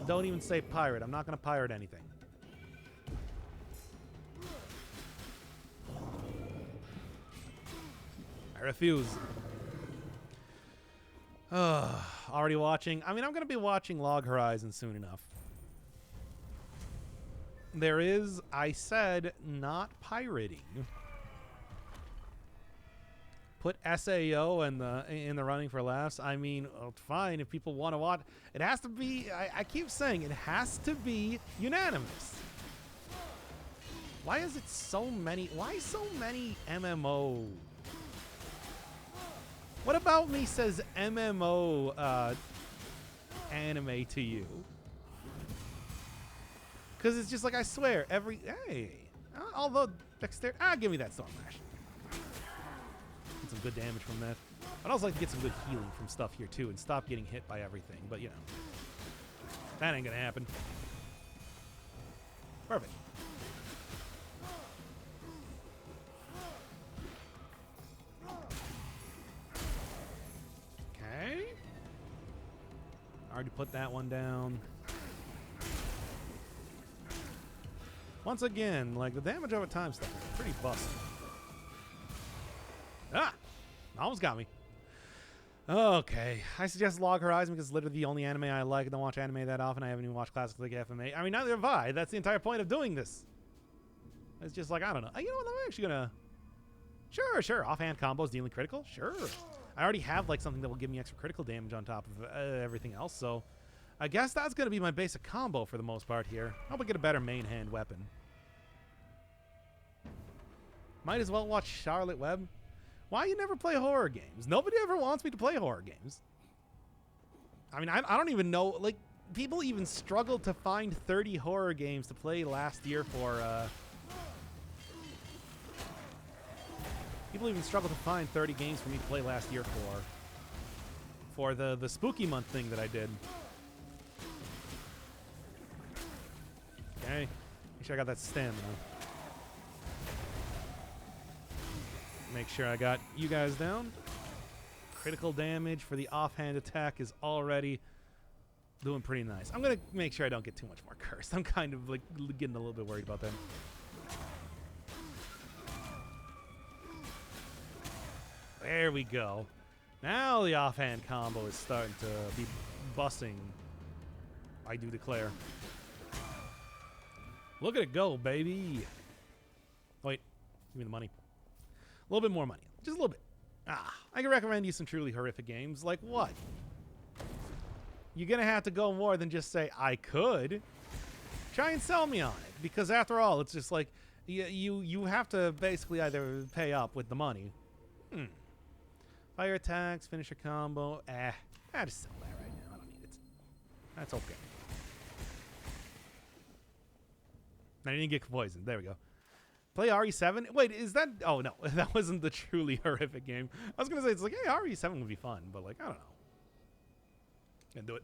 Don't even say pirate. I'm not going to pirate anything. I refuse. Already watching. I mean, I'm going to be watching Log Horizon soon enough. There is, I said, not pirating. Put SAO in the running for laughs. I mean, fine, if people want to watch. It has to be, I keep saying, it has to be unanimous. Why is it so many? Why so many MMO? What about me says MMO anime to you? Because it's just like, I swear, hey. Although, dexterity, give me that Storm Lash. Get some good damage from that. I'd also like to get some good healing from stuff here, too, and stop getting hit by everything. But, you know, that ain't going to happen. Perfect. Okay. Already put that one down. Once again, like, the damage over time stuff is pretty busted. Almost got me. Okay. I suggest Log Horizon because it's literally the only anime I like. I don't watch anime that often. I haven't even watched classic like FMA. I mean, neither have I. That's the entire point of doing this. It's just like, I don't know. You know what? I'm actually going to... Sure. Offhand combos dealing critical? Sure. I already have, like, something that will give me extra critical damage on top of everything else, so... I guess that's going to be my basic combo for the most part here. I hope I get a better main hand weapon. Might as well watch Charlotte Webb. Why you never play horror games? Nobody ever wants me to play horror games. I mean, I don't even know. Like, people even struggled to find 30 horror games to play last year for... People even struggled to find 30 games for me to play last year for the Spooky Month thing that I did. Okay. Make sure I got that stamina. Make sure I got you guys down. Critical damage for the offhand attack is already doing pretty nice. I'm going to make sure I don't get too much more cursed. I'm kind of like getting a little bit worried about that. There we go. Now the offhand combo is starting to be bussing. I do declare. Look at it go, baby. Wait, give me the money. A little bit more money. Just a little bit. I can recommend you some truly horrific games. Like what? You're going to have to go more than just say, I could. Try and sell me on it. Because after all, it's just like, you have to basically either pay up with the money. Fire attacks, finisher combo. I just sell that right now. I don't need it. That's okay. I didn't get poisoned. There we go. Play RE7? Wait, is that... Oh, no. That wasn't the truly horrific game. I was going to say, it's like, hey, RE7 would be fun. But, like, I don't know. Gonna do it.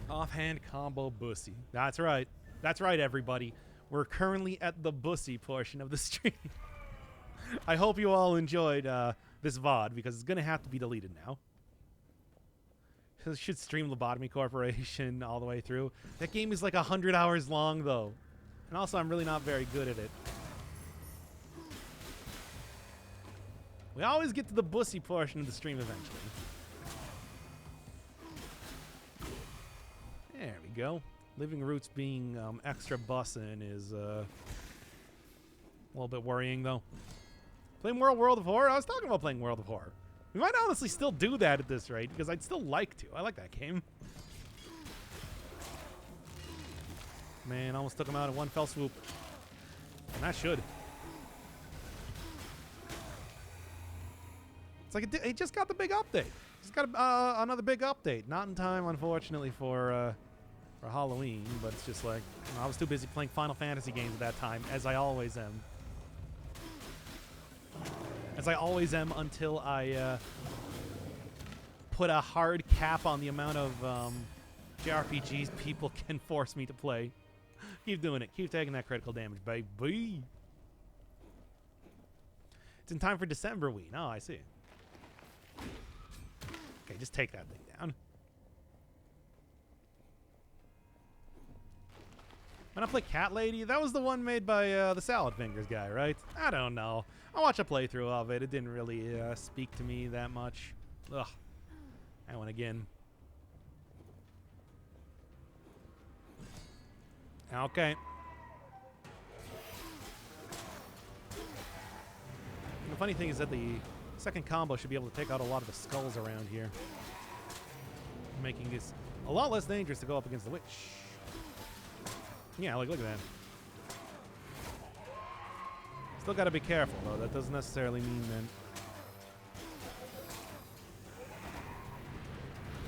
Offhand combo bussy. That's right. That's right, everybody. We're currently at the bussy portion of the stream. I hope you all enjoyed this VOD, because it's going to have to be deleted now. It should stream Lobotomy Corporation all the way through. That game is like 100 hours long, though. And also, I'm really not very good at it. We always get to the bussy portion of the stream eventually. There we go. Living Roots being extra bussin' is a little bit worrying, though. Playing World of Horror? I was talking about playing World of Horror. We might honestly still do that at this rate, because I'd still like to. I like that game. Man, almost took him out in one fell swoop. And that should. It's like it just got the big update. Just got another big update. Not in time, unfortunately, for Halloween, but it's just like, you know, I was too busy playing Final Fantasy games at that time, as I always am. As I always am until I put a hard cap on the amount of JRPGs people can force me to play. Keep doing it. Keep taking that critical damage, baby. It's in time for December Wii. Oh, I see. Okay, just take that thing down. When I play Cat Lady, that was the one made by the Salad Fingers guy, right? I don't know. I watched a playthrough of it. It didn't really speak to me that much. Ugh. That one again. Okay. And the funny thing is that the second combo should be able to take out a lot of the skulls around here, making this a lot less dangerous to go up against the witch. Yeah, like, look at that. Still gotta be careful, though. That doesn't necessarily mean that...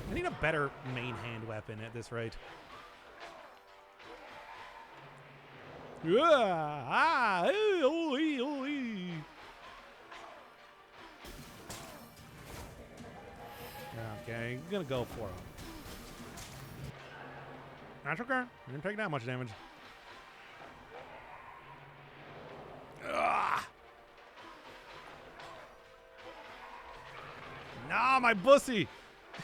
I need a better main hand weapon at this rate. Okay, I'm gonna go for him. That's okay. I didn't take that much damage. Ugh. Nah, my bussy. At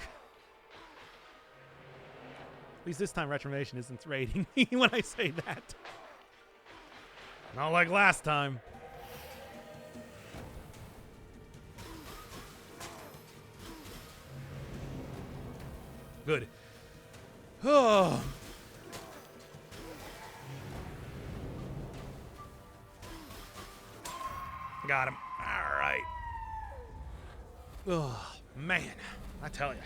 least this time Retromation isn't raiding me when I say that. Not like last time. Good. Oh. Got him. All right. Oh, man. I tell you.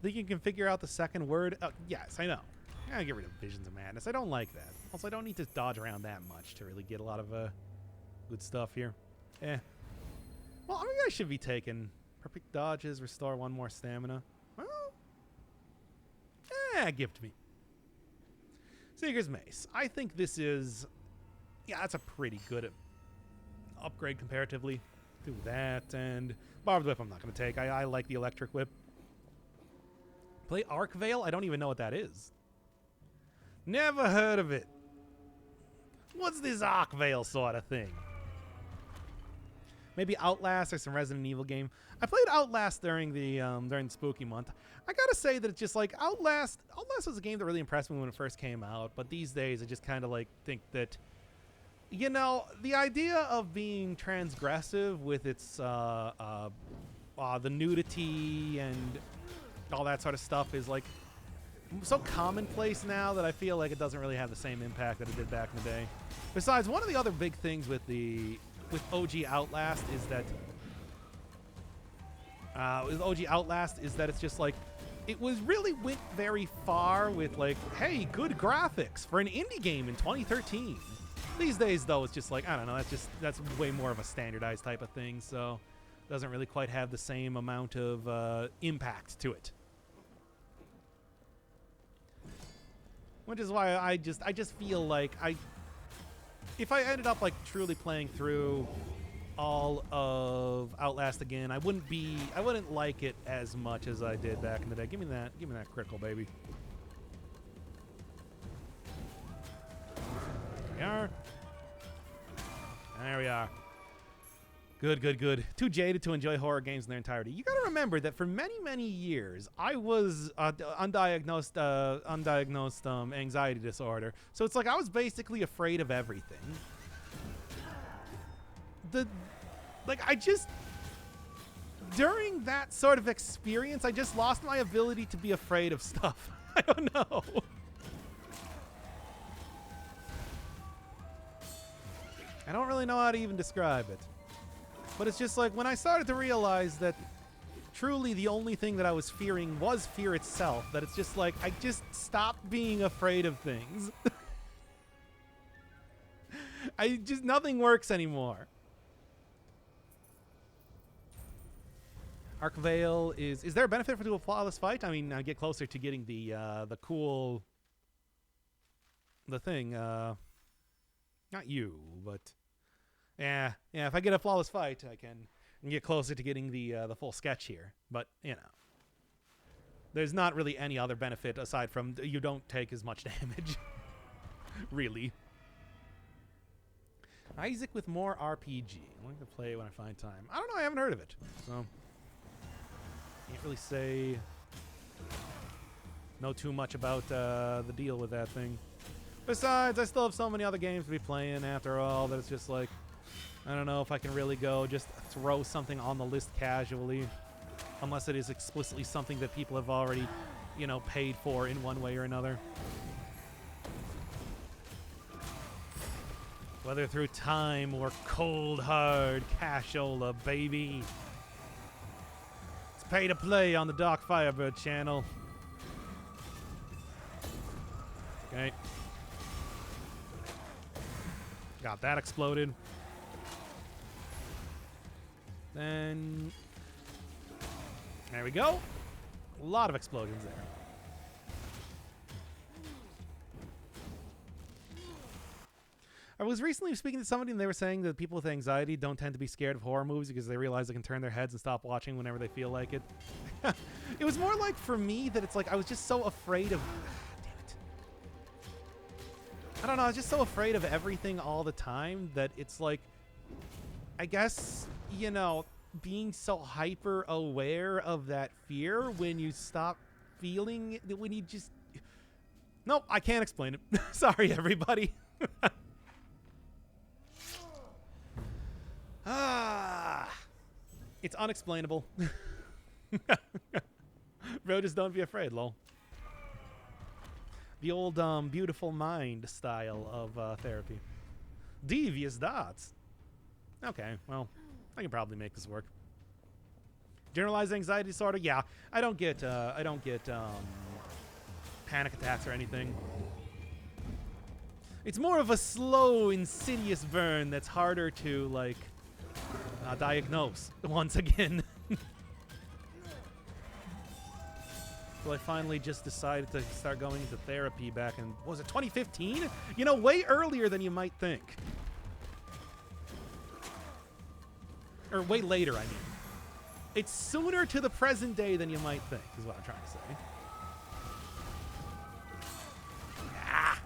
Think you can figure out the second word? Yes, I know. I gotta get rid of Visions of Madness. I don't like that. Also, I don't need to dodge around that much to really get a lot of good stuff here. Well, I mean, I should be taking perfect dodges, restore one more stamina. Well, give it to me. Seeker's Mace. I think this is... Yeah, that's a pretty good upgrade comparatively. Do that, and Barbed Whip I'm not going to take. I like the Electric Whip. Play Arc Veil? I don't even know what that is. Never heard of it. What's this Arc Veil sort of thing? Maybe Outlast or some Resident Evil game. I played Outlast during the Spooky Month. I gotta say that it's just like Outlast was a game that really impressed me when it first came out, but these days I just kind of like think that, you know, the idea of being transgressive with its the nudity and all that sort of stuff is like so commonplace now that I feel like it doesn't really have the same impact that it did back in the day. Besides, one of the other big things with OG Outlast is that it's just like it was really went very far with like, hey, good graphics for an indie game in 2013. These days though, it's just like, I don't know, that's way more of a standardized type of thing, so it doesn't really quite have the same amount of impact to it. Which is why I just feel like if I ended up like truly playing through all of Outlast again, I wouldn't like it as much as I did back in the day. Give me that critical, baby. There we are. There we are. Good. Too jaded to enjoy horror games in their entirety. You gotta remember that for many years, I was undiagnosed anxiety disorder. So it's like I was basically afraid of everything. During that sort of experience, I just lost my ability to be afraid of stuff. I don't know. I don't really know how to even describe it. But it's just like when I started to realize that truly the only thing that I was fearing was fear itself, that it's just like I just stopped being afraid of things. Nothing works anymore. Arc Veil is there a benefit for doing a flawless fight? I mean, I get closer to getting the thing, not you, but yeah, if I get a flawless fight, I can get closer to getting the full sketch here. But, you know, there's not really any other benefit aside from you don't take as much damage. Really. Isaac with more RPG. I'm going to play it when I find time. I don't know, I haven't heard of it. So, can't really know too much about the deal with that thing. Besides, I still have so many other games to be playing after all that it's just like, I don't know if I can really go just throw something on the list casually, unless it is explicitly something that people have already, you know, paid for in one way or another. Whether through time or cold, hard cashola, baby. It's pay to play on the Dark Firebird channel. Okay. Got that exploded. Then, there we go. A lot of explosions there. I was recently speaking to somebody and they were saying that people with anxiety don't tend to be scared of horror movies because they realize they can turn their heads and stop watching whenever they feel like it. It was more like for me that it's like I was just so afraid of... Damn it. I don't know, I was just so afraid of everything all the time that it's like... I guess, you know, being so hyper aware of that fear when you stop feeling it, when you just... Nope, I can't explain it. Sorry, everybody. It's unexplainable. Bro, just don't be afraid, lol. The old beautiful mind style of therapy. Devious dots. Okay, well, I can probably make this work. Generalized anxiety disorder? Yeah, I don't get panic attacks or anything. It's more of a slow, insidious burn that's harder to, like, diagnose once again. So I finally just decided to start going into therapy back in, what was it, 2015? You know, way earlier than you might think. Or way later, I mean. It's sooner to the present day than you might think, is what I'm trying to say. Ah!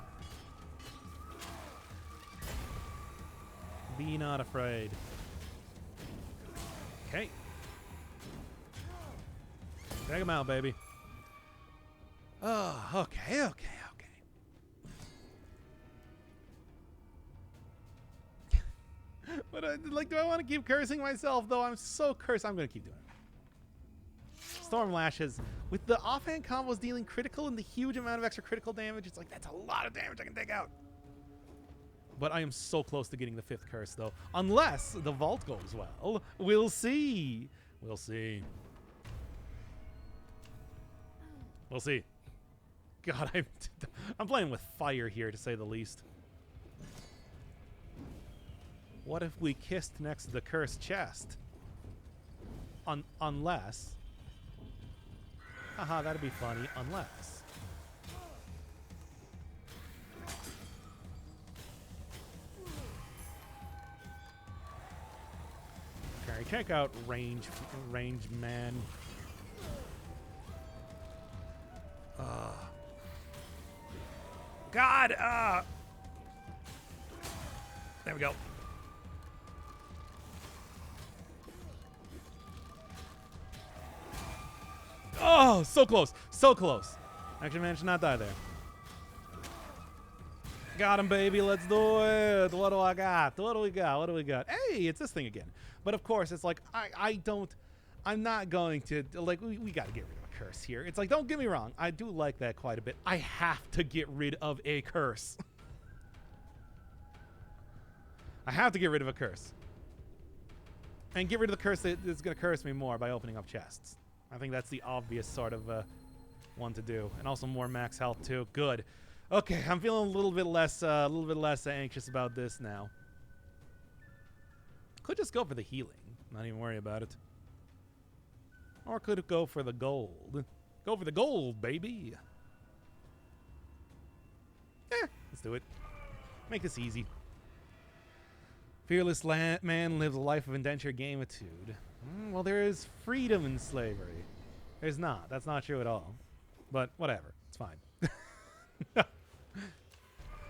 Be not afraid. Okay. Take him out, baby. Oh, okay, okay, okay. But, like, do I want to keep cursing myself, though? I'm so cursed. I'm going to keep doing it. Storm Lashes. With the offhand combos dealing critical and the huge amount of extra critical damage, it's like, that's a lot of damage I can take out. But I am so close to getting the 5th curse, though. Unless the vault goes well. We'll see. We'll see. We'll see. God, I'm playing with fire here, to say the least. What if we kissed next to the cursed chest? Unless... Haha, that'd be funny. Unless... Okay, check out range man. God! There we go. Oh, so close. So close. Actually managed to not die there. Got him, baby. Let's do it. What do I got? What do we got? What do we got? Hey, it's this thing again. But of course, it's like, I'm not going to, like, we got to get rid of a curse here. It's like, don't get me wrong. I do like that quite a bit. I have to get rid of a curse. I have to get rid of a curse. And get rid of the curse that's going to curse me more by opening up chests. I think that's the obvious sort of one to do. And also more max health, too. Good. Okay, I'm feeling a little bit less anxious about this now. Could just go for the healing. Not even worry about it. Or could it go for the gold? Go for the gold, baby. Let's do it. Make this easy. Fearless man lives a life of indentured gamitude. Well, there is freedom in slavery. There's not. That's not true at all. But whatever. It's fine.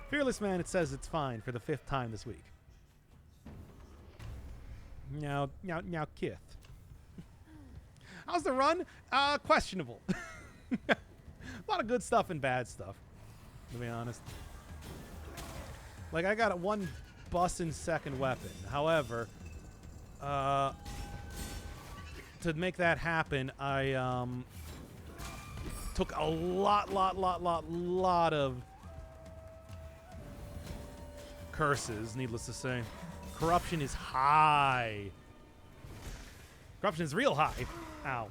Fearless man, it says it's fine for the 5th time this week. Now, Kith. How's the run? Questionable. A lot of good stuff and bad stuff, to be honest. Like, I got one bussin' second weapon. However, to make that happen, I took a lot of curses, needless to say. Corruption is high. Corruption is real high. Ow.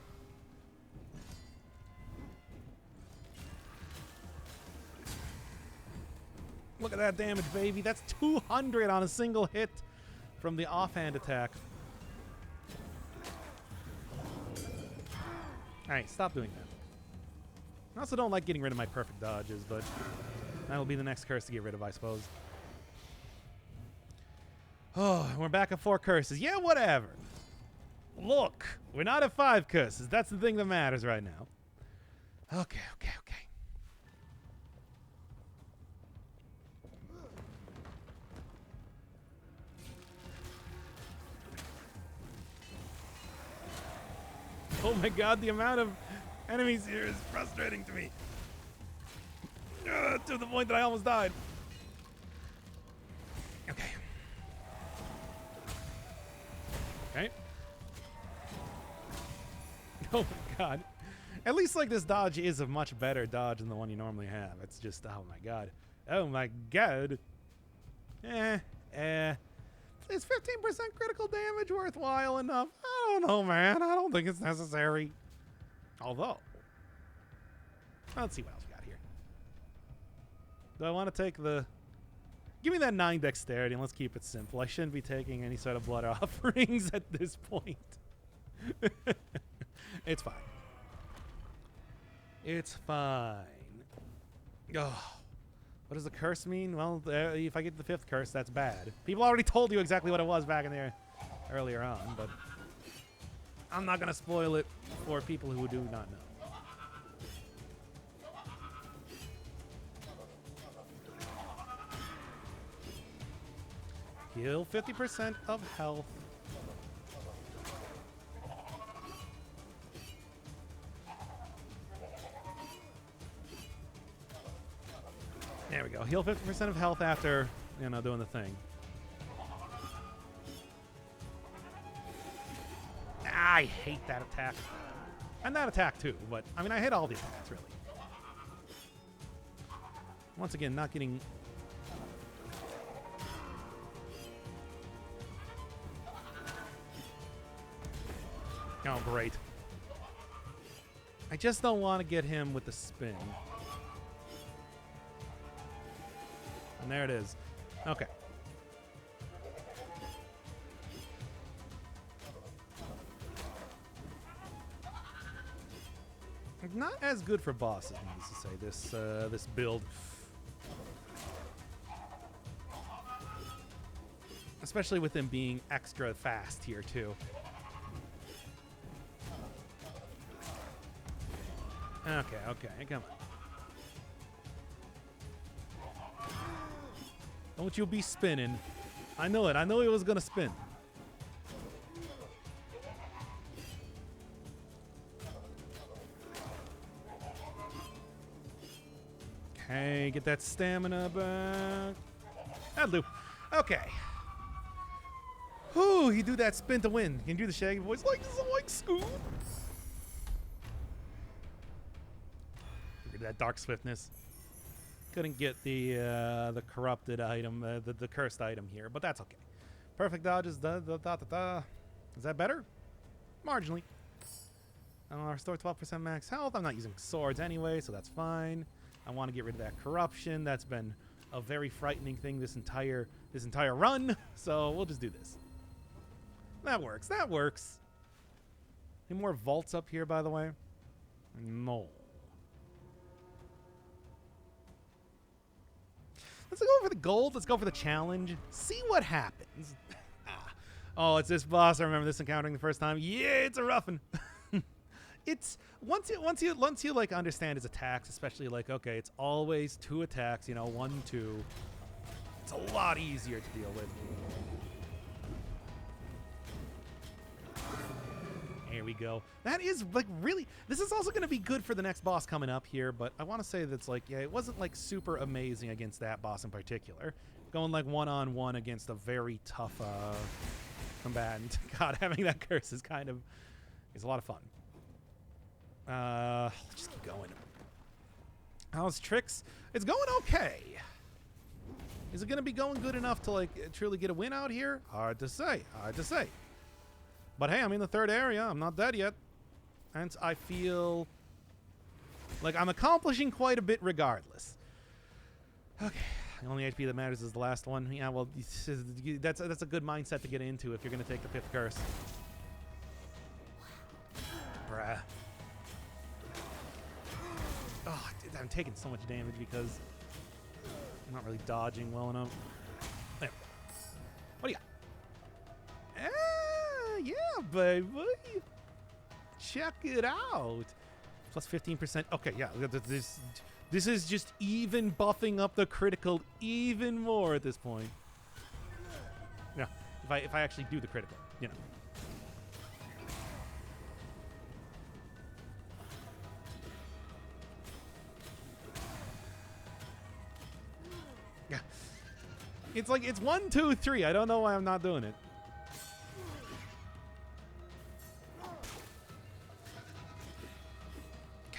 Look at that damage, baby. That's 200 on a single hit from the offhand attack. Alright, stop doing that. I also don't like getting rid of my perfect dodges, but that'll be the next curse to get rid of, I suppose. Oh, we're back at 4 curses. Yeah, whatever. Look, we're not at 5 curses. That's the thing that matters right now. Okay. Oh my god, the amount of enemies here is frustrating to me. To the point that I almost died. Okay. Oh my god. At least, like, this dodge is a much better dodge than the one you normally have. It's just, oh my god. Oh my god. Is 15% critical damage worthwhile enough? I don't know, man. I don't think it's necessary. Although, let's see what else we got here. Do I want to take the... Give me that 9 dexterity and let's keep it simple. I shouldn't be taking any sort of blood offerings at this point. It's fine. It's fine. Oh. What does the curse mean? Well, if I get the 5th curse, that's bad. People already told you exactly what it was back in there. earlier on, but I'm not going to spoil it for people who do not know. Heal 50% of health. There we go. Heal 50% of health after, you know, doing the thing. I hate that attack. And that attack too, but I mean, I hate all the attacks, really. Once again, not getting... Oh, great. I just don't want to get him with the spin. And there it is. Okay. Not as good for bosses, needless to say, this build. Especially with him being extra fast here, too. Okay, come on. Don't you be spinning. I know it. I know he was going to spin. Okay, get that stamina back. That'll do. Okay. Whew, he do that spin to win. Can you do the Shaggy voice like Scoob? That dark swiftness. Couldn't get the corrupted item, the cursed item here, but that's okay. Perfect dodges. Is that better? Marginally. Restore 12% max health. I'm not using swords anyway, so that's fine. I want to get rid of that corruption. That's been a very frightening thing this entire run. So we'll just do this. That works. That works. Any more vaults up here, by the way? No. Let's go for the gold. Let's go for the challenge. See what happens. Oh, it's this boss. I remember this encountering the first time. Yeah, it's a roughin'. It's once you like understand his attacks, especially like, okay, it's always 2 attacks, you know, 1, 2. It's a lot easier to deal with. There we go. That is like really, this is also going to be good for the next boss coming up here, but I want to say that's like, yeah, it wasn't like super amazing against that boss in particular. Going like one-on-one against a very tough combatant. God, having that curse is a lot of fun. Let's just keep going. How's tricks? It's going okay. Is it going to be going good enough to like truly get a win out here? Hard to say. Hard to say. But hey, I'm in the 3rd area. I'm not dead yet. And I feel like I'm accomplishing quite a bit regardless. Okay. The only HP that matters is the last one. Yeah, well, that's a good mindset to get into if you're going to take the 5th curse. Bruh. Oh, I'm taking so much damage because I'm not really dodging well enough. There. What do you got? Yeah, baby. Check it out. Plus 15%. Okay, yeah. This is just even buffing up the critical even more at this point. Yeah, if I actually do the critical, you know. Yeah. It's like it's 1, 2, 3. I don't know why I'm not doing it.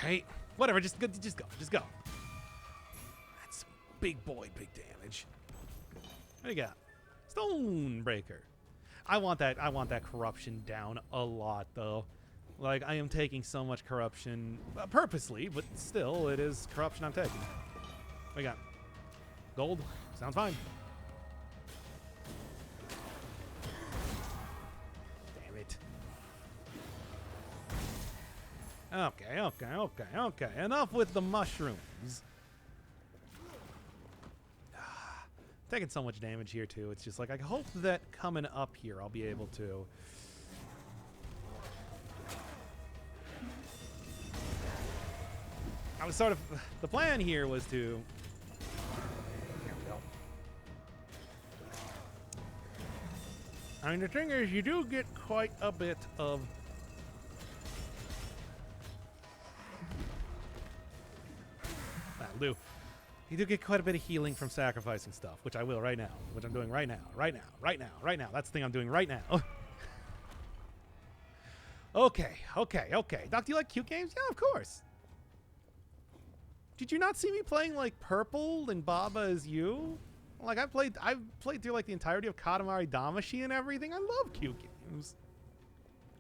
Okay, whatever. Just go. That's big boy, big damage. What do you got? Stonebreaker. I want that corruption down a lot, though. Like, I am taking so much corruption purposely, but still, it is corruption I'm taking. What do you got? Gold. Sounds fine. Damn it. Okay. Enough with the mushrooms. Taking so much damage here, too. It's just like, I hope that coming up here, I'll be able to... I was sort of... The plan here was to... There we go. I mean, the thing is, you do get quite a bit of... That'll do. You do get quite a bit of healing from sacrificing stuff, which I will right now. Which I'm doing right now. Right now. Right now. Right now. That's the thing I'm doing right now. Okay. Doc, do you like cute games? Yeah, of course. Did you not see me playing, like, Purple and Baba Is You? Like, I've played through, like, the entirety of Katamari Damacy and everything. I love cute games.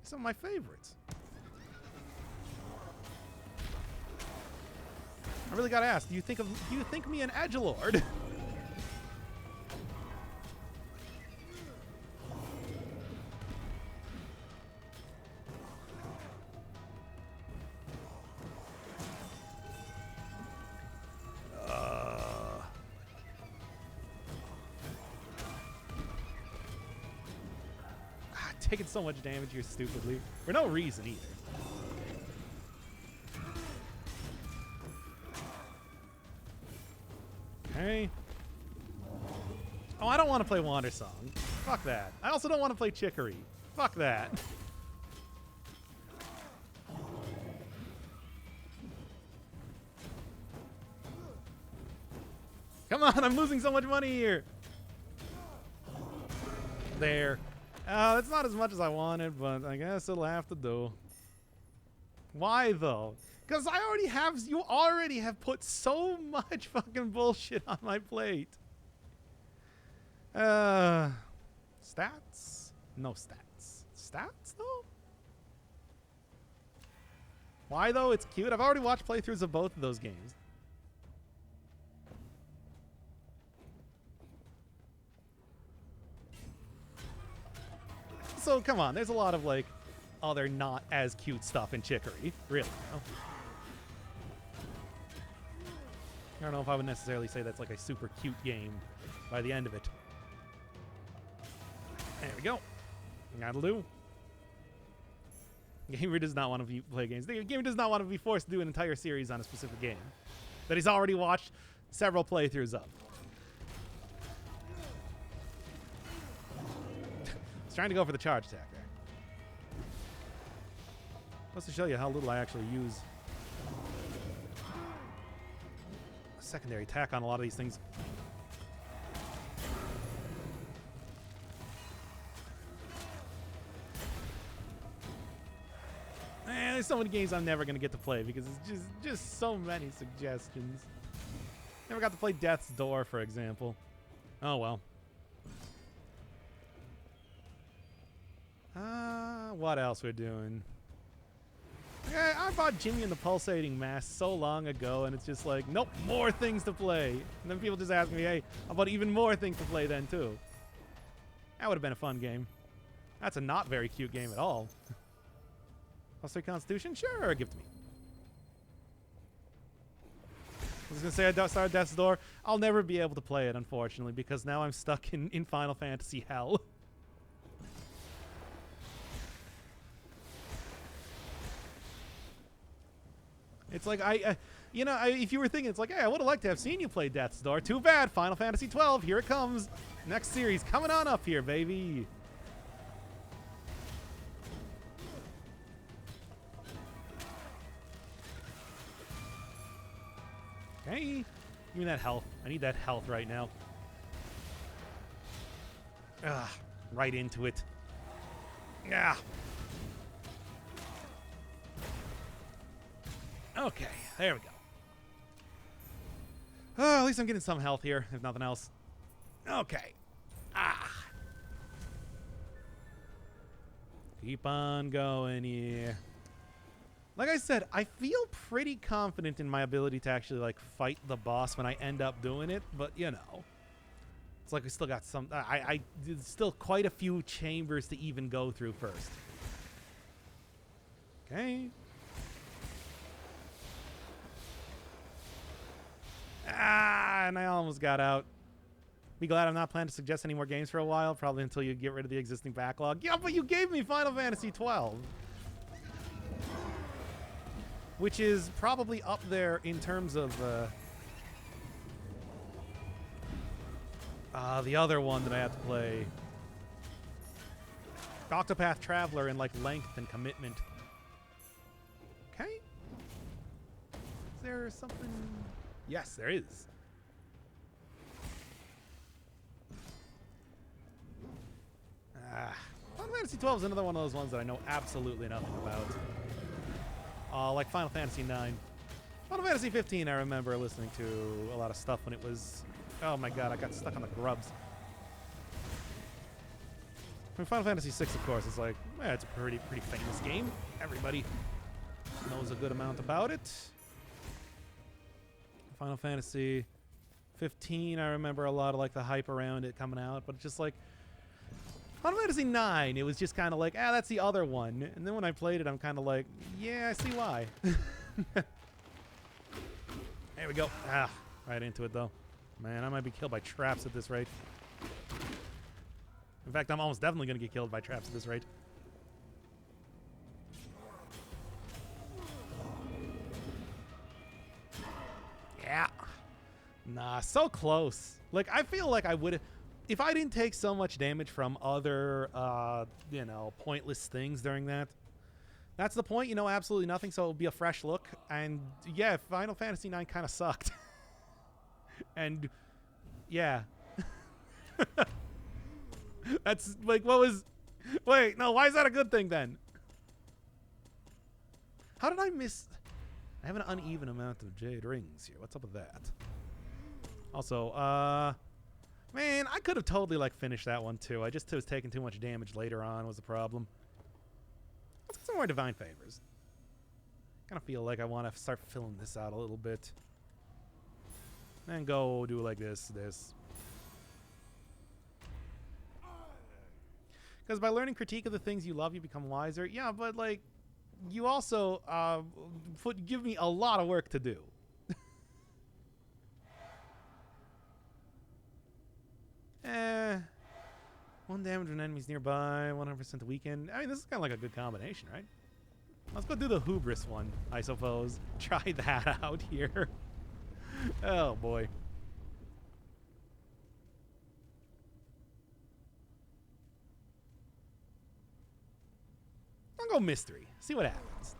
Some of my favorites. I really gotta ask, do you think me an edgelord? Taking so much damage here stupidly. For no reason either. Okay. Oh, I don't want to play Wander Song. Fuck that. I also don't want to play Chicory. Fuck that. Come on, I'm losing so much money here. There. That's not as much as I wanted, but I guess it'll have to do. Why, though? Because you already have put so much fucking bullshit on my plate. Stats? No stats. Stats, though? Why, though? It's cute. I've already watched playthroughs of both of those games. So, come on. There's a lot of, like, oh, they're not as cute stuff in Chicory. Really, no? I don't know if I would necessarily say that's, like, a super cute game by the end of it. There we go. That'll do. Gamer does not want to play games. The gamer does not want to be forced to do an entire series on a specific game that he's already watched several playthroughs of. He's trying to go for the charge attack there. Just to show you how little I actually use a secondary attack on a lot of these things. There's so many games I'm never going to get to play because it's just so many suggestions. Never got to play Death's Door, for example. Oh, well. What else we're doing? Okay, I bought Jimmy and the Pulsating Mass so long ago, and it's just like, nope, more things to play. And then people just ask me, hey, how about even more things to play then, too? That would have been a fun game. That's a not very cute game at all. Plus 3 Constitution? Sure, give it to me. I was going to say I started Death's Door. I'll never be able to play it, unfortunately, because now I'm stuck in Final Fantasy hell. It's like, if you were thinking, it's like, hey, I would have liked to have seen you play Death's Door. Too bad, Final Fantasy 12, here it comes. Next series, coming on up here, baby. Okay, give me that health. I need that health right now. Right into it. Yeah. Okay, there we go. Oh, at least I'm getting some health here, if nothing else. Okay. Keep on going here. Like I said, I feel pretty confident in my ability to actually, like, fight the boss when I end up doing it, but, you know. It's like we still got some... there's still quite a few chambers to even go through first. Okay. And I almost got out. Be glad I'm not planning to suggest any more games for a while, probably until you get rid of the existing backlog. Yeah, but you gave me Final Fantasy 12. Which is probably up there in terms of the other one that I had to play. Octopath Traveler in like length and commitment. Okay. Is there something? Yes, there is. Final Fantasy 12 is another one of those ones that I know absolutely nothing about. Like Final Fantasy 9. Final Fantasy 15, I remember listening to a lot of stuff when it was... Oh my god, I got stuck on the grubs. I mean, Final Fantasy 6, of course, is like, yeah, it's a pretty famous game. Everybody knows a good amount about it. Final Fantasy 15, I remember a lot of like the hype around it coming out, but it's just like Final Fantasy 9, it was just kind of like, that's the other one. And then when I played it, I'm kind of like, yeah, I see why. There we go. Right into it though. Man, I might be killed by traps at this rate. In fact, I'm almost definitely going to get killed by traps at this rate. Yeah. Nah, so close. Like, I feel like I would have... If I didn't take so much damage from other, you know, pointless things during that. That's the point, you know, absolutely nothing, so it'll be a fresh look. And, yeah, Final Fantasy 9 kind of sucked. And, yeah. That's, like, what was... Wait, no, why is that a good thing, then? How did I miss... I have an uneven amount of jade rings here. What's up with that? Also, man, I could have totally, like, finished that one, too. I just was taking too much damage later on was the problem. Let's get some more Divine Favors. Kind of feel like I want to start filling this out a little bit. And go do like this. Because by learning critique of the things you love, you become wiser. Yeah, but, like, you also give me a lot of work to do. 1 damage when enemies nearby, 100% weakened. I mean, this is kind of like a good combination, right? Let's go do the Hubris one, I suppose. Try that out here. Oh, boy. I'll go Mystery. See what happens.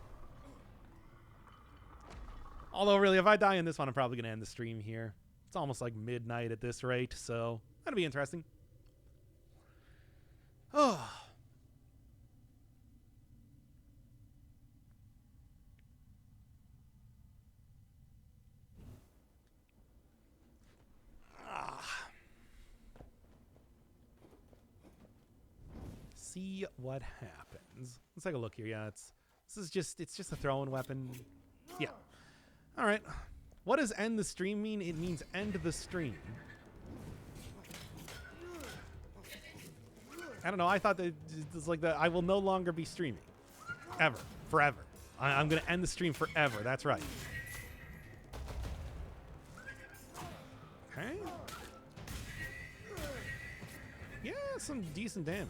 Although, really, if I die in this one, I'm probably going to end the stream here. It's almost like midnight at this rate, so that'll be interesting. Oh. See what happens. Let's take a look here. Yeah, it's just a throwing weapon. Yeah. All right. What does end the stream mean? It means end the stream. I don't know. I thought that it's like that. I will no longer be streaming. Ever. Forever. I'm going to end the stream forever. That's right. Okay. Yeah, some decent damage.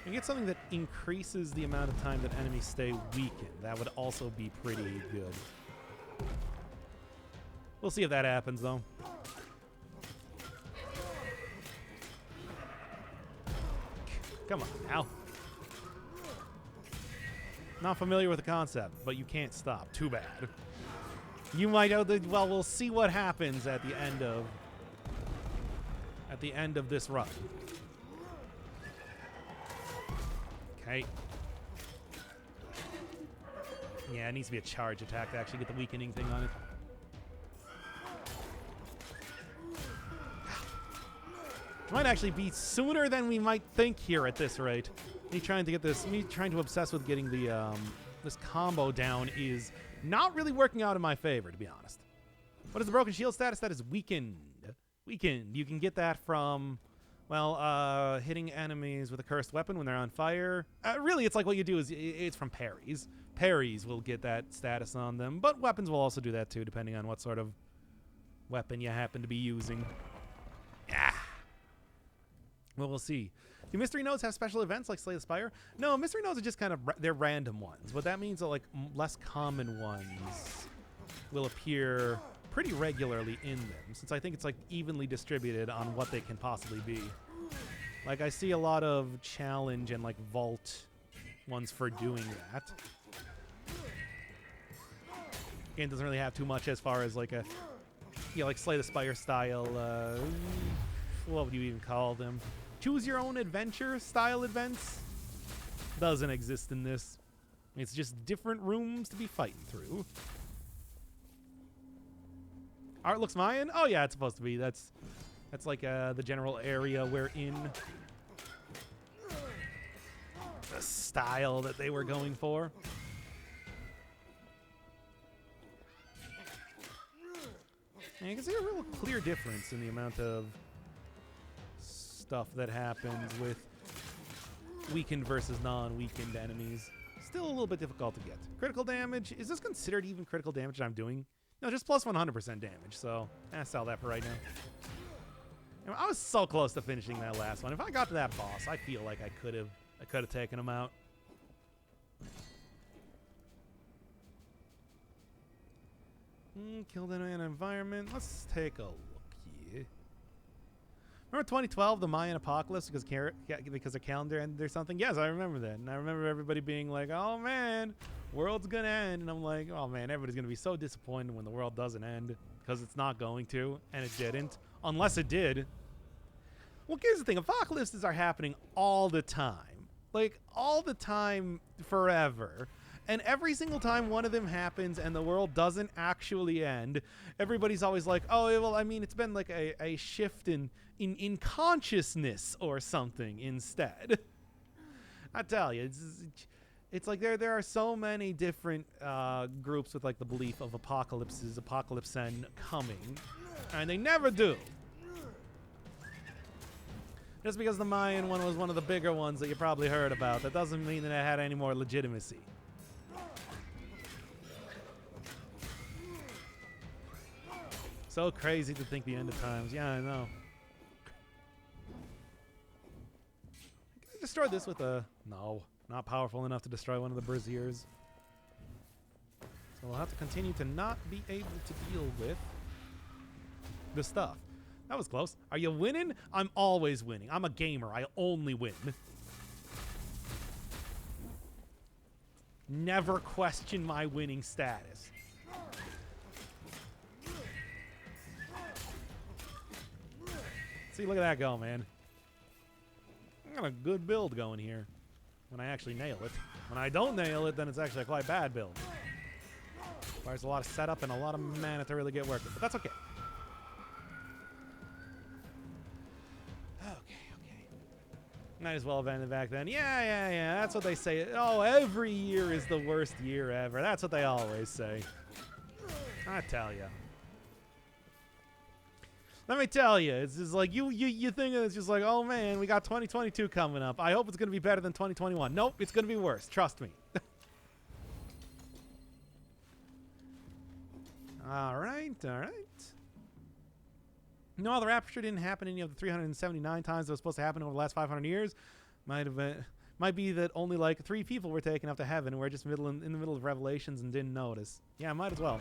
You get something that increases the amount of time that enemies stay weakened. That would also be pretty good. We'll see if that happens, though. Come on, now. Not familiar with the concept, but you can't stop. Too bad. You might know that. Well, we'll see what happens at the end of this run. Okay. Yeah, it needs to be a charge attack to actually get the weakening thing on it. It might actually be sooner than we might think here at this rate. Me trying to obsess with getting the this combo down is not really working out in my favor, to be honest. What is the broken shield status? That is weakened. Weakened. You can get that from, well, hitting enemies with a cursed weapon when they're on fire. Really, it's like what you do is it's from parries. Parries will get that status on them, but weapons will also do that too, depending on what sort of weapon you happen to be using. Yeah. Well, we'll see. Do mystery nodes have special events like Slay the Spire? No, mystery nodes are just kind of they're random ones. But that means that like less common ones will appear pretty regularly in them, since I think it's like evenly distributed on what they can possibly be. Like I see a lot of challenge and like vault ones for doing that. Game doesn't really have too much as far as like a, you know, like Slay the Spire style, what would you even call them? Choose your own adventure style events. Doesn't exist in this. It's just different rooms to be fighting through. Art looks Mayan? Oh yeah, it's supposed to be. That's like the general area we're in. The style that they were going for. And you can see a real clear difference in the amount of stuff that happens with weakened versus non-weakened enemies. Still a little bit difficult to get. Critical damage. Is this considered even critical damage that I'm doing? No, just plus 100% damage. So, sell that for right now. I was so close to finishing that last one. If I got to that boss, I feel like I could have taken him out. Killed in an environment. Let's take a look here. Remember 2012, the Mayan apocalypse because a calendar ended or something? Yes, I remember that. And I remember everybody being like, oh man, world's gonna end. And I'm like, oh man, everybody's gonna be so disappointed when the world doesn't end, because it's not going to, and it didn't. Unless it did. Well, here's the thing. Apocalypses are happening all the time. Like, all the time, forever. And every single time one of them happens and the world doesn't actually end, everybody's always like, oh, well, I mean, it's been like a shift in consciousness or something instead. I tell you, it's like there are so many different groups with like the belief of apocalypse and coming, and they never do. Just because the Mayan one was one of the bigger ones that you probably heard about, that doesn't mean that it had any more legitimacy. So crazy to think the end of times. Yeah, I know. Can I destroy this with a... No, not powerful enough to destroy one of the Braziers. So we'll have to continue to not be able to deal with the stuff. That was close. Are you winning? I'm always winning. I'm a gamer. I only win. Never question my winning status. See, look at that go, man. I got a good build going here when I actually nail it. When I don't nail it, then it's actually a quite bad build. Requires a lot of setup and a lot of mana to really get working, but that's okay. Okay. Might as well have ended back then. Yeah. That's what they say. Oh, every year is the worst year ever. That's what they always say. I tell you. Let me tell you, it's just like you think it's just like, oh man, we got 2022 coming up. I hope it's going to be better than 2021. Nope, it's going to be worse. Trust me. All right. No, the rapture didn't happen any of the 379 times it was supposed to happen over the last 500 years. Might be that only like 3 people were taken up to heaven and we're just in the middle of Revelations and didn't notice. Yeah, might as well.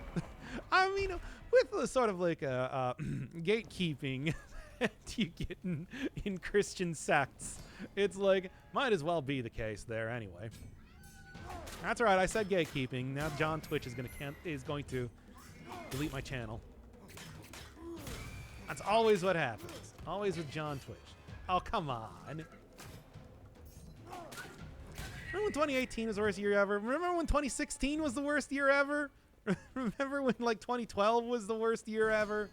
I mean, with the sort of like gatekeeping that you get in Christian sects, it's like, might as well be the case there anyway. That's right, I said gatekeeping. Now John Twitch is going to delete my channel. That's always what happens. Always with John Twitch. Oh, come on. Remember when 2018 was the worst year ever? Remember when 2016 was the worst year ever? Remember when like 2012 was the worst year ever?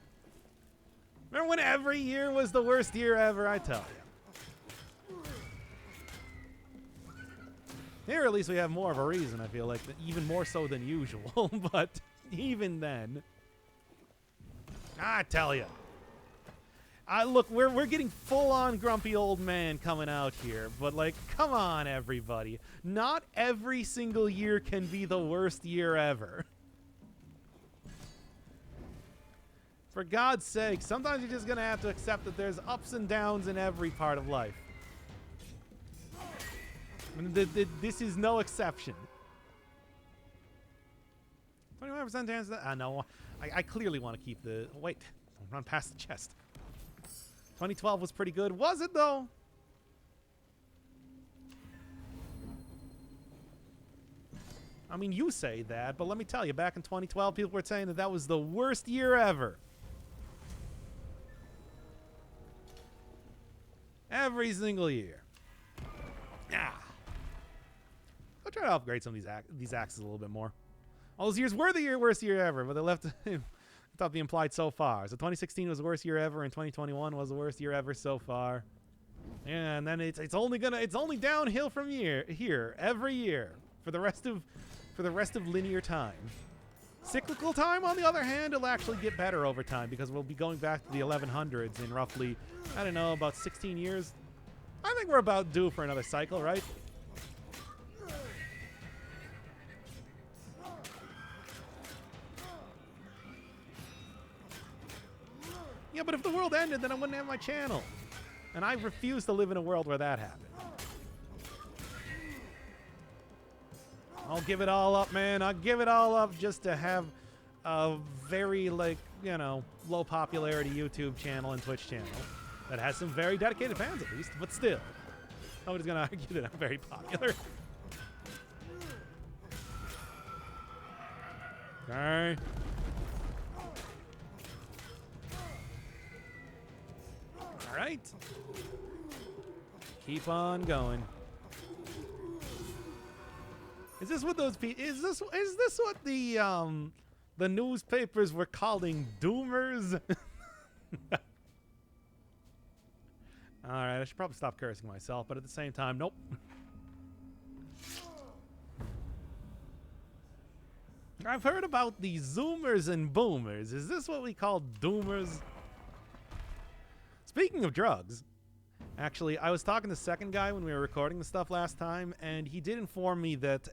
Remember when every year was the worst year ever? I tell you. Here at least we have more of a reason, I feel like, even more so than usual. But even then, I tell you. Look, we're getting full-on grumpy old man coming out here, but like, come on, everybody. Not every single year can be the worst year ever. For God's sake, sometimes you're just going to have to accept that there's ups and downs in every part of life. And this is no exception. 25% chance that... no, I clearly want to keep the... Wait, don't run past the chest. 2012 was pretty good. Was it, though? I mean, you say that, but let me tell you, back in 2012, people were saying that that was the worst year ever. Every single year. Yeah. I'll try to upgrade some of these axes a little bit more. All those years were the worst year ever, but they left without the implied so far. So 2016 was the worst year ever, and 2021 was the worst year ever so far. And then it's only downhill from here every year for the rest of linear time. Cyclical time, on the other hand, it'll actually get better over time because we'll be going back to the 1100s in roughly, I don't know, about 16 years. I think we're about due for another cycle, right? Yeah, but if the world ended, then I wouldn't have my channel. And I refuse to live in a world where that happened. I'll give it all up, man. I'll give it all up just to have a very, low popularity YouTube channel and Twitch channel that has some very dedicated fans at least, but still. Nobody's going to argue that I'm very popular. Okay. All right. Keep on going. Is this what those people? Is this what the newspapers were calling doomers? All right, I should probably stop cursing myself, but at the same time, nope. I've heard about the zoomers and boomers. Is this what we call doomers? Speaking of drugs, actually, I was talking to the second guy when we were recording the stuff last time, and he did inform me that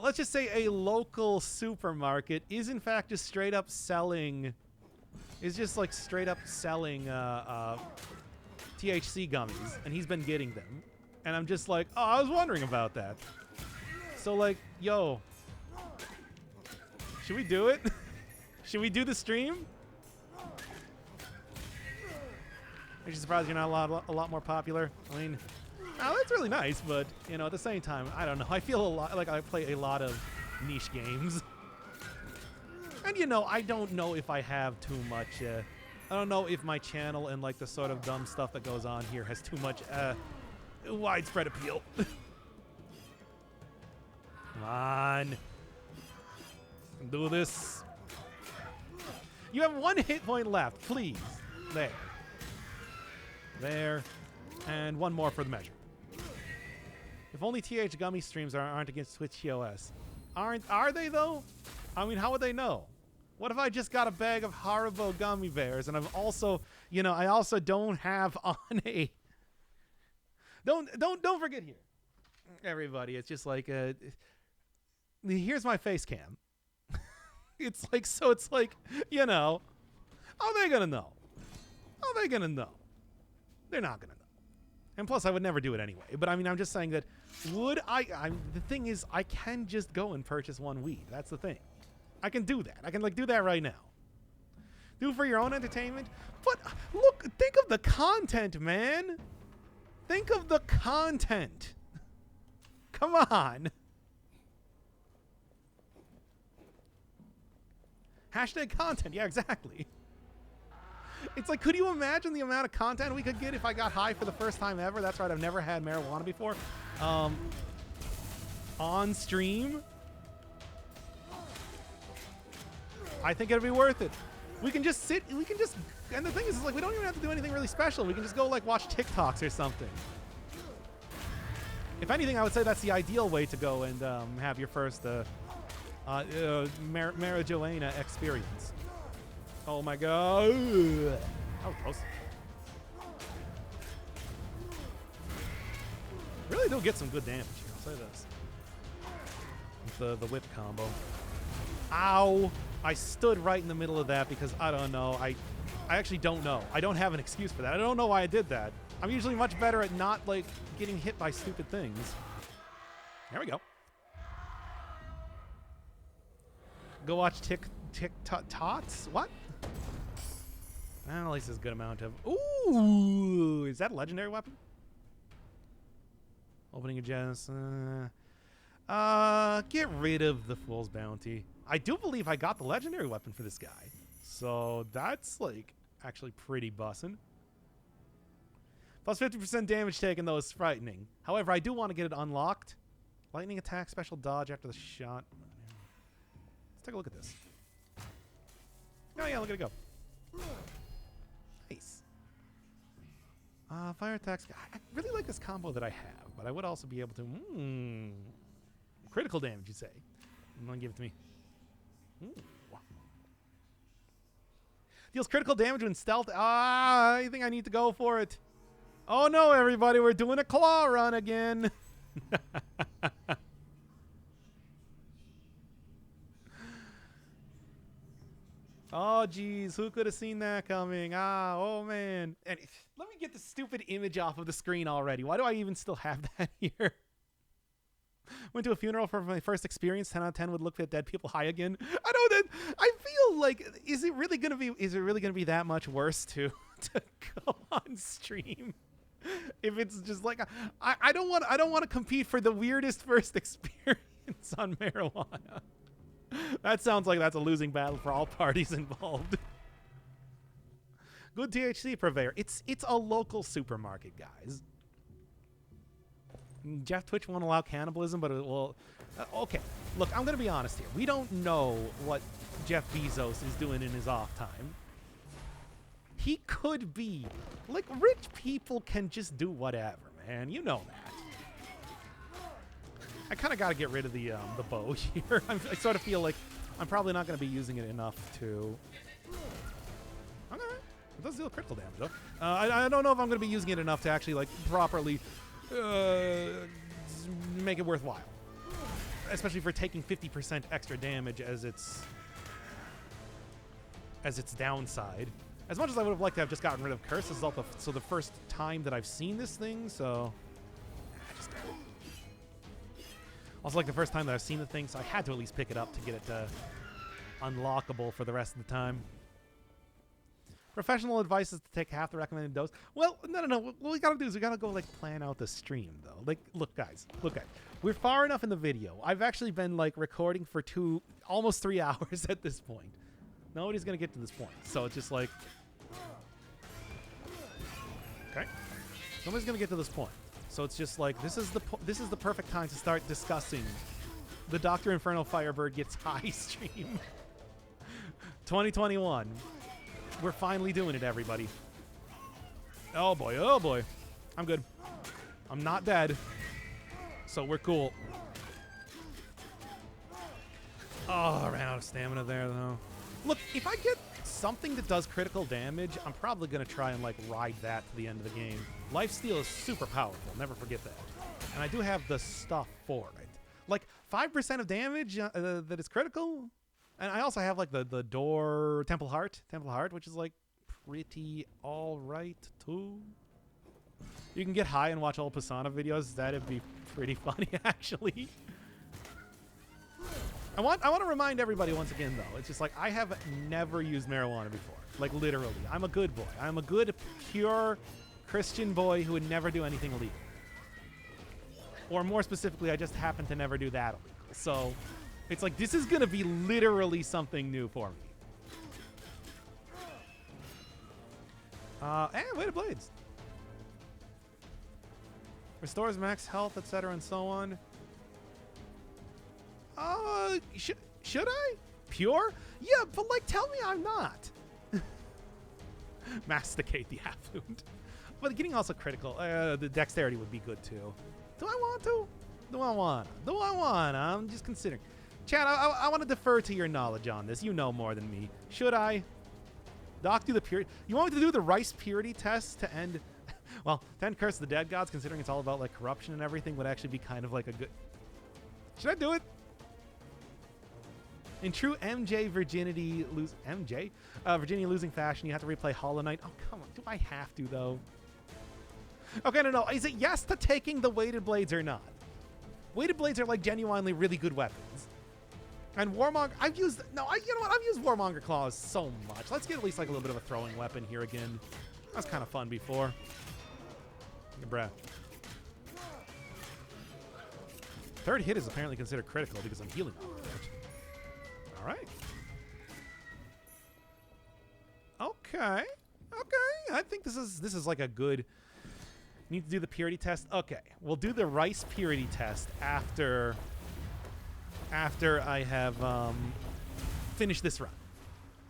let's just say a local supermarket is in fact just straight up selling, THC gummies, and he's been getting them. And I'm just like, oh, I was wondering about that. So like, yo, should we do it? Should we do the stream? I'm just surprised you're not a lot more popular. I mean, that's really nice, but, at the same time, I don't know. I feel a lot like I play a lot of niche games. And, I don't know if I have too much, I don't know if my channel and, the sort of dumb stuff that goes on here has too much, widespread appeal. Come on. Do this. You have 1 hit point left, please. There. There, and 1 more for the measure. If only TH Gummy streams aren't against Twitch TOS. Are they, though? I mean, how would they know? What if I just got a bag of Haribo gummy bears, and I've also, I also don't have on a... Don't forget here, everybody, it's just like, here's my face cam. It's like, how are they gonna know? How are they gonna know? They're not going to know. And plus, I would never do it anyway. But, I mean, I'm just saying that the thing is, I can just go and purchase 1 weed. That's the thing. I can do that. I can, do that right now. Do it for your own entertainment. But, look, think of the content, man. Think of the content. Come on. Hashtag content. Yeah, exactly. It's like, could you imagine the amount of content we could get if I got high for the first time ever? That's right, I've never had marijuana before. On stream. I think it'd be worth it. We can just sit, and the thing is, we don't even have to do anything really special. We can just go, watch TikToks or something. If anything, I would say that's the ideal way to go and have your first marijuana experience. Oh my god. That was close. Really do get some good damage here, I'll say this. With the whip combo. Ow. I stood right in the middle of that because I don't know. I actually don't know. I don't have an excuse for that. I don't know why I did that. I'm usually much better at not, like, getting hit by stupid things. There we go. Go watch Tots? What? Well, at least there's a good amount of... Ooh! Is that a legendary weapon? Opening a chest. Get rid of the Fool's Bounty. I do believe I got the legendary weapon for this guy. So that's, like, actually pretty bussin'. Plus 50% damage taken, though, is frightening. However, I do want to get it unlocked. Lightning attack, special dodge after the shot. Let's take a look at this. Oh, yeah, look at it go. Nice. Fire attacks. I really like this combo that I have, but I would also be able to... critical damage, you say? I'm going to give it to me. Ooh. Deals critical damage when stealth. I think I need to go for it. Oh, no, everybody. We're doing a claw run again. Oh, geez. Who could have seen that coming? Oh, man. And let me get the stupid image off of the screen already. Why do I even still have that here? Went to a funeral for my first experience. 10 out of 10 would look at dead people high again. I feel like, is it really gonna be that much worse to go on stream? If it's just like I don't want to compete for the weirdest first experience on marijuana. That sounds like that's a losing battle for all parties involved. Good THC purveyor. It's a local supermarket, guys. Jeff Twitch won't allow cannibalism, but it will... okay, look, I'm going to be honest here. We don't know what Jeff Bezos is doing in his off time. He could be... like, rich people can just do whatever, man. You know that. I kind of got to get rid of the bow here. I sort of feel like I'm probably not going to be using it enough to... okay. It does deal critical damage, though. I don't know if I'm going to be using it enough to actually, like, properly... make it worthwhile, especially for taking 50% extra damage as its downside. As much as I would have liked to have just gotten rid of Curse, this is also the first time that I've seen this thing, so also like the first time that I've seen the thing, so I had to at least pick it up to get it unlockable for the rest of the time. Professional advice is to take half the recommended dose. Well, no. What we gotta do is we gotta go, like, plan out the stream, though. Like, look, guys. We're far enough in the video. I've actually been, like, recording for almost 3 hours at this point. Nobody's gonna get to this point. So it's just like... okay. Nobody's gonna get to this point. So it's just like, this is the perfect time to start discussing the Dr. Inferno Firebird Gets High stream. 2021. We're finally doing it, everybody. Oh, boy. Oh, boy. I'm good. I'm not dead. So we're cool. Oh, I ran out of stamina there, though. Look, if I get something that does critical damage, I'm probably going to try and, like, ride that to the end of the game. Lifesteal is super powerful. Never forget that. And I do have the stuff for it. Like, 5% of damage that is critical... and I also have, like, the door Temple Heart, which is, like, pretty all right, too. You can get high and watch old Pisana videos. That'd be pretty funny, actually. I want to remind everybody once again, though. It's just, like, I have never used marijuana before. Like, literally. I'm a good boy. I'm a good, pure Christian boy who would never do anything illegal. Or more specifically, I just happen to never do that illegal. So... it's like, this is going to be literally something new for me. Weighted blades. Restores max health, etc. and so on. Should I? Pure? Yeah, but, like, tell me I'm not. Masticate the affluent. But getting also critical. The dexterity would be good, too. Do I want to? Do I want? I'm just considering. Chad, I want to defer to your knowledge on this. You know more than me. Should I? Doc, do the purity. You want me to do the rice purity test to end? Well, to end Curse of the Dead Gods, considering it's all about, like, corruption and everything, would actually be kind of like a good... should I do it? In true MJ Virginia losing fashion, you have to replay Hollow Knight. Oh, come on. Do I have to, though? Okay, no. Is it yes to taking the weighted blades or not? Weighted blades are like genuinely really good weapons. And Warmonger, you know what? I've used Warmonger Claws so much. Let's get at least like a little bit of a throwing weapon here again. That was kind of fun before. Bruh. Third hit is apparently considered critical because I'm healing off of it. All right. Okay. I think this is like a good. Need to do the purity test. Okay, we'll do the rice purity test after I have finished this run,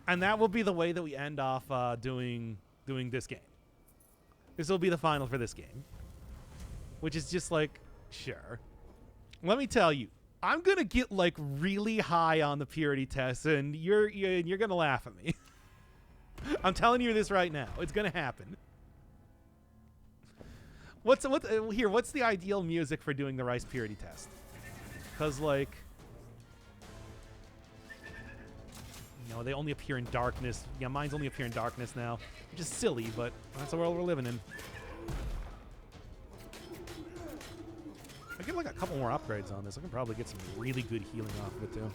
and that will be the way that we end off doing this game. This will be the final for this game, which is just like sure. Let me tell you, I'm gonna get like really high on the purity test, and you're gonna laugh at me. I'm telling you this right now. It's gonna happen. What's the ideal music for doing the rice purity test? Because like, you know, they only appear in darkness. Yeah, mine's only appear in darkness now, which is silly, but that's the world we're living in. I get like a couple more upgrades on this. I can probably get some really good healing off of it too.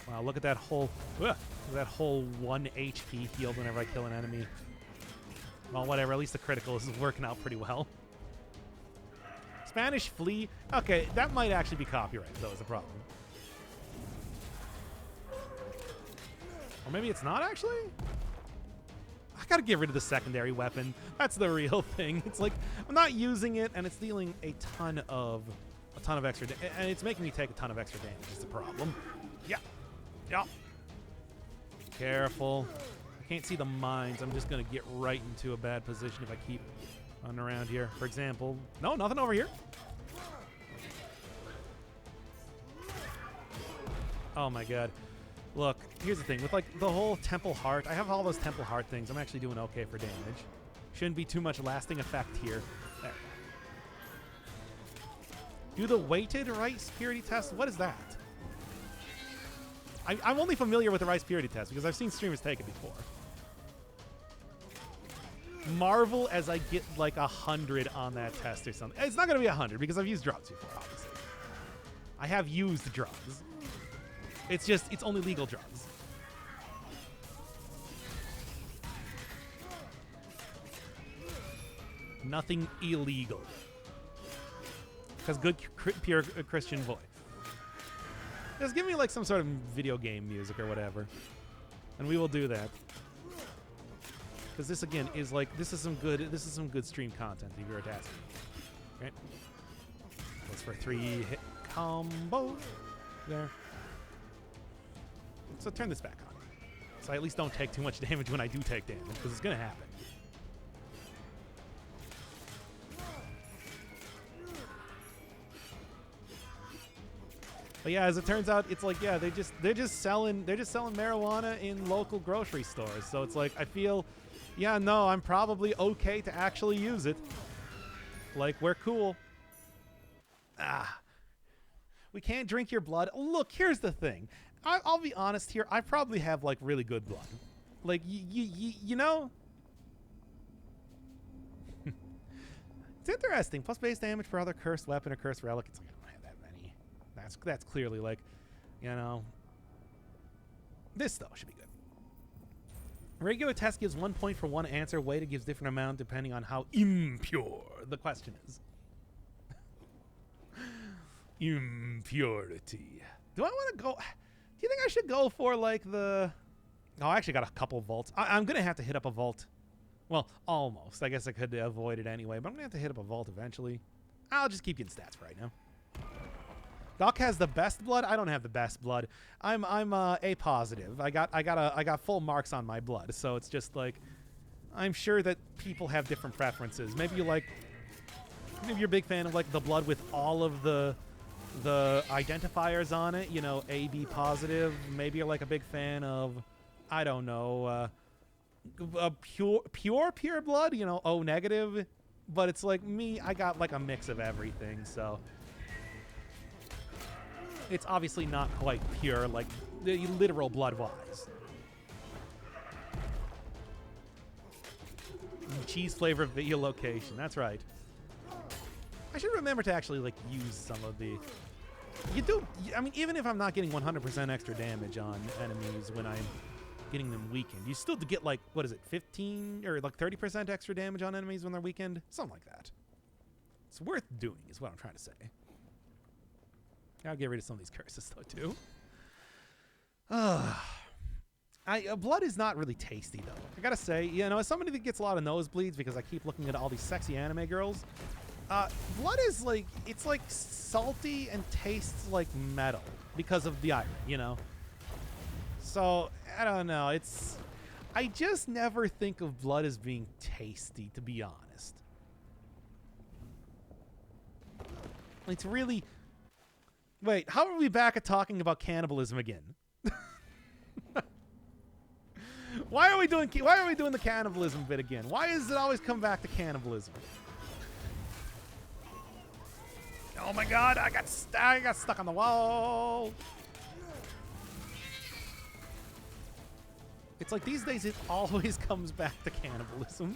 Wow, look at that whole 1 HP healed whenever I kill an enemy. Well, whatever. At least the critical is working out pretty well. Spanish Flea. Okay, that might actually be copyrighted, though, is a problem. Or maybe it's not, actually? I gotta get rid of the secondary weapon. That's the real thing. It's like, I'm not using it, and it's dealing a ton of extra damage. And it's making me take a ton of extra damage. It's a problem. Yeah. Careful. Can't see the mines. I'm just going to get right into a bad position if I keep running around here. For example, no, nothing over here. Oh my god. Look, here's the thing. With like the whole Temple Heart, I have all those Temple Heart things. I'm actually doing okay for damage. Shouldn't be too much lasting effect here. There. Do the weighted rice purity test? What is that? I'm only familiar with the rice purity test because I've seen streamers take it before. Marvel as I get like 100 on that test or something. It's not going to be 100 because I've used drugs before, obviously. I have used drugs. It's only legal drugs. Nothing illegal. Because good, pure Christian voice. Just give me like some sort of video game music or whatever. And we will do that. Because this again is like this is some good stream content if you were to ask me. Okay. Goes for 3-hit combo. There. So turn this back on. So I at least don't take too much damage when I do take damage, because it's gonna happen. But yeah, as it turns out, it's like, yeah, they're just selling marijuana in local grocery stores. So it's like I feel, yeah, no, I'm probably okay to actually use it. Like, we're cool. We can't drink your blood. Look, here's the thing. I'll be honest here. I probably have like really good blood. Like you know. It's interesting. Plus base damage for other cursed weapon or cursed relic. It's like I don't have that many. That's clearly like, you know. This though should be good. Regular test gives 1 point for one answer. Weighted gives different amount depending on how impure the question is. Impurity. Do I want to go? Do you think I should go for like the? Oh, I actually got a couple vaults. I'm gonna have to hit up a vault. Well, almost. I guess I could avoid it anyway, but I'm gonna have to hit up a vault eventually. I'll just keep you in stats for right now. Doc has the best blood. I don't have the best blood. I'm A positive. I got full marks on my blood, so it's just like I'm sure that people have different preferences. Maybe you're a big fan of like the blood with all of the identifiers on it, you know, AB positive. Maybe you're like a big fan of, I don't know, pure blood, you know, O negative. But it's like me, I got like a mix of everything, so. It's obviously not quite pure, like the literal blood-wise. Cheese flavor video location. That's right. I should remember to actually like use some of the. You do. I mean, even if I'm not getting 100% extra damage on enemies when I'm getting them weakened, you still get like, what is it, 15 or like 30% extra damage on enemies when they're weakened, something like that. It's worth doing, is what I'm trying to say. Gotta get rid of some of these curses though too. Blood is not really tasty though. I gotta say, you know, as somebody that gets a lot of nosebleeds because I keep looking at all these sexy anime girls, blood is like, it's like salty and tastes like metal because of the iron, you know? So, I don't know, I just never think of blood as being tasty, to be honest. It's really... Wait, how are we back at talking about cannibalism again? Why are we doing the cannibalism bit again? Why does it always come back to cannibalism? Oh my god, I got stuck on the wall. It's like these days it always comes back to cannibalism.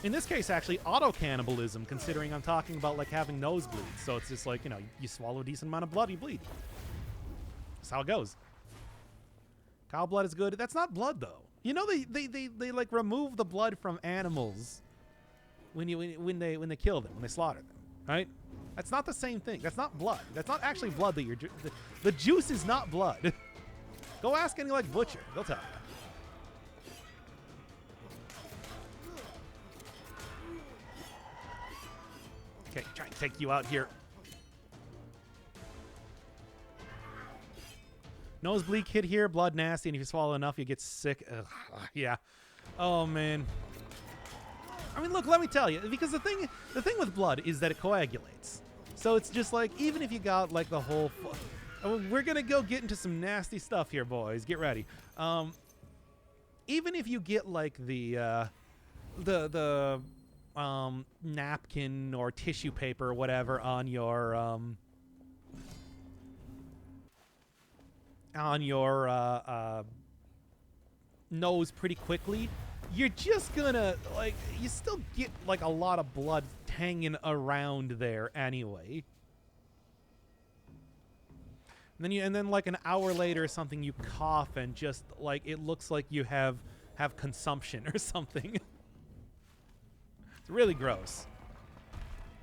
In this case, actually, auto-cannibalism, considering I'm talking about, like, having nosebleeds. So it's just like, you know, you swallow a decent amount of blood, you bleed. That's how it goes. Cow blood is good. That's not blood, though. You know, they like, remove the blood from animals when they kill them, when they slaughter them, right? That's not the same thing. That's not blood. That's not actually blood that you're... The juice is not blood. Go ask any, like, butcher. They'll tell you. Okay, try to take you out here. Nosebleed kid here, blood nasty, and if you swallow enough, you get sick. Ugh, yeah. Oh, man. I mean, look, let me tell you, because the thing with blood is that it coagulates. So it's just like, even if you got, like, the whole... we're going to go get into some nasty stuff here, boys. Get ready. Even if you get, like, the napkin or tissue paper or whatever on your nose pretty quickly, you're just gonna, like, you still get like a lot of blood hanging around there anyway. And then like an hour later or something, you cough and just like it looks like you have consumption or something. It's really gross.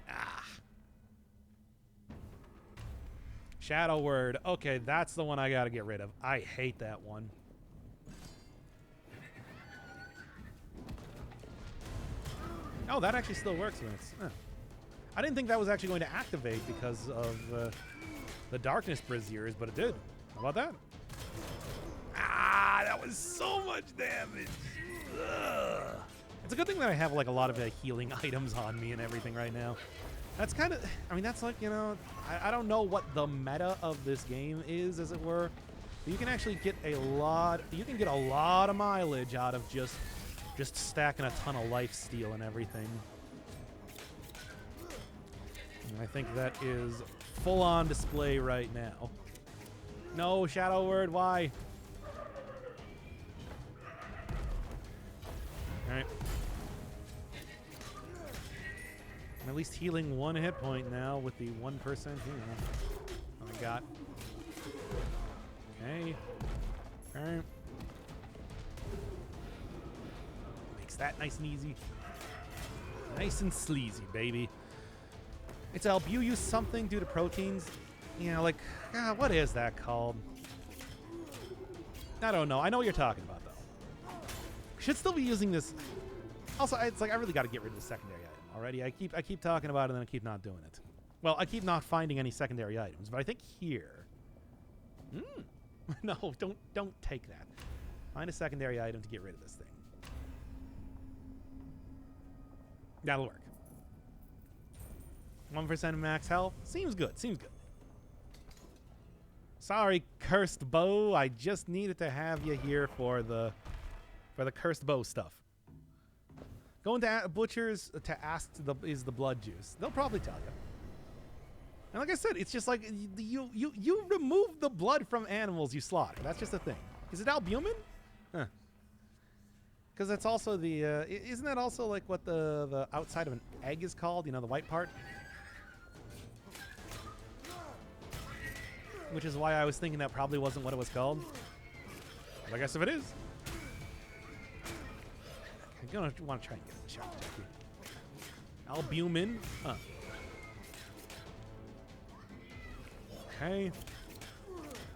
Ah. Shadow word. Okay, that's the one I gotta get rid of. I hate that one. Oh, that actually still works when it's... I didn't think that was actually going to activate because of the darkness braziers, but it did. How about that? Ah, that was so much damage. Ugh. It's a good thing that I have like a lot of healing items on me and everything right now. That's kind of, I mean, that's like, you know, I don't know what the meta of this game is, as it were. But you can actually get a lot, you can get a lot of mileage out of just stacking a ton of life steal and everything. And I think that is full on display right now. No, Shadow Word, why? Alright. I'm at least healing 1 hit point now with the 1% healing. Oh, I got. Okay. Alright. Makes that nice and easy. Nice and sleazy, baby. It's albumin something due to proteins. You know, like, what is that called? I don't know. I know what you're talking about, though. Should still be using this. Also, it's like I really got to get rid of the secondary item already. I keep talking about it and then I keep not doing it. Well, I keep not finding any secondary items, but I think here. No, don't take that. Find a secondary item to get rid of this thing. That'll work. 1% max health. Seems good. Seems good. Sorry, cursed bow. I just needed to have you here for the cursed bow stuff. Go into butchers to ask is the blood juice. They'll probably tell you. And like I said, it's just like you remove the blood from animals you slaughter. That's just a thing. Is it albumin? Huh. Because that's also the isn't that also like what the outside of an egg is called? You know, the white part. Which is why I was thinking that probably wasn't what it was called. But I guess if it is, I'm gonna want to try and get a shot. Albumin. Huh. Okay.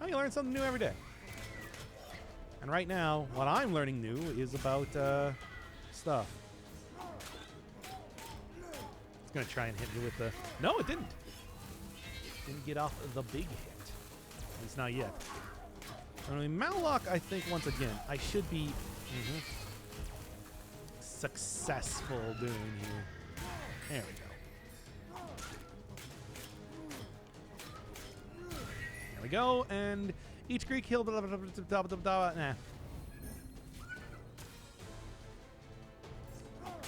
Oh, you learn something new every day. And right now, what I'm learning new is about stuff. It's gonna try and hit me with the. No, it didn't. Didn't get off the big hit. At least not yet. I mean, Malloc, I think once again, I should be successful doing here. There we go. There we go, and each Greek hill. Nah.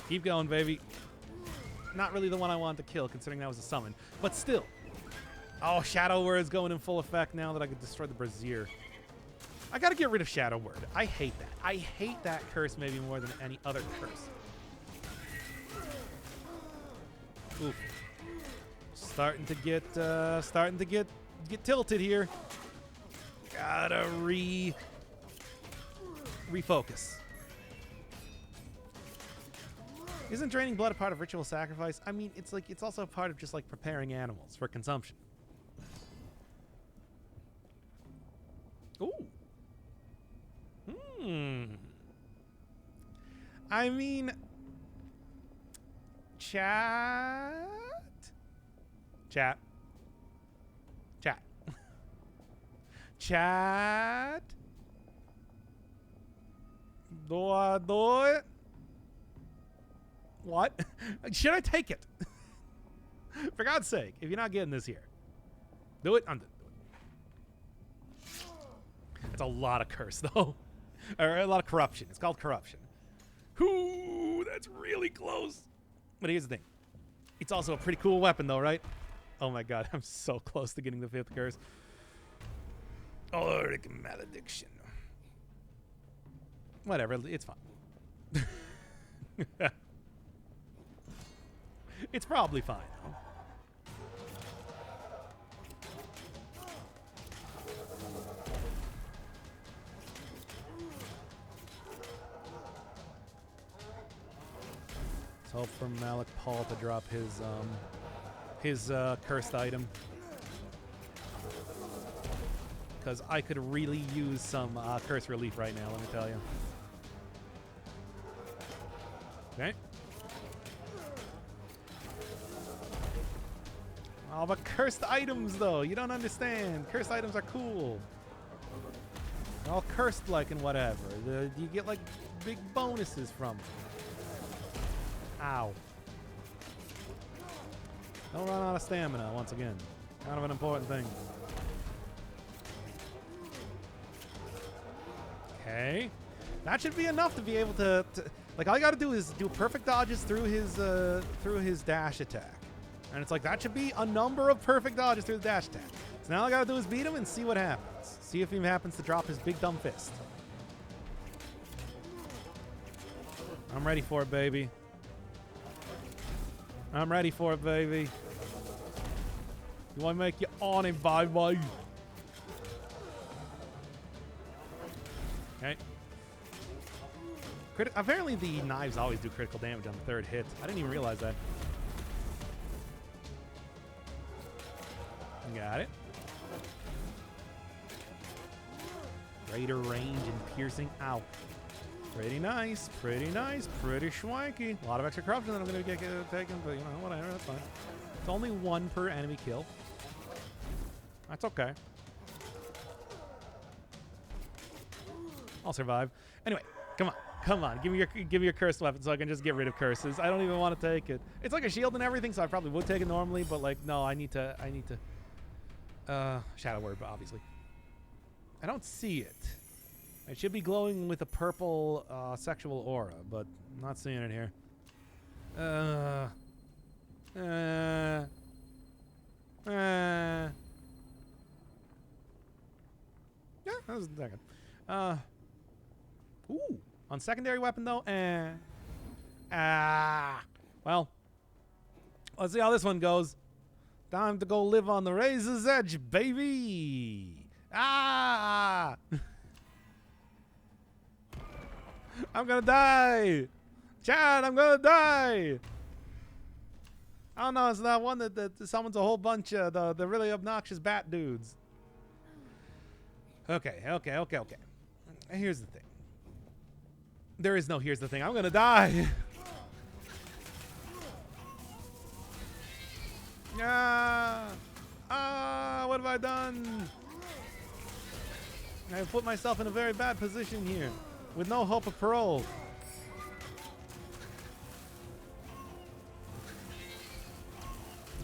Keep going, baby. Not really the one I wanted to kill, considering that was a summon, but still. Oh, Shadow Word's going in full effect now that I could destroy the Brazier. I gotta get rid of Shadow Word. I hate that. I hate that curse maybe more than any other curse. Oof. Starting to get tilted here. Gotta refocus. Isn't draining blood a part of ritual sacrifice? I mean, it's like it's also a part of just like preparing animals for consumption. Ooh. I mean, chat. Do I do it? What? Should I take it? For God's sake, if you're not getting this here, do it. I'm do it. It's a lot of curse, though. Or a lot of corruption. It's called corruption. Ooh, that's really close. But here's the thing. It's also a pretty cool weapon, though, right? Oh, my God. I'm so close to getting the 5th curse. Auric Malediction. Whatever. It's fine. It's probably fine, though. Let's hope for Malik Paul to drop his cursed item. Because I could really use some curse relief right now, let me tell you. Okay. Oh, but cursed items, though. You don't understand. Cursed items are cool. They're all cursed-like and whatever. You get, like, big bonuses from them. Ow. Don't run out of stamina, once again. Kind of an important thing. Okay. That should be enough to be able to like, all you got to do is do perfect dodges through his dash attack. And it's like, that should be a number of perfect dodges through the dash attack. So now all I got to do is beat him and see what happens. See if he happens to drop his big dumb fist. I'm ready for it, baby. I'm ready for it, baby. You want to make you on it, bye-bye. Okay. Apparently the knives always do critical damage on the 3rd hit. I didn't even realize that. Got it. Greater range and piercing. Ow. Pretty nice. Pretty nice. Pretty schwanky. A lot of extra corruption that I'm going to get taken, but you know, whatever. That's fine. It's only 1 per enemy kill. That's okay. I'll survive. Anyway, come on. Come on. Give me your cursed weapon so I can just get rid of curses. I don't even want to take it. It's like a shield and everything, so I probably would take it normally, but like, no, I need to Shadow Word, obviously. I don't see it. It should be glowing with a purple sexual aura, but I'm not seeing it here. was a second. Ooh. On secondary weapon, though? Well, let's see how this one goes. Time to go live on the razor's edge, baby. I'm gonna die. Chad, I'm gonna die. Oh no, it's that one that summons a whole bunch of the really obnoxious bat dudes. Okay. Here's the thing. There is no here's the thing. I'm gonna die. What have I done? I've put myself in a very bad position here with no hope of parole.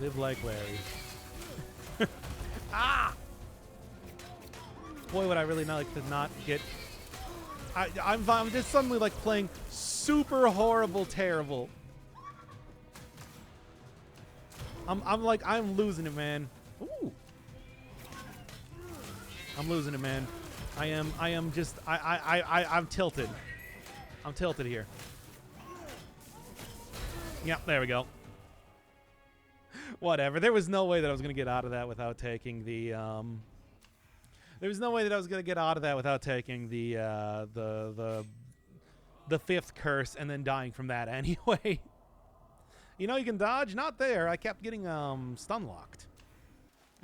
Live like Larry. Boy, would I really not like to not get... I'm just suddenly like playing super horrible, terrible. I'm losing it, man. Ooh. I'm losing it, man. I'm tilted. I'm tilted here. Yeah, there we go. Whatever. There was no way that I was going to get out of that without taking the There was no way that I was going to get out of that without taking the fifth curse and then dying from that anyway. You know you can dodge? Not there. I kept getting stun locked.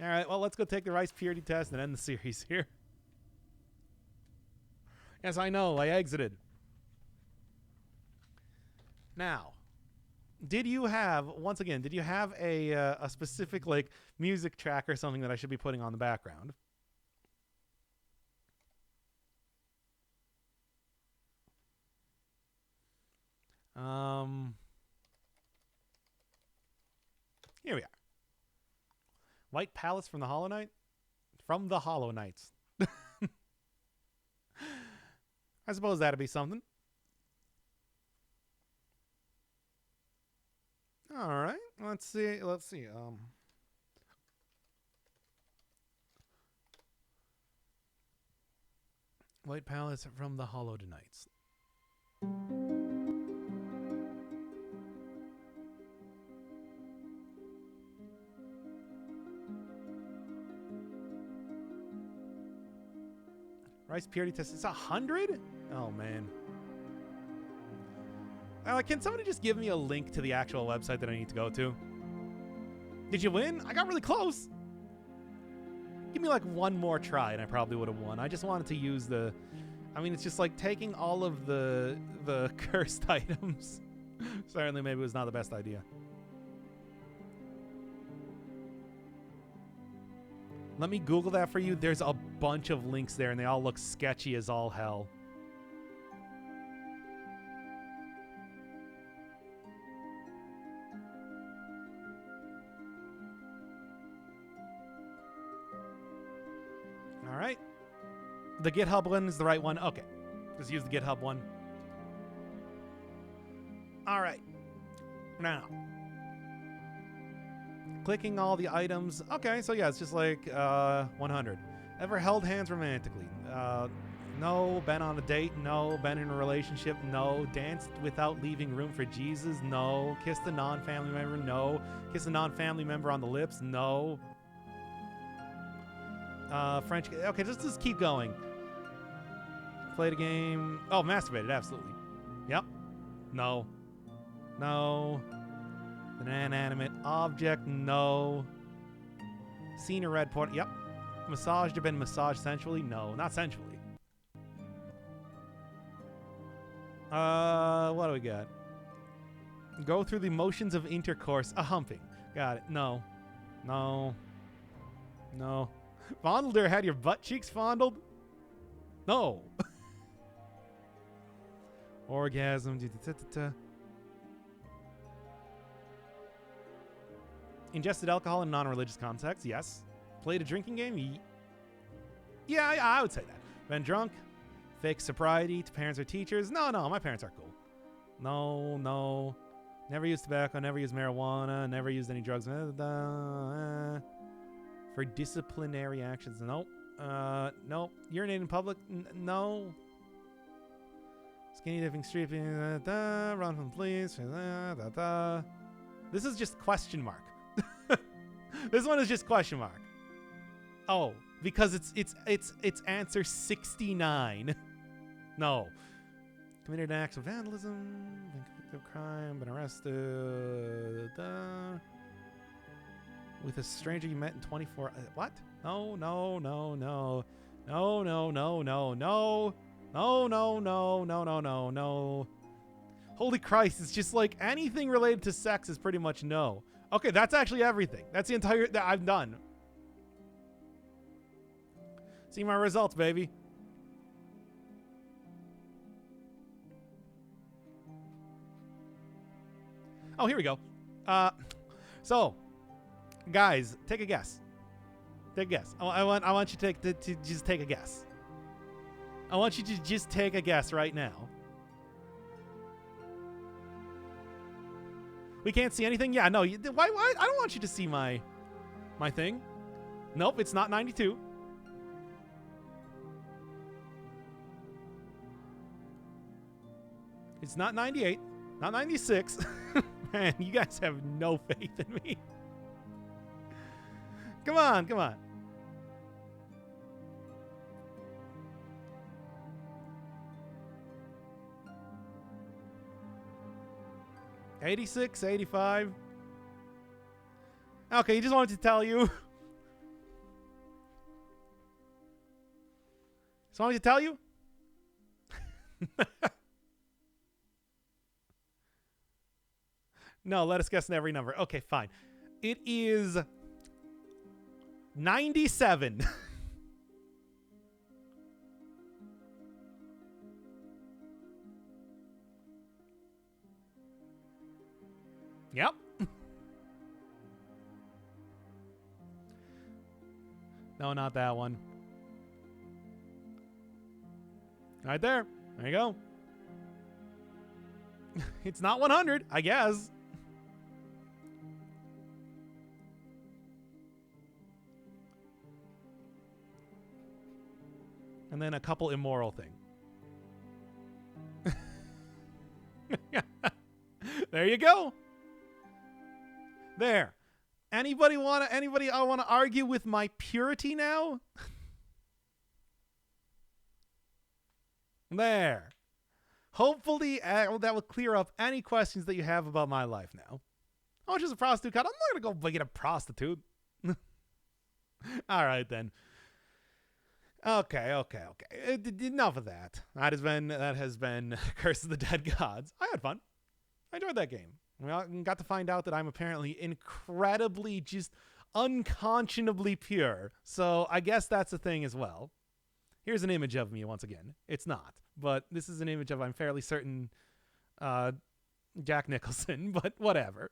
All right, well, let's go take the rice purity test and end the series here. Yes, I know. I exited. Now, did you have, once again, did you have a specific like music track or something that I should be putting on the background? Here we are. White Palace from the Hollow Knight? From the Hollow Knights. I suppose that'd be something. All right. Let's see. White Palace from the Hollow Knights. Rice purity test. It's 100? Oh, man. Can somebody just give me a link to the actual website that I need to go to? Did you win? I got really close. Give me like one more try and I probably would have won. I just wanted to use the... I mean, it's just like taking all of the cursed items. Certainly maybe it was not the best idea. Let me Google that for you. There's a bunch of links there, and they all look sketchy as all hell. All right. The GitHub one is the right one. Okay. Just use the GitHub one. All right. Now. Clicking all the items. Okay, so yeah, it's just like 100. Ever held hands romantically? No. Been on a date? No. Been in a relationship? No. Danced without leaving room for Jesus? No. Kissed a non-family member? No. Kissed a non-family member on the lips? No. French? Okay, just keep going. Played a game? Oh, masturbated, absolutely. Yep. No. No. An inanimate object? No. Seen a red port? Yep. Massaged or been massaged sensually? No, not sensually. What do we got? Go through the motions of intercourse. A humping. Got it. No. No. No. Fondled or had your butt cheeks fondled? No. Orgasm. Ingested alcohol in non-religious context, yes. Played a drinking game? Yeah, I would say that. Been drunk? Fake sobriety to parents or teachers? No, my parents are cool. No. Never used tobacco, never used marijuana, never used any drugs. For disciplinary actions, nope. Nope. Urinate in public? No. Skinny dipping, streeping, run from police. This is just question mark. This one is just question mark. Oh, because it's answer 69. No. Committed acts of vandalism, been convicted of crime, been arrested. With a stranger you met in 24. What? No. Holy Christ, it's just like anything related to sex is pretty much no. Okay, that's actually everything. That's the entire that I'm done. See my results, baby. Oh, here we go. So, guys, take a guess. Take a guess. I want you to just take a guess. I want you to just take a guess right now. We can't see anything? Yeah, no. Why? I don't want you to see my thing. Nope, it's not 92. It's not 98. Not 96. Man, you guys have no faith in me. Come on. 86, 85. Okay, he just wanted to tell you. Just wanted to tell you. No, let us guess every number. Okay, fine. It is 97. Yep. No, not that one. Right there. There you go. It's not 100, I guess. And then a couple immoral thing. There you go. There. Anybody want to argue with my purity now? There. Hopefully that will clear up any questions that you have about my life now. How much is a prostitute cut? I'm not going to go get a prostitute. All right, then. Okay. Enough of that. That has been Curse of the Dead Gods. I had fun. I enjoyed that game. We got to find out that I'm apparently incredibly, just unconscionably pure. So I guess that's a thing as well. Here's an image of me once again. It's not, but this is an image of, I'm fairly certain, Jack Nicholson, but whatever.